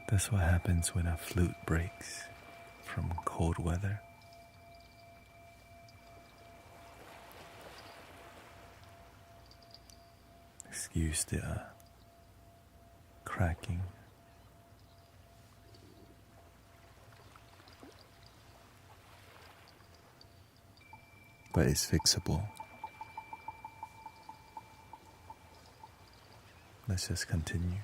That's what happens when a flute breaks from cold weather. Excuse the cracking. But it's fixable. Let's just continue.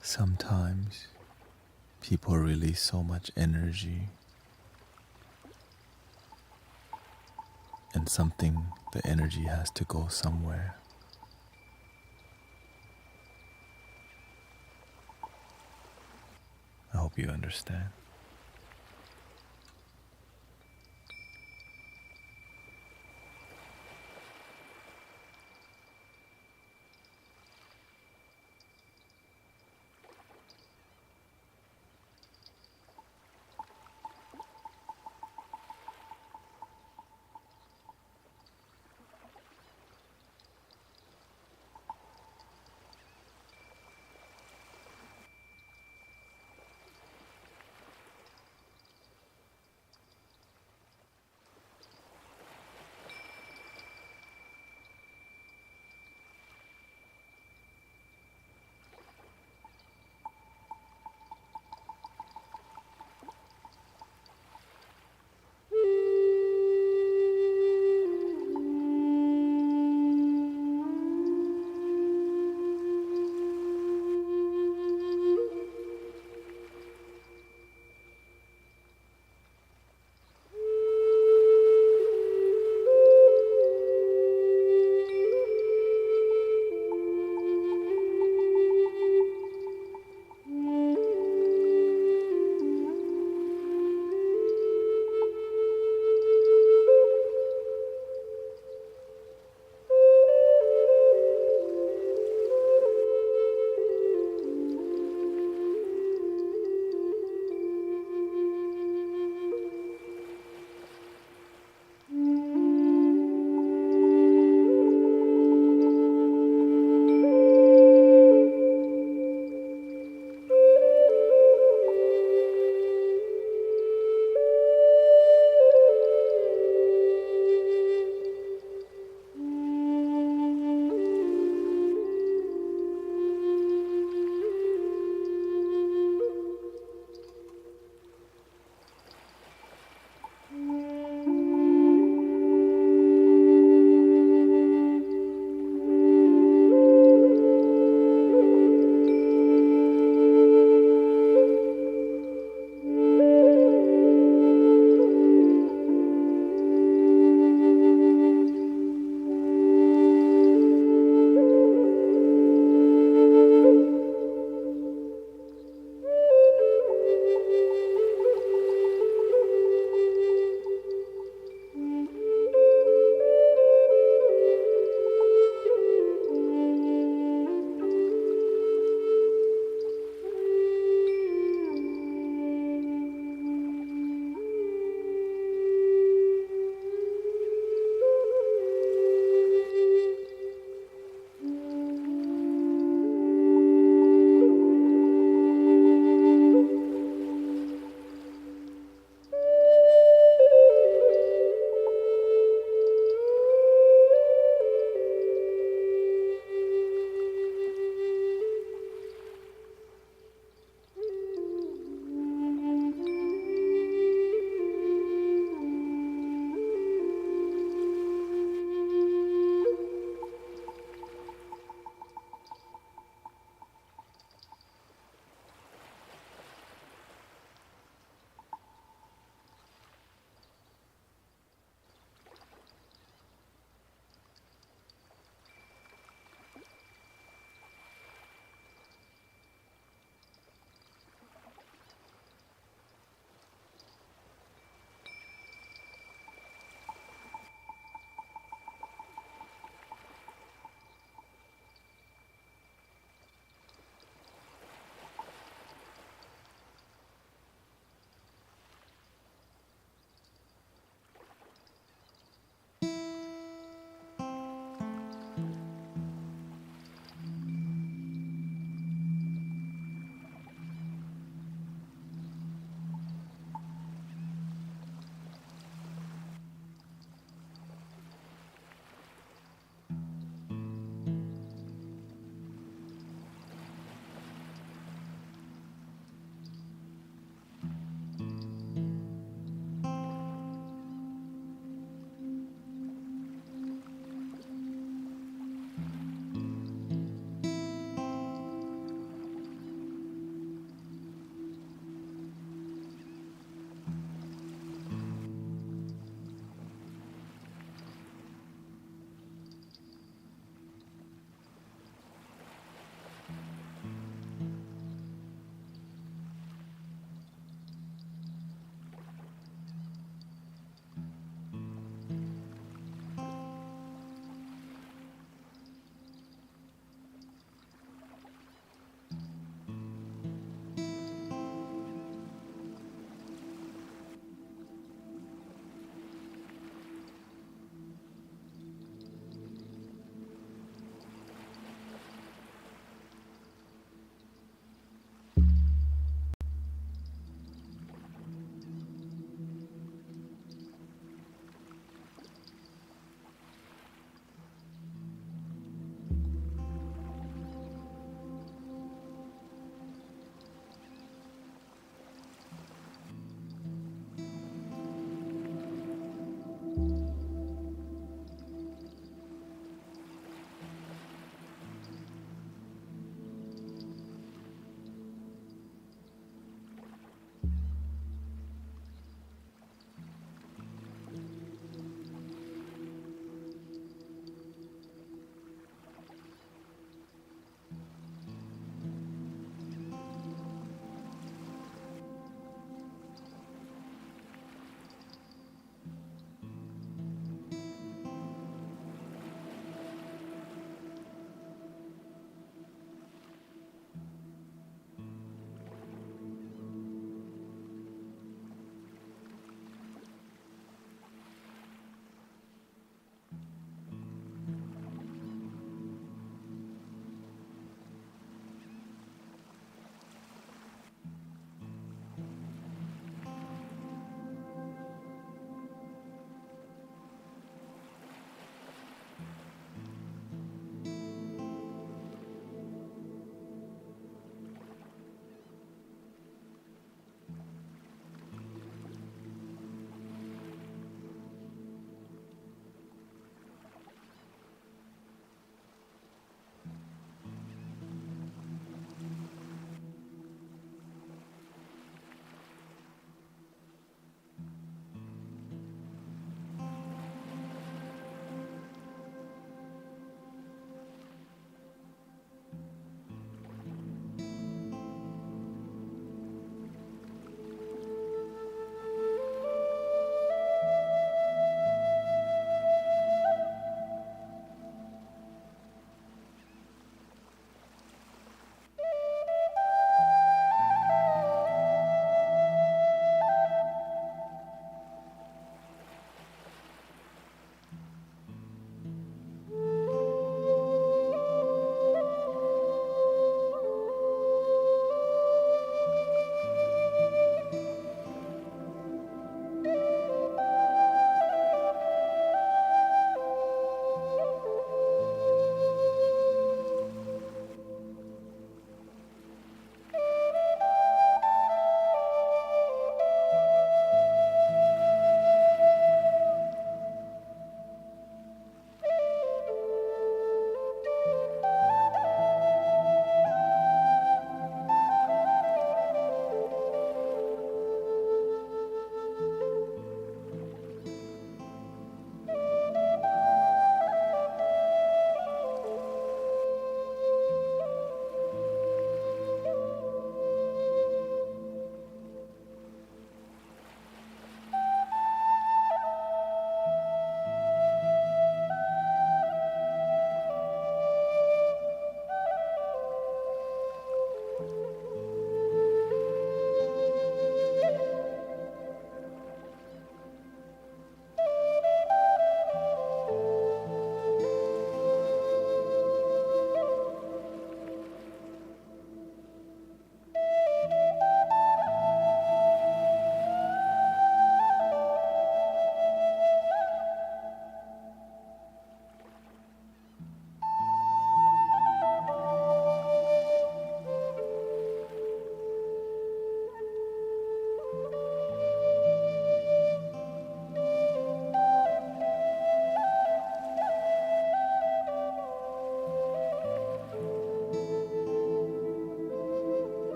Sometimes people release so much energy and the energy has to go somewhere. I hope you understand.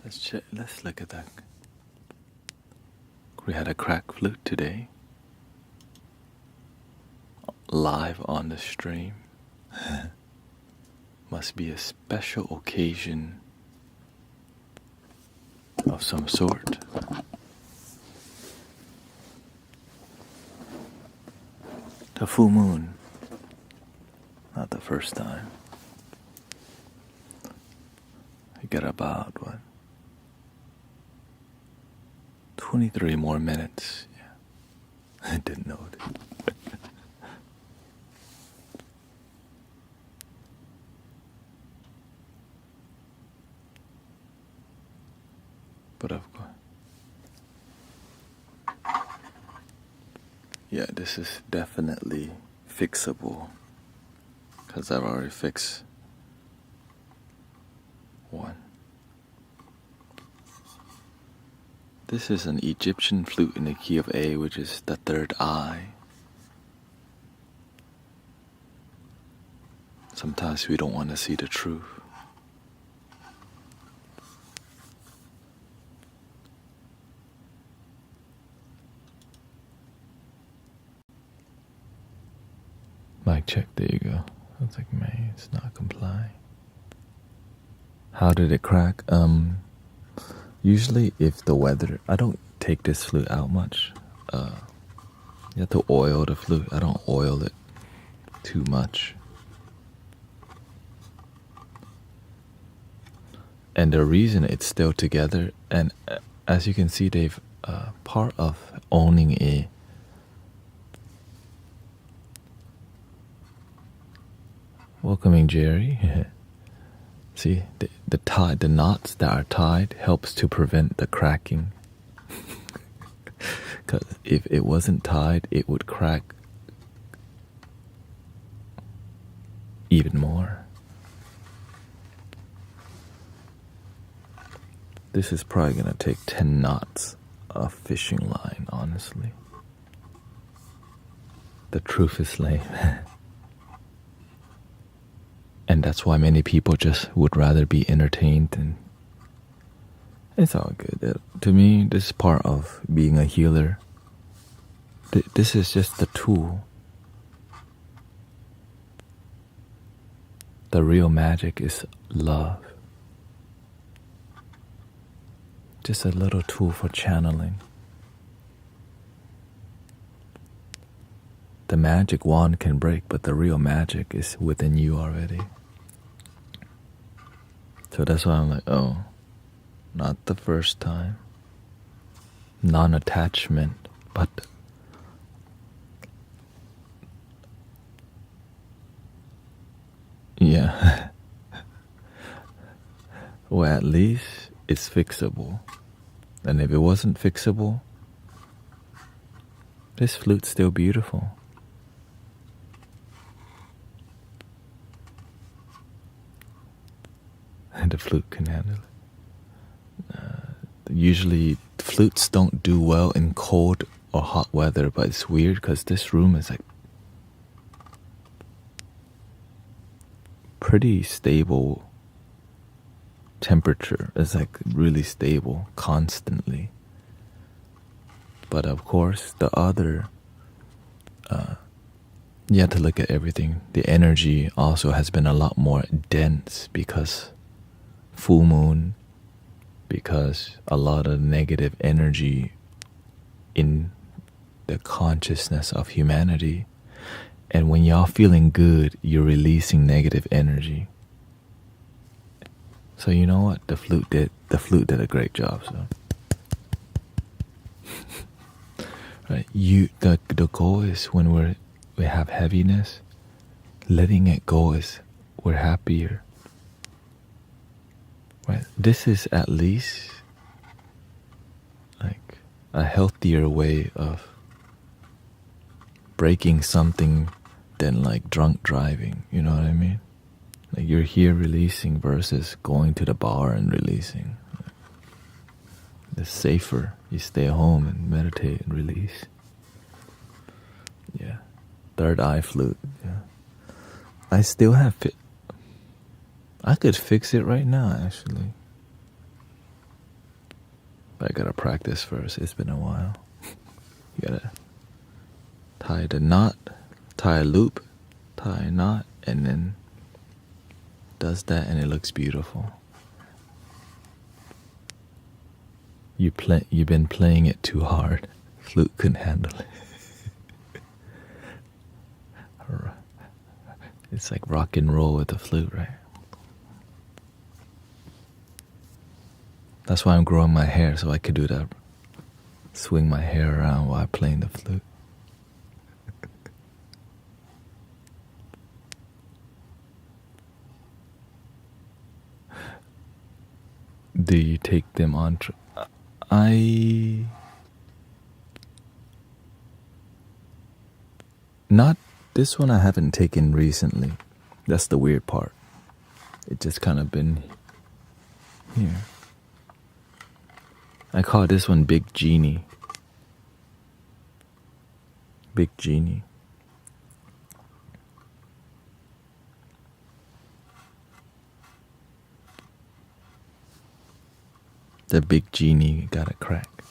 Let's look at that. We had a crack flute today. Live on the stream. Must be a special occasion of some sort. The full moon. Not the first time. You got about, 23 more minutes. Yeah. I didn't know it. But of course. Yeah, this is definitely fixable. Because I've already fixed one. This is an Egyptian flute in the key of A, which is the third eye. Sometimes we don't want to see the truth. Mic check, there you go. I was like, man, it's not complying. How did it crack? Usually if the weather, I don't take this flute out much. You have to oil the flute. I don't oil it too much. And the reason it's still together, and as you can see, they've part of owning a welcoming Jerry. See, the knots that are tied helps to prevent the cracking. Because if it wasn't tied, it would crack even more. This is probably going to take 10 knots of fishing line, honestly. The truth is lame. And that's why many people just would rather be entertained, and it's all good. To me, this is part of being a healer. This is just the tool. The real magic is love. Just a little tool for channeling. The magic wand can break, but the real magic is within you already. So that's why I'm like, oh, not the first time. Non-attachment, but yeah. Well, at least it's fixable. And if it wasn't fixable, this flute's still beautiful. And the flute can handle it. Usually flutes don't do well in cold or hot weather, but it's weird because this room is like pretty stable temperature. It's like really stable constantly. But of course the other you have to look at everything. The energy also has been a lot more dense because full moon, because a lot of negative energy in the consciousness of humanity. And when y'all feeling good, you're releasing negative energy. So you know what? The flute did a great job. So right, the goal is when we have heaviness, letting it go is we're happier. Right? This is at least like a healthier way of breaking something than like drunk driving, you know what I mean? Like you're here releasing versus going to the bar and releasing. It's safer. You stay at home and meditate and release. Yeah. Third eye flute. Yeah. I still have I could fix it right now, actually. But I gotta practice first. It's been a while. You gotta tie the knot, tie a loop, tie a knot, and then does that, and it looks beautiful. You've been playing it too hard. Flute couldn't handle it. It's like rock and roll with the flute, right? That's why I'm growing my hair, so I could do that. Swing my hair around while playing the flute. Do you take them on? Not this one. I haven't taken recently. That's the weird part. It just kind of been here. I call this one Big Genie. Big Genie. The big genie got a crack.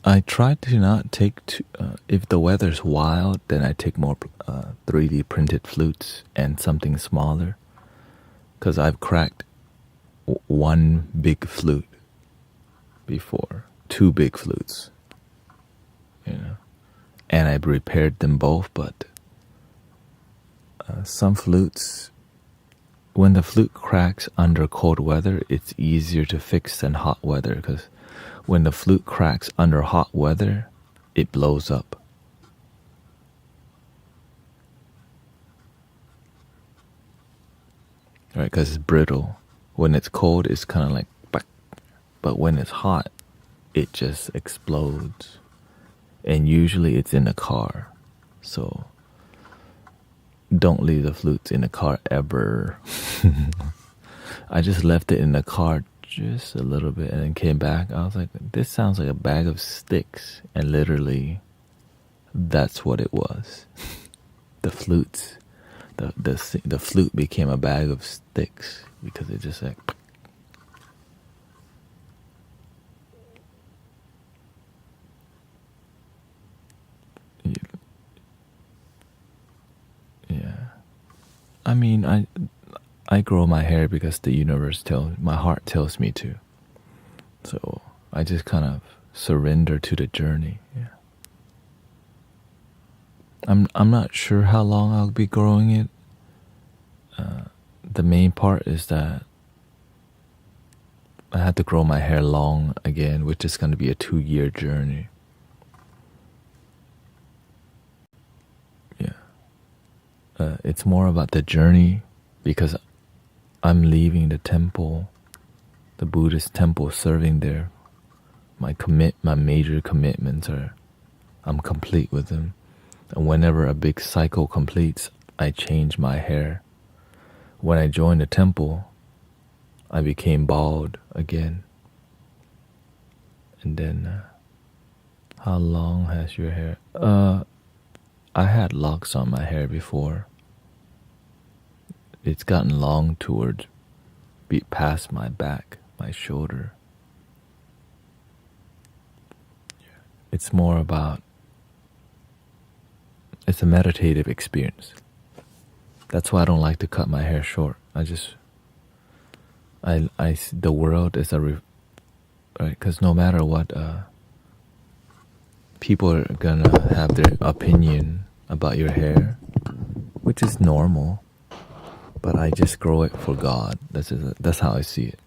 I try to not take if the weather's wild, then I take more 3D printed flutes and something smaller. Because I've cracked one big flute before, 2 big flutes, and I've repaired them both. But some flutes, when the flute cracks under cold weather, it's easier to fix than hot weather, because when the flute cracks under hot weather, it blows up. Right, because it's brittle. When it's cold, it's kind of like, but when it's hot, it just explodes. And usually it's in a car. So don't leave the flutes in the car ever. I just left it in the car just a little bit and then came back. I was like, this sounds like a bag of sticks. And literally, that's what it was. The flutes. The flute became a bag of sticks because it just like. Yeah. I mean, I grow my hair because the universe my heart tells me to. So I just kind of surrender to the journey. Yeah. I'm not sure how long I'll be growing it. The main part is that I had to grow my hair long again, which is going to be a 2-year journey. Yeah. It's more about the journey because I'm leaving the temple, the Buddhist temple, serving there. My major commitments are, I'm complete with them. And whenever a big cycle completes, I change my hair. When I joined the temple, I became bald again. And then, how long has your hair? I had locks on my hair before. It's gotten long towards past my back, my shoulder. It's more about, it's a meditative experience. That's why I don't like to cut my hair short. The world is right? Because no matter what, people are gonna have their opinion about your hair, which is normal. But I just grow it for God. That's how I see it.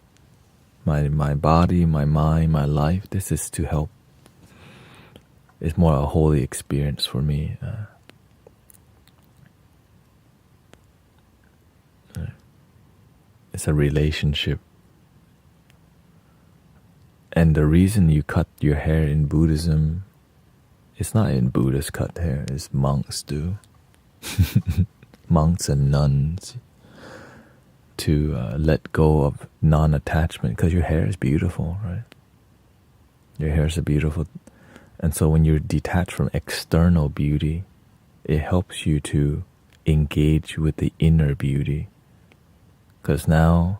My body, my mind, my life. This is to help. It's more a holy experience for me. It's a relationship. And the reason you cut your hair in Buddhism, it's not in Buddhists cut hair, it's monks do. Monks and nuns. To let go of non-attachment, because your hair is beautiful, right? Your hair is beautiful. And so when you're detached from external beauty, it helps you to engage with the inner beauty. Because now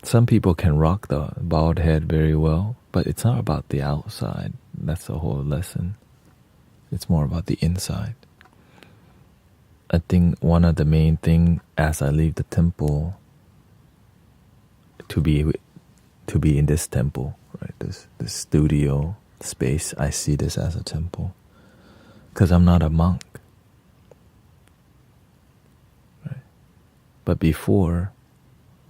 Some people can rock the bald head very well, but it's not about the outside. That's the whole lesson. It's more about the inside. I think one of the main thing as I leave the temple to be in this temple, right? This studio space, I see this as a temple because I'm not a monk. Right? But before,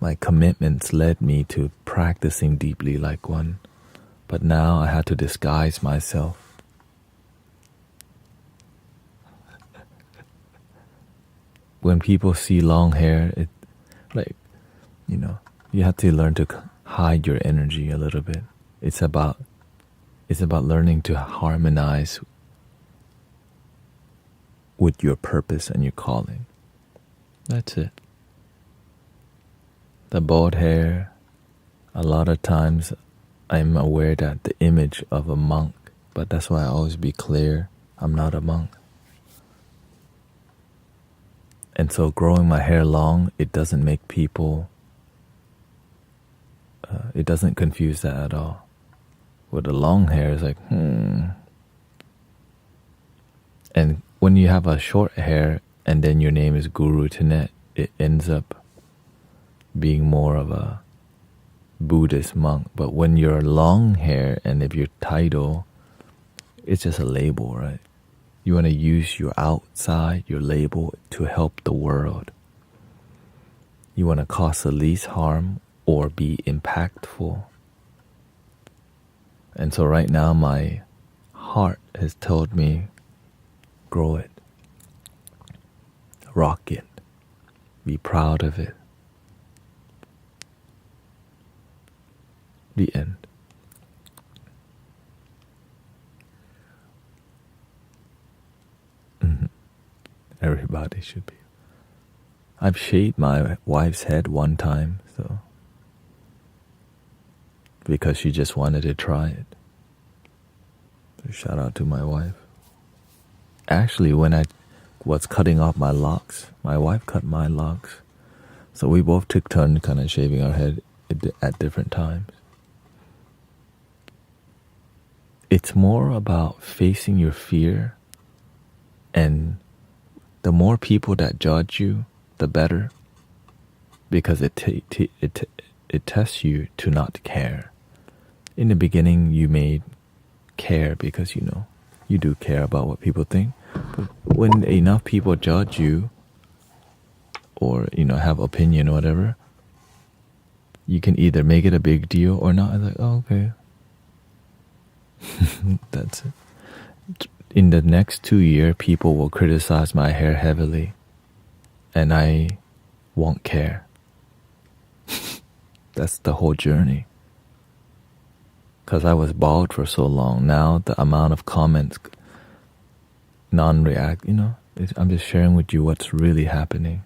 my commitments led me to practicing deeply like one. But now I had to disguise myself. When people see long hair, it like, you have to learn to hide your energy a little bit. It's about learning to harmonize with your purpose and your calling. That's it. The bald hair, a lot of times I'm aware that the image of a monk, but that's why I always be clear, I'm not a monk. And so growing my hair long, it doesn't make people, it doesn't confuse that at all. With the long hair, it's like, And when you have a short hair and then your name is Guru Tanet, it ends up being more of a Buddhist monk. But when you're long hair and if your title, it's just a label, right? You want to use your outside, your label, to help the world. You want to cause the least harm or be impactful. And so right now my heart has told me, grow it, rock it, be proud of it. The end. Everybody should be. I've shaved my wife's head one time, so because she just wanted to try it. So shout out to my wife. Actually, when I was cutting off my locks, my wife cut my locks. So we both took turns kind of shaving our head at different times. It's more about facing your fear, and the more people that judge you, the better, because it tests you to not care. In the beginning, you may care because you do care about what people think. But when enough people judge you, or have opinion or whatever, you can either make it a big deal or not. It's like, oh, okay. That's it. In the next 2 years, people will criticize my hair heavily, and I won't care. That's the whole journey. Because I was bald for so long. Now the amount of comments, non-react, I'm just sharing with you what's really happening.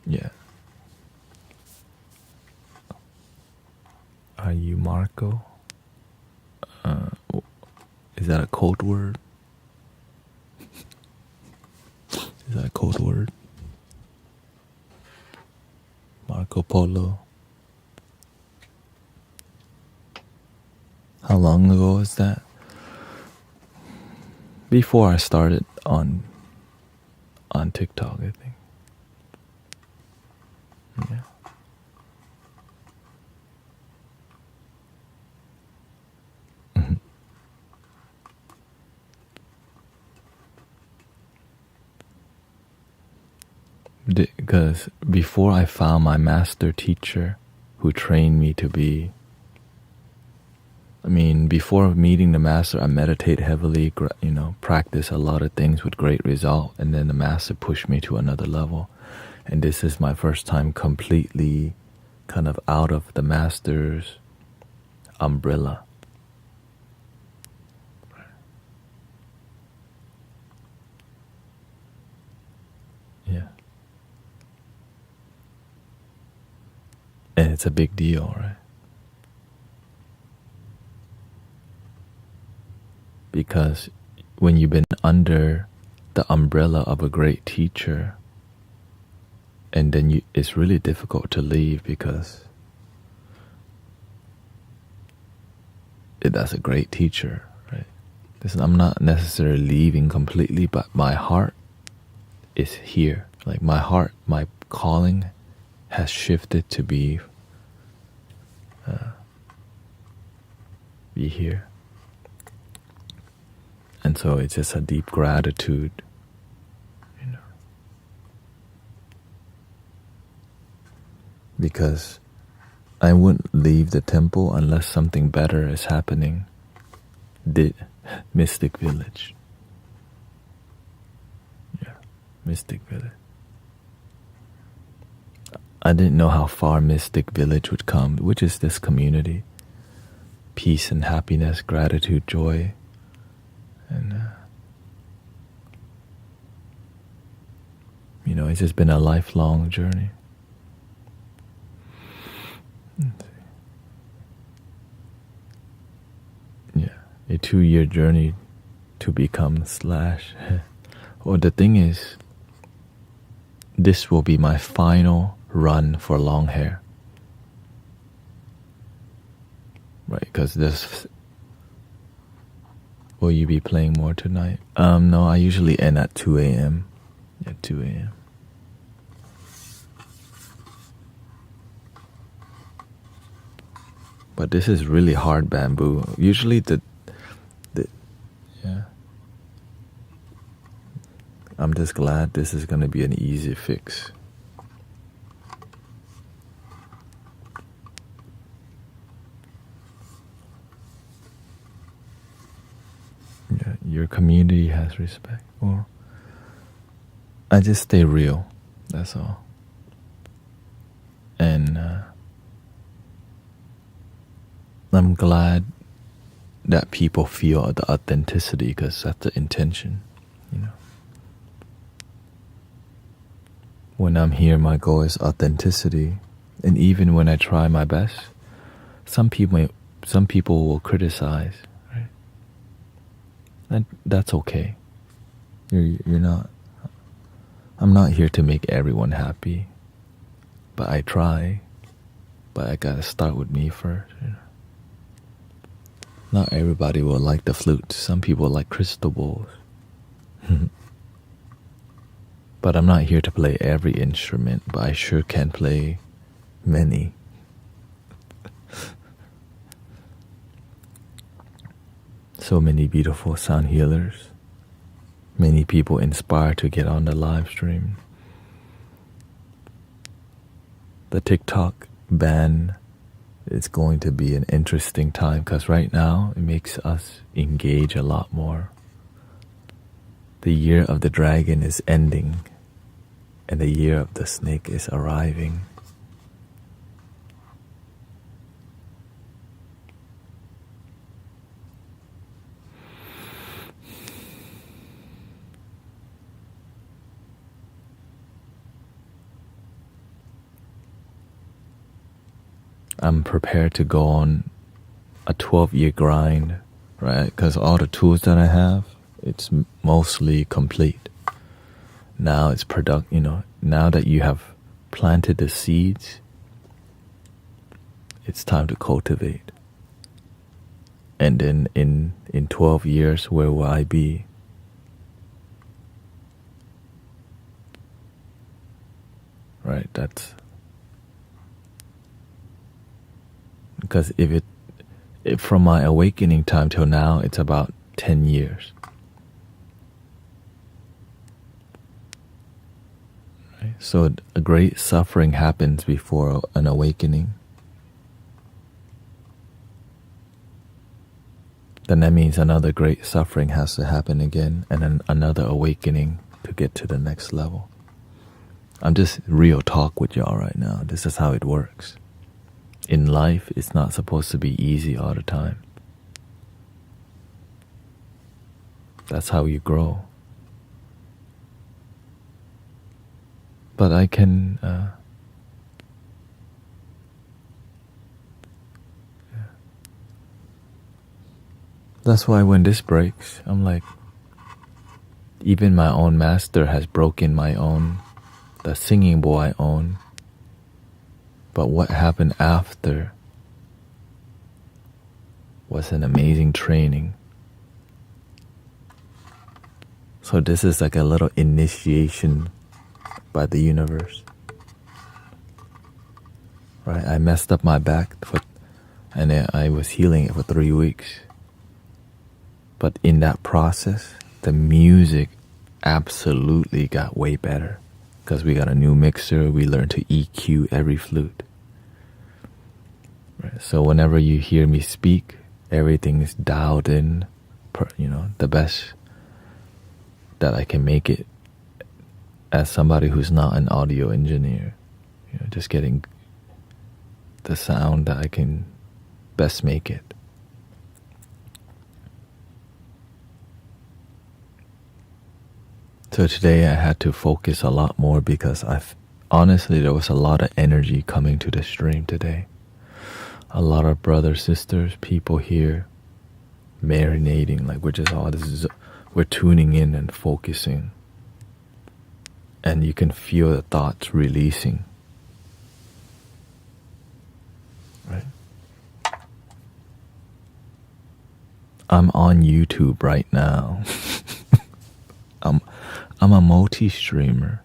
Yeah. Are you Marco? Is that a code word? Is that a code word? Marco Polo. How long ago was that? Before I started on TikTok, I think. Yeah. Because before I found my master teacher who trained me to be, before meeting the master, I meditate heavily, practice a lot of things with great result, and then the master pushed me to another level. And this is my first time completely kind of out of the master's umbrella. Yeah. And it's a big deal, right? Because when you've been under the umbrella of a great teacher, and then it's really difficult to leave because that's a great teacher, right? I'm not necessarily leaving completely, but my heart is here. Like my heart, my calling has shifted to be here. And so it's just a deep gratitude, because I wouldn't leave the temple unless something better is happening. Mystic Village. Yeah, Mystic Village. I didn't know how far Mystic Village would come, which is this community. Peace and happiness, gratitude, joy. And, it's just been a lifelong journey. Yeah, a 2-year journey to become / Or the thing is, this will be my final run for long hair. Right, because this... Will you be playing more tonight? No, I usually end at 2 a.m. Yeah, 2 a.m. But this is really hard bamboo. Usually yeah. I'm just glad this is gonna be an easy fix. Yeah, your community has respect. Or I just stay real. That's all. And I'm glad that people feel the authenticity, because that's the intention. When I'm here, my goal is authenticity. And even when I try my best, some people will criticize, right? And that's okay. You're not... I'm not here to make everyone happy, but I try. But I gotta start with me first. Not everybody will like the flute. Some people like crystal bowls. But I'm not here to play every instrument, but I sure can play many. So many beautiful sound healers. Many people inspired to get on the live stream. The TikTok ban is going to be an interesting time, because right now it makes us engage a lot more. The year of the dragon is ending, and the year of the snake is arriving. I'm prepared to go on a 12-year grind, right? Because all the tools that I have, it's mostly complete. Now it's now that you have planted the seeds, it's time to cultivate. And then in 12 years, where will I be? Right, that's... Because if from my awakening time till now, it's about 10 years. Right? So a great suffering happens before an awakening. Then that means another great suffering has to happen again, and then another awakening to get to the next level. I'm just real talk with y'all right now. This is how it works. In life, it's not supposed to be easy all the time. That's how you grow. But I can... That's why when this breaks, I'm like... Even my own master has broken my own the singing bowl I own. But what happened after was an amazing training. So this is like a little initiation by the universe. Right? I messed up my back and I was healing it for 3 weeks. But in that process, the music absolutely got way better. Because we got a new mixer, we learned to EQ every flute. Right? So whenever you hear me speak, everything is dialed in, the best that I can make it as somebody who's not an audio engineer. Just getting the sound that I can best make it. So today I had to focus a lot more because honestly there was a lot of energy coming to the stream today. A lot of brothers, sisters, people here marinating, like we're tuning in and focusing. And you can feel the thoughts releasing. Right? I'm on YouTube right now. I'm a multi-streamer.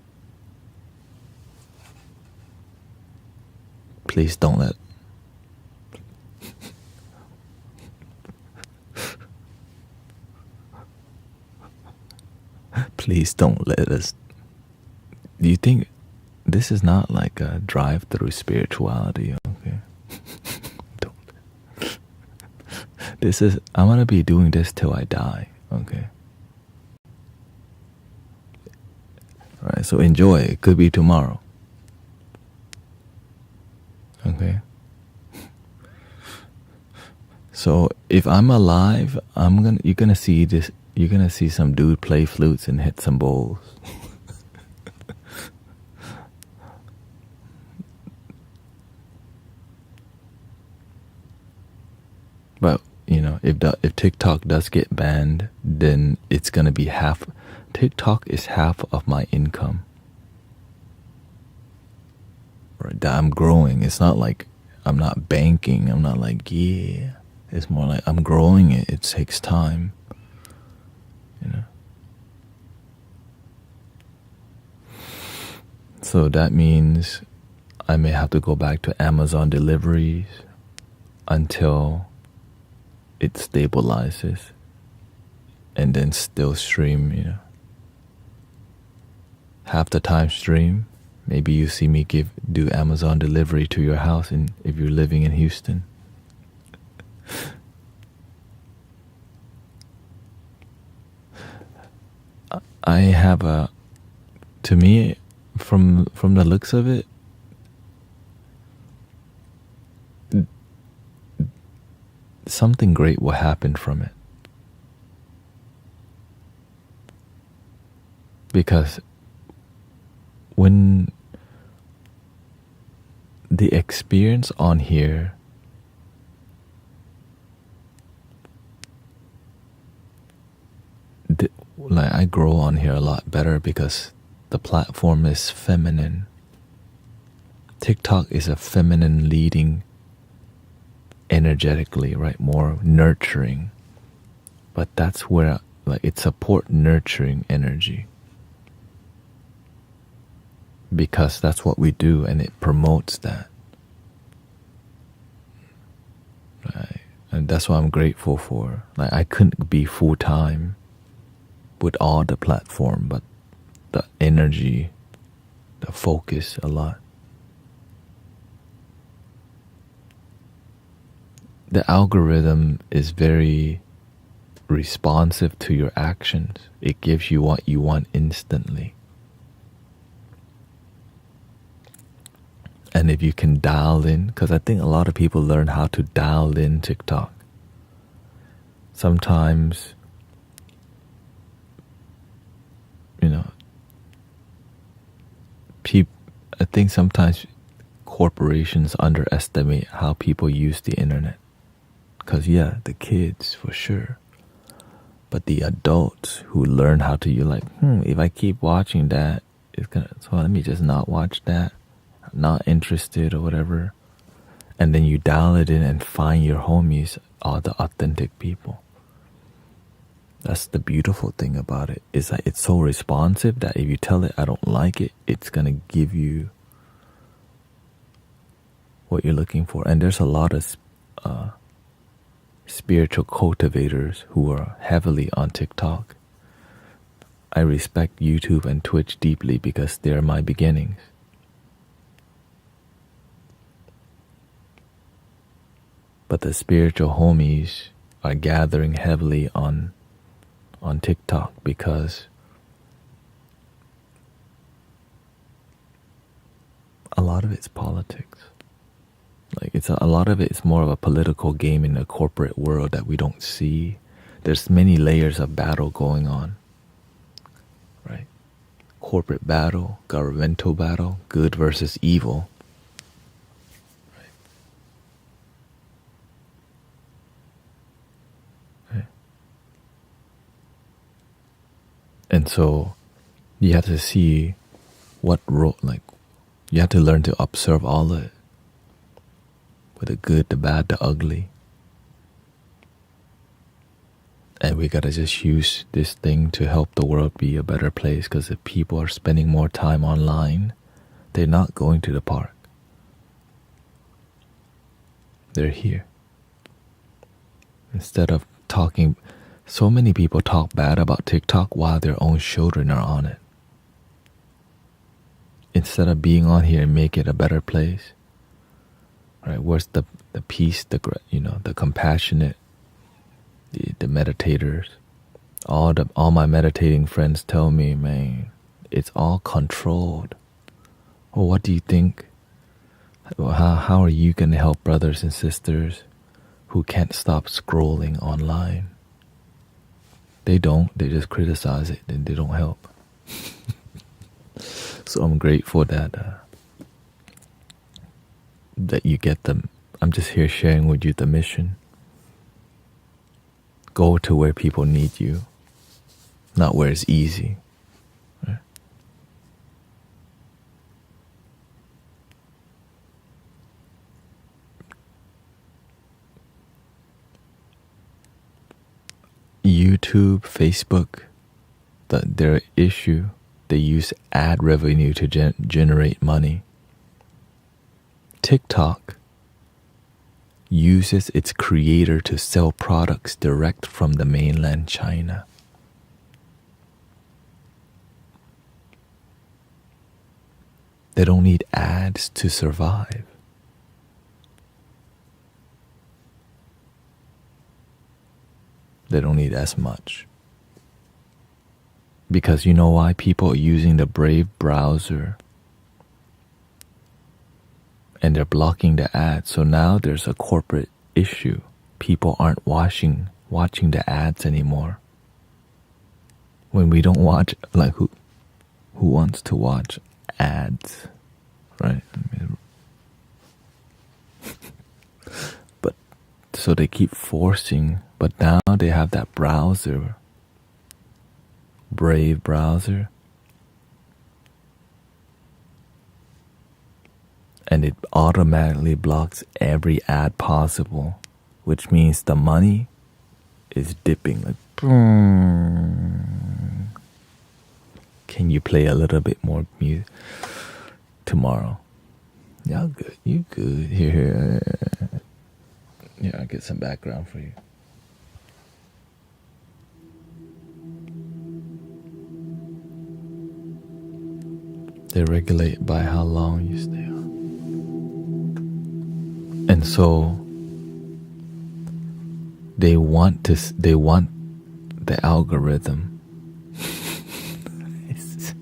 Please don't let... Please don't let us... Do you think this is not like a drive-through spirituality? Okay. Don't. I'm gonna be doing this till I die. Okay. Alright, so enjoy. It could be tomorrow. Okay. So if I'm alive, you're gonna see this. You're gonna see some dude play flutes and hit some bowls. But if TikTok does get banned, then it's gonna be half. TikTok is half of my income. Right, that I'm growing. It's not like I'm not banking. I'm not like, yeah. It's more like I'm growing it. It takes time. So that means I may have to go back to Amazon deliveries until it stabilizes and then still stream, half the time stream. Maybe you see me do Amazon delivery to your house if you're living in Houston. I have to me, from the looks of it, something great will happen from it. Because when the experience on here like I grow on here a lot better because the platform is feminine. TikTok is a feminine leading energetically, right? More nurturing. But that's where it support nurturing energy. Because that's what we do and it promotes that. Right? And that's what I'm grateful for. Like I couldn't be full-time with all the platform, but the energy, the focus a lot. The algorithm is very responsive to your actions. It gives you what you want instantly. And if you can dial in, because I think a lot of people learn how to dial in TikTok. Sometimes, I think sometimes corporations underestimate how people use the internet. Because, the kids, for sure. But the adults who learn how to, if I keep watching that, so let me just not watch that, I'm not interested or whatever. And then you dial it in and find your homies, all the authentic people. That's the beautiful thing about it, is that it's so responsive that if you tell it I don't like it, it's gonna give you what you're looking for. And there's a lot of spiritual cultivators who are heavily on TikTok. I respect YouTube and Twitch deeply because they're my beginnings. But the spiritual homies are gathering heavily on TikTok because a lot of it's politics. Like a lot of it's more of a political game in the corporate world that we don't see. There's many layers of battle going on, right? Corporate battle, governmental battle, good versus evil. And so you have to see what role, like, you have to learn to observe all of it, with the good, the bad, the ugly. And we gotta just use this thing to help the world be a better place, because if people are spending more time online, they're not going to the park. They're here. Instead of talking, so many people talk bad about TikTok while their own children are on it. Instead of being on here and make it a better place, right? Where's the peace, the compassionate, the meditators? All my meditating friends tell me, man, it's all controlled. Well, what do you think? How are you gonna help brothers and sisters who can't stop scrolling online? They don't. They just criticize it, and they don't help. So I'm grateful that you get them. I'm just here sharing with you the mission. Go to where people need you, not where it's easy. Right? YouTube, Facebook, their issue, they use ad revenue to generate money. TikTok uses its creator to sell products direct from the mainland China. They don't need ads to survive. They don't need as much. Because you know why? People are using the Brave browser and they're blocking the ads. So now there's a corporate issue. People aren't watching the ads anymore. When we don't watch, like who wants to watch ads, right? But so they keep forcing, but now they have that browser, Brave browser, and it automatically blocks every ad possible, which means the money is dipping like boom. Can you play a little bit more music tomorrow? Y'all good, you good. Here. Yeah, I'll get some background for you. They regulate by how long you stay on. And so they want the algorithm. It's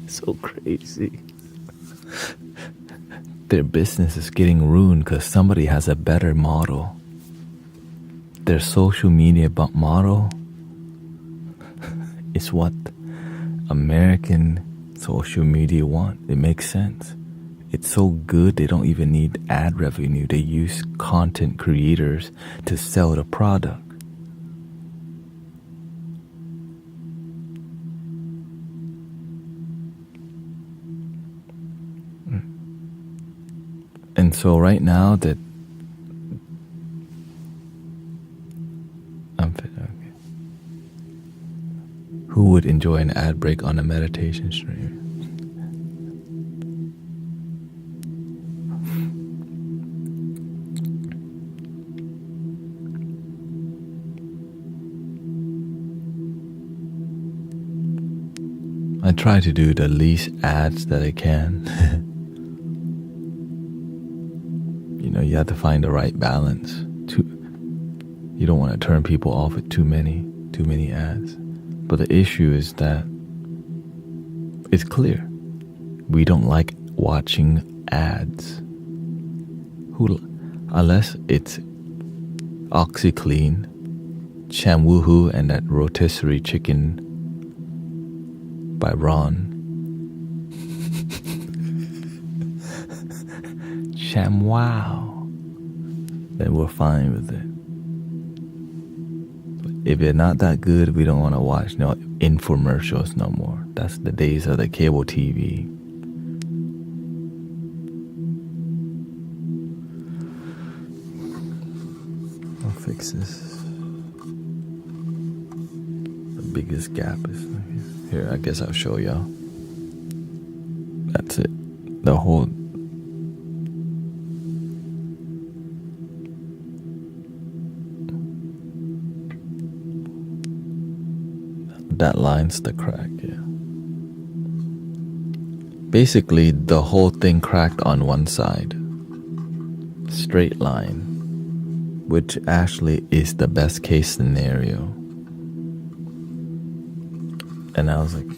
so crazy. Their business is getting ruined because somebody has a better model. Their social media model is what American social media want. It makes sense. It's so good they don't even need ad revenue. They use content creators to sell the product. so right now that okay. Who would enjoy an ad break on a meditation stream? I try to do the least ads that I can. You have to find the right balance. You don't want to turn people off with too many ads. But the issue is that it's clear. We don't like watching ads. Unless it's OxyClean, Cham Woohoo, and that rotisserie chicken by Ron. Cham Wow. Then we're fine with it. If they're not that good, we don't want to watch no infomercials no more. That's the days of the cable TV. I'll fix this. The biggest gap is here. I guess I'll show y'all. That's it. The whole. That line's the crack, yeah. Basically, the whole thing cracked on one side. Straight line. Which actually is the best case scenario. And I was like...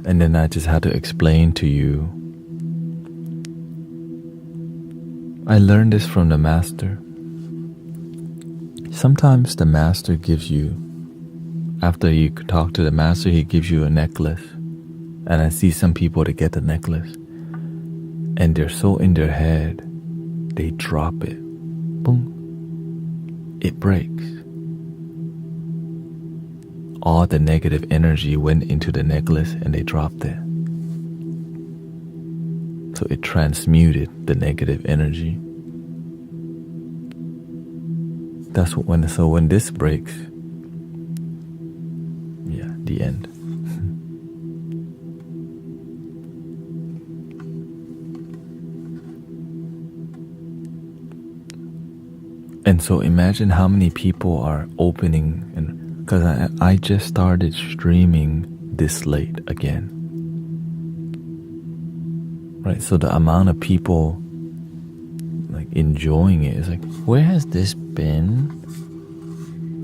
And then I just had to explain to you. I learned this from the master. Sometimes the master gives you... After you talk to the master, he gives you a necklace. And I see some people that get the necklace. And they're so in their head, they drop it. Boom. It breaks. All the negative energy went into the necklace and they dropped it. So it transmuted the negative energy. That's when, so when this breaks, yeah, the end. And so imagine how many people are opening, and because I just started streaming this late again. Right, so the amount of people like enjoying it is like, where has this been?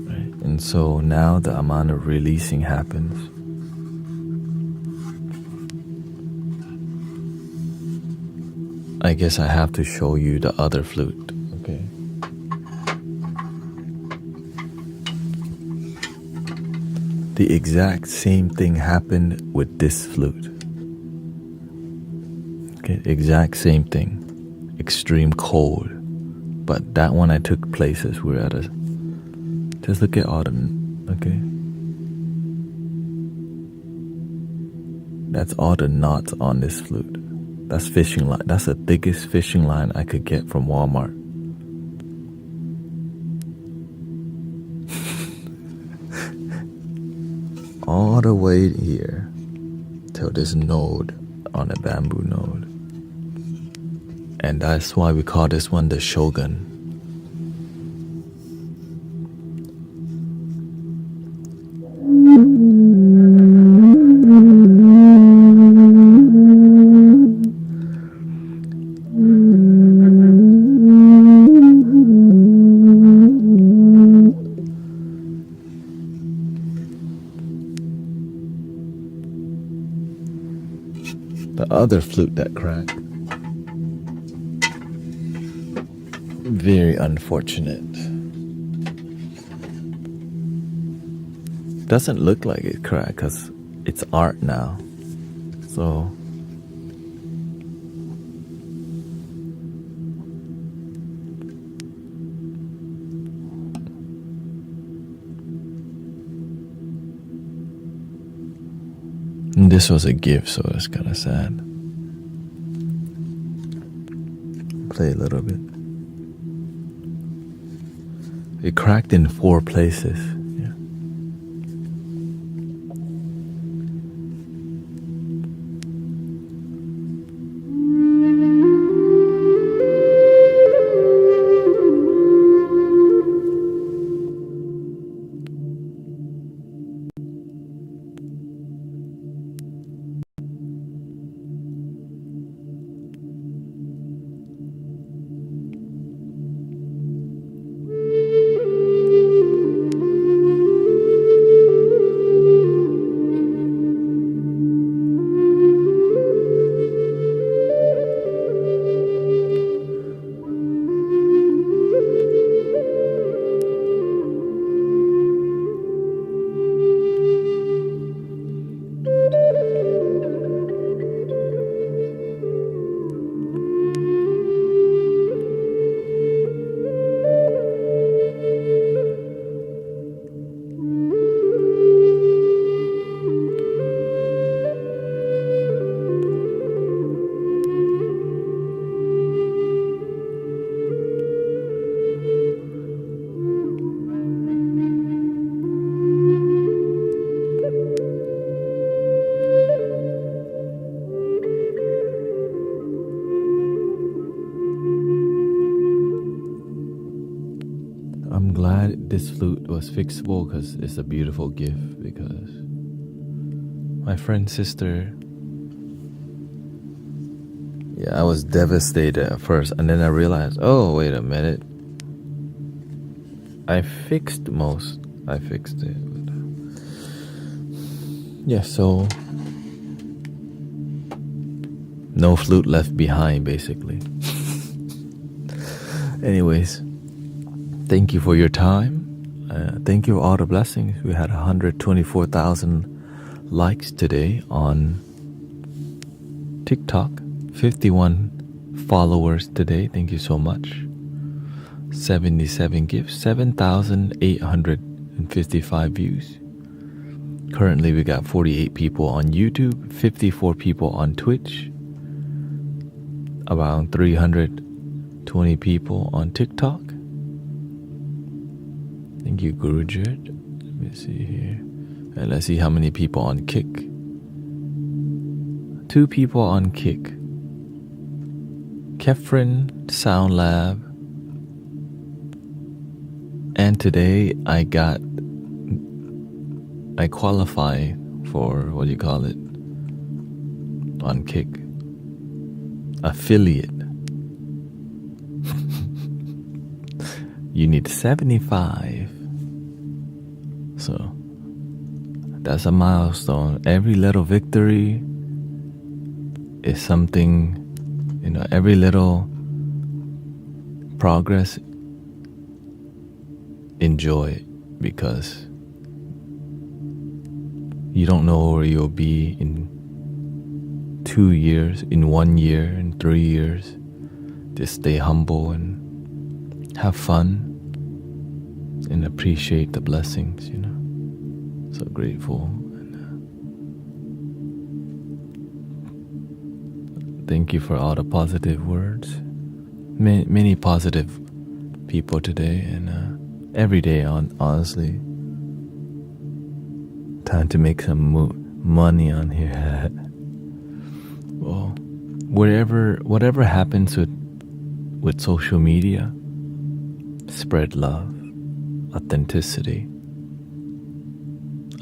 Right, and so now the amount of releasing happens. I guess I have to show you the other flute. Okay. The exact same thing happened with this flute. Okay, exact same thing. Extreme cold. But that one I took places. We're at a... Just look at all the... Okay. That's all the knots on this flute. That's fishing line. That's the thickest fishing line I could get from Walmart. All the way here till this node on a bamboo node. And that's why we call this one the Shogun. The other flute that cracked. Very unfortunate. Doesn't look like it cracked because it's art now. So and this was a gift, so it's kind of sad. play a little bit. It cracked in 4 places. Yeah. I'm glad this flute was fixable because it's a beautiful gift. Because my friend's sister, yeah, I was devastated at first, and then I realized, oh, wait a minute, I fixed it. But yeah, so no flute left behind, basically. Anyways, thank you for your time. Thank you for all the blessings. We had 124,000 likes today on TikTok. 51 followers today. Thank you so much. 77 gifts. 7,855 views. Currently, we got 48 people on YouTube, 54 people on Twitch, around 320 people on TikTok. Thank you, Gurujit. Let me see here. And let's see how many people on Kick. 2 people on Kick. Kefren, Sound Lab. And today I qualify for, what do you call it, on Kick, affiliate. You need 75. So that's a milestone. Every little victory is something, every little progress, enjoy it, because you don't know where you'll be in 2 years, in 1 year, in 3 years. Just stay humble and have fun and appreciate the blessings, So grateful. And, thank you for all the positive words. Many positive people today, and every day, honestly. Time to make some money on here. Well, whatever happens with social media, spread love, authenticity.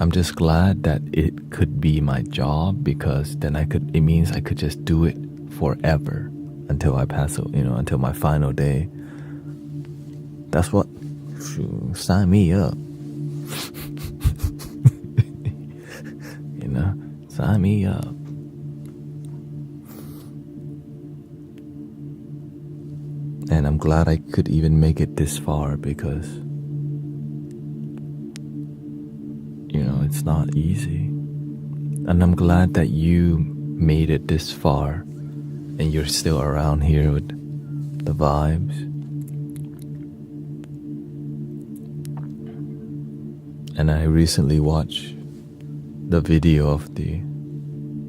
I'm just glad that it could be my job, because then it means I could just do it forever until I pass, until my final day. That's what, sign me up. Sign me up. And I'm glad I could even make it this far, because it's not easy. And I'm glad that you made it this far and you're still around here with the vibes. And I recently watched the video of the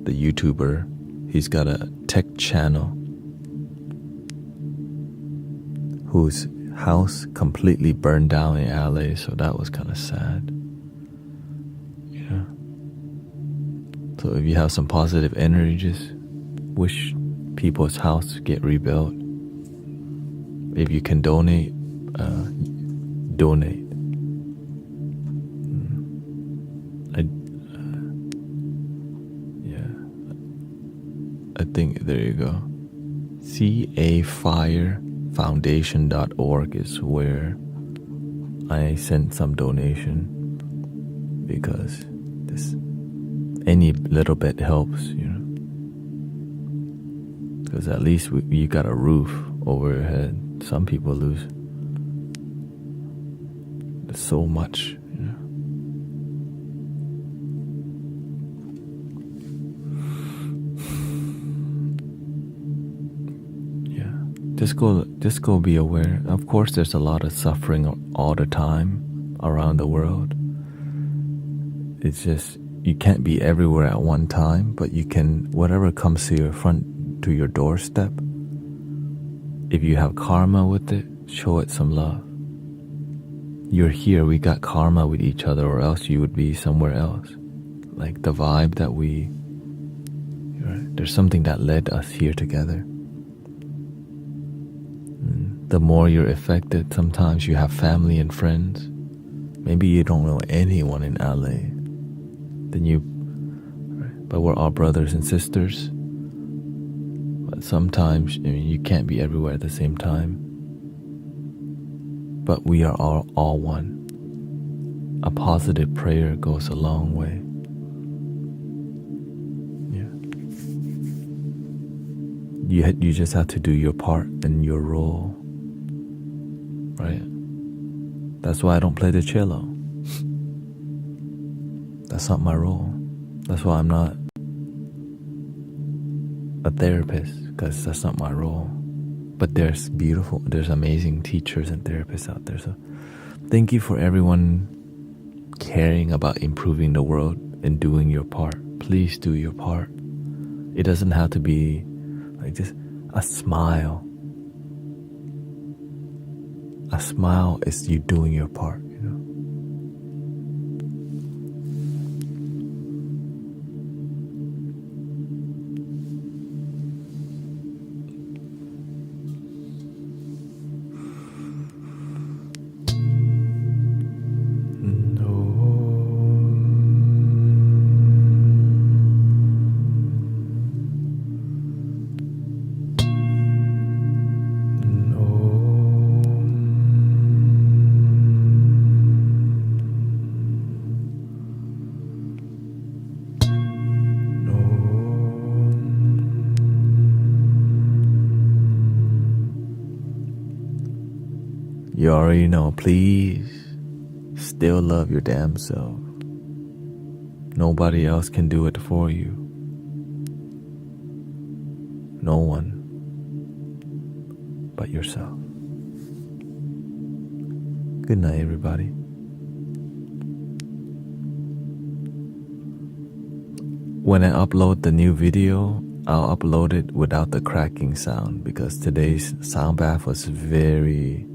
YouTuber. He's got a tech channel, whose house completely burned down in LA, so that was kind of sad. So if you have some positive energy, just wish people's house get rebuilt. If you can donate, donate. I think there you go. cafirefoundation.org is where I sent some donation, because any little bit helps, because at least you got a roof over your head. Some people lose so much, Just go be aware. Of course, there's a lot of suffering all the time around the world. It's just, you can't be everywhere at one time, but you can, whatever comes to your doorstep, if you have karma with it, show it some love. You're here, we got karma with each other, or else you would be somewhere else. Like the vibe that there's something that led us here together. The more you're affected, sometimes you have family and friends. Maybe you don't know anyone in LA. But we're all brothers and sisters. But sometimes, you can't be everywhere at the same time. But we are all one. A positive prayer goes a long way. You just have to do your part and your role. Right? That's why I don't play the cello. That's not my role. That's why I'm not a therapist, because that's not my role. But there's amazing teachers and therapists out there. So thank you for everyone caring about improving the world and doing your part. Please do your part. It doesn't have to be like just a smile. A smile is you doing your part, You already know, please still love your damn self. Nobody else can do it for you. No one but yourself. Good night, everybody. When I upload the new video, I'll upload it without the cracking sound, because today's Soundbath was very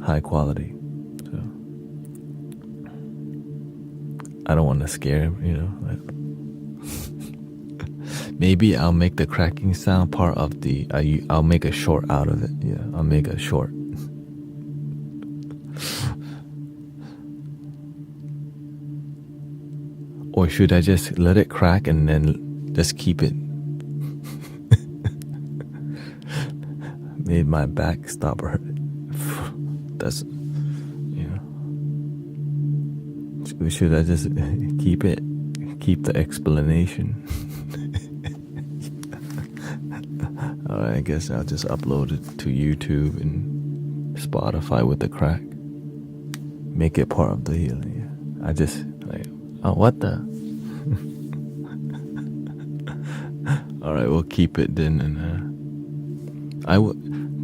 high quality. So I don't want to scare him, Maybe I'll make the cracking sound part of I'll make a short out of it. Yeah, I'll make a short. Or should I just let it crack and then just keep it? Made my back stop hurting. That's, should I just keep the explanation? Alright, I guess I'll just upload it to YouTube and Spotify with the crack. Make it part of the healing. I just what the? Alright, we'll keep it then. And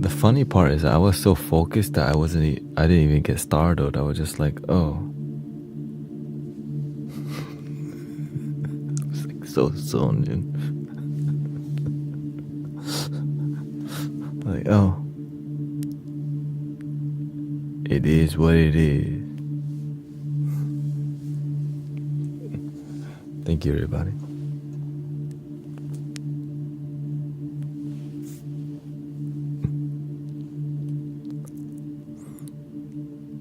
the funny part is I was so focused that I didn't even get startled. I was just like, oh. I was like so zoned in. Like, oh, It is what it is. Thank you, everybody.